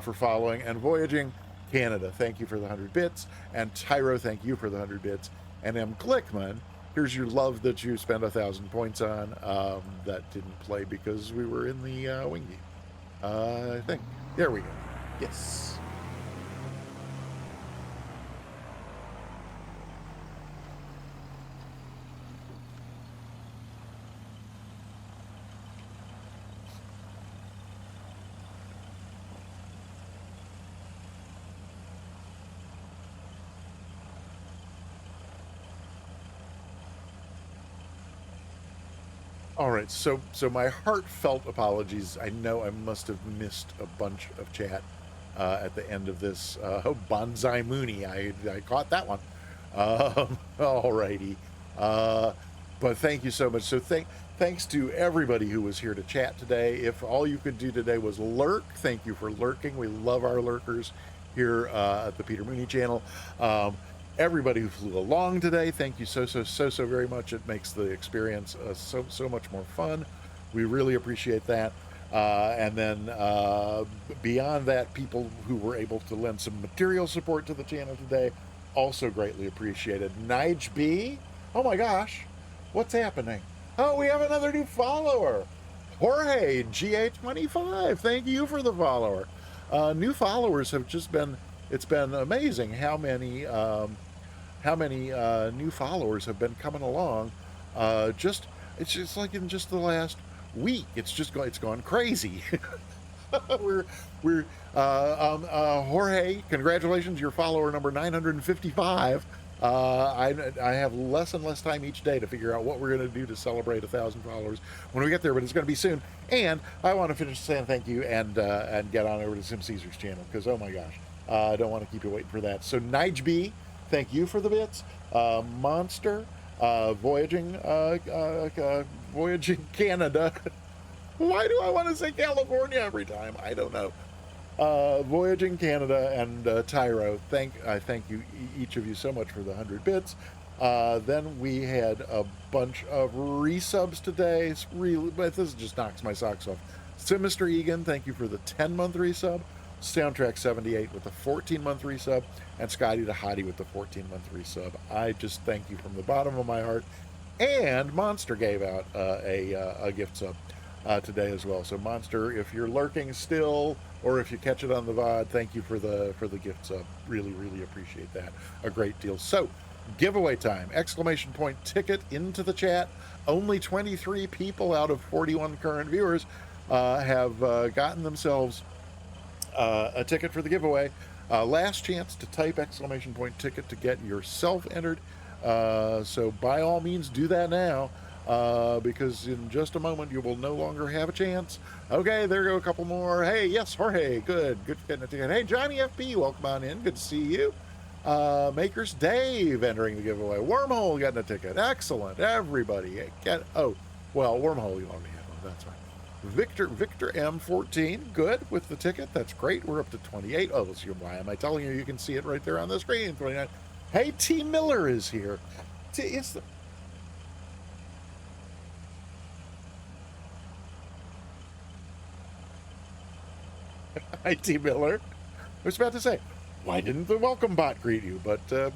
Speaker 1: for following. And Voyaging Canada, thank you for the 100 bits. And Tyro, thank you for the 100 bits. And M. Clickman, here's your love that you spent 1,000 points on. That didn't play because we were in the wing game. I think. There we go. Yes. All right, so my heartfelt apologies. I know I must have missed a bunch of chat at the end of this. Bonsai Mooney, I caught that one. All righty, but thank you so much. So thanks to everybody who was here to chat today. If all you could do today was lurk, thank you for lurking. We love our lurkers here at the Peter Mooney channel. Everybody who flew along today, thank you so very much. It makes the experience so much more fun. We really appreciate that. And then beyond that, people who were able to lend some material support to the channel today, also greatly appreciated. Nige B, oh my gosh, what's happening? Oh, we have another new follower. Jorge GA25, thank you for the follower. New followers have just been, it's been amazing how many new followers have been coming along. It's just like in just the last week, it's gone crazy. Jorge, congratulations, you're follower number 955. I have less and less time each day to figure out what we're going to do to celebrate 1,000 followers when we get there, but it's going to be soon. And I want to finish saying thank you and get on over to Sim Caesar's channel, because oh my gosh, I don't want to keep you waiting for that. So Nige B, thank you for the bits. Monster, Voyaging Canada. Why do I want to say California every time? I don't know. Voyaging Canada and Tyro, I thank you, each of you, so much for the 100 bits. Then we had a bunch of resubs today. It's really, but this just knocks my socks off. Mr. Egan, thank you for the 10-month resub. Soundtrack 78 with the 14-month resub, and Scotty the Hottie with the 14-month resub. I just thank you from the bottom of my heart. And Monster gave out a gift sub today as well. So Monster, if you're lurking still, or if you catch it on the VOD, thank you for the gift sub. Really appreciate that a great deal. So giveaway time! Exclamation point ticket into the chat. Only 23 people out of 41 current viewers have gotten themselves a ticket for the giveaway. Last chance to type exclamation point ticket to get yourself entered. So by all means do that now, because in just a moment you will no longer have a chance. Okay, there go a couple more. Hey, yes, Jorge, good for getting a ticket. Hey, Johnny FB, welcome on in, good to see you. Makers Dave entering the giveaway. Wormhole getting a ticket. Excellent, everybody. Wormhole, you already have one, that's fine. Victor M14, good with the ticket. That's great. We're up to 28. Oh, let's see, why am I telling you? You can see it right there on the screen. 29. Hey, T Miller is here. Hi, T Miller. I was about to say, why didn't the welcome bot greet you? But there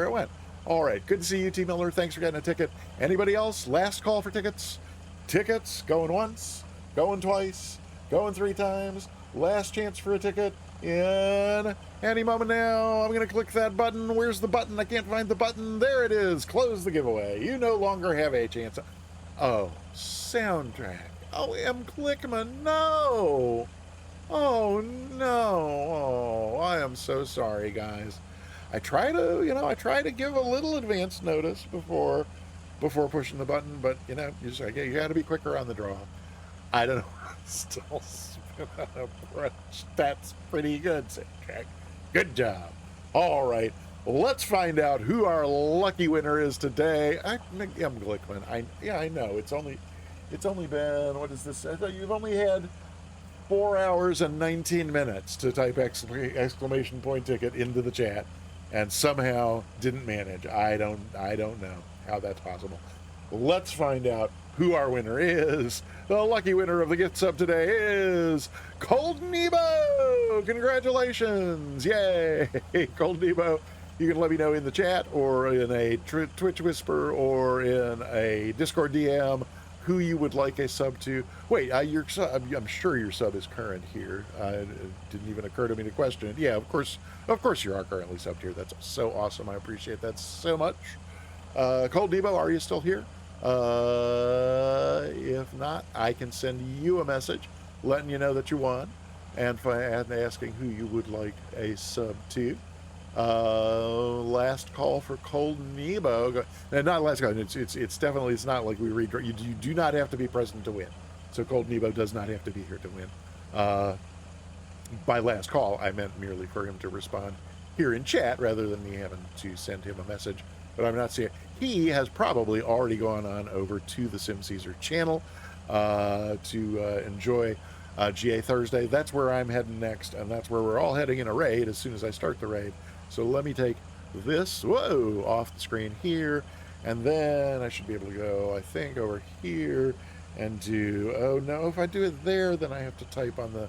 Speaker 1: it went. All right, good to see you, T Miller. Thanks for getting a ticket. Anybody else? Last call for tickets. Tickets, going once, going twice, going 3 times. Last chance for a ticket in any moment now. I'm going to click that button. Where's the button? I can't find the button. There it is. Close the giveaway. You no longer have a chance. Oh, soundtrack. Oh, M. Clickman. No. Oh, no. Oh, I am so sorry, guys. I try to give a little advance notice before pushing the button, but you got to be quicker on the draw. I don't know. Still That's pretty good, Jack. Good job. All right, let's find out who our lucky winner is today. I'm Glickman. I know. It's only been, what is this? I thought you've only had 4 hours and 19 minutes to type exclamation point ticket into the chat, and somehow didn't manage. I don't know how that's possible. Let's find out who our winner is. The lucky winner of the gift sub today is Cold Nebo. Congratulations. Yay. Cold Nebo. You can let me know in the chat or in a Twitch whisper or in a Discord DM who you would like a sub to. Wait, I'm sure your sub is current here. It didn't even occur to me to question it. Yeah, of course you are currently subbed here. That's so awesome. I appreciate that so much. Cold Nebo, are you still here? If not, I can send you a message letting you know that you won and asking who you would like a sub to. Last call for Cold Nebo. Not last call. It's definitely, it's not like we read. You do not have to be present to win. So Cold Nebo does not have to be here to win. By last call, I meant merely for him to respond here in chat rather than me having to send him a message. But I'm not seeing. He has probably already gone on over to the Sim Caesar channel to enjoy GA Thursday. That's where I'm heading next, and that's where we're all heading in a raid as soon as I start the raid. So let me take this, off the screen here, and then I should be able to go, I think, over here and do, oh no, if I do it there, then I have to type on the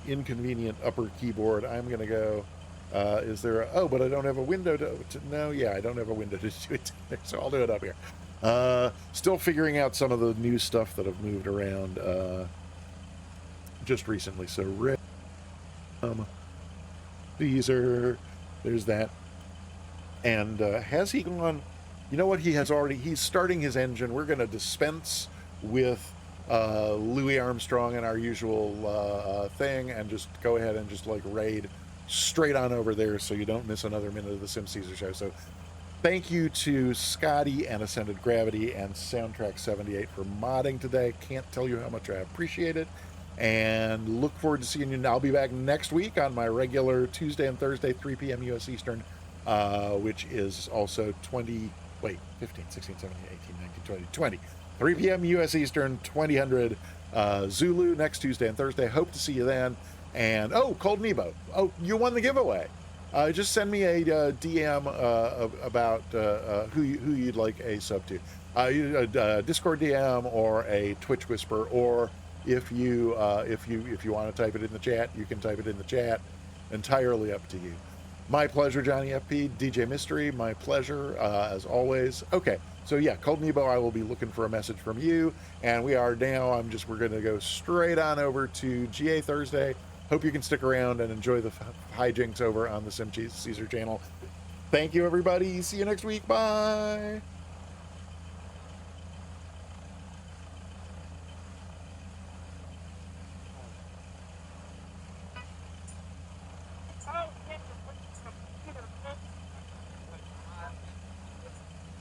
Speaker 1: inconvenient upper keyboard. I'm going to go, is there but I don't have a window no, yeah, I don't have a window to do it, so I'll do it up here. Still figuring out some of the new stuff that have moved around just recently. So there's that. And has he gone, you know what, he's starting his engine. We're going to dispense with Louis Armstrong and our usual thing and just go ahead and just like raid straight on over there so you don't miss another minute of the Sim Caesar show. So thank you to Scotty and Ascended Gravity and Soundtrack 78 for modding today. Can't tell you how much I appreciate it, and look forward to seeing you. I'll be back next week on my regular Tuesday and Thursday 3 p.m. US Eastern, which is also 15, 16, 17, 18, 19, 20 3 p.m. US Eastern, 2000 Zulu next Tuesday and Thursday. Hope to see you then. And Cold Nebo, you won the giveaway. Just send me a DM about who you'd like a sub to, a Discord DM or a Twitch whisper, or if you want to type it in the chat, you can type it in the chat. Entirely up to you. My pleasure, Johnny FP, DJ Mystery. My pleasure as always. Okay, so yeah, Cold Nebo, I will be looking for a message from you, and we are now. We're going to go straight on over to GA Thursday. Hope you can stick around and enjoy the hijinks over on the Sim Caesar channel. Thank you, everybody. See you next week. Bye.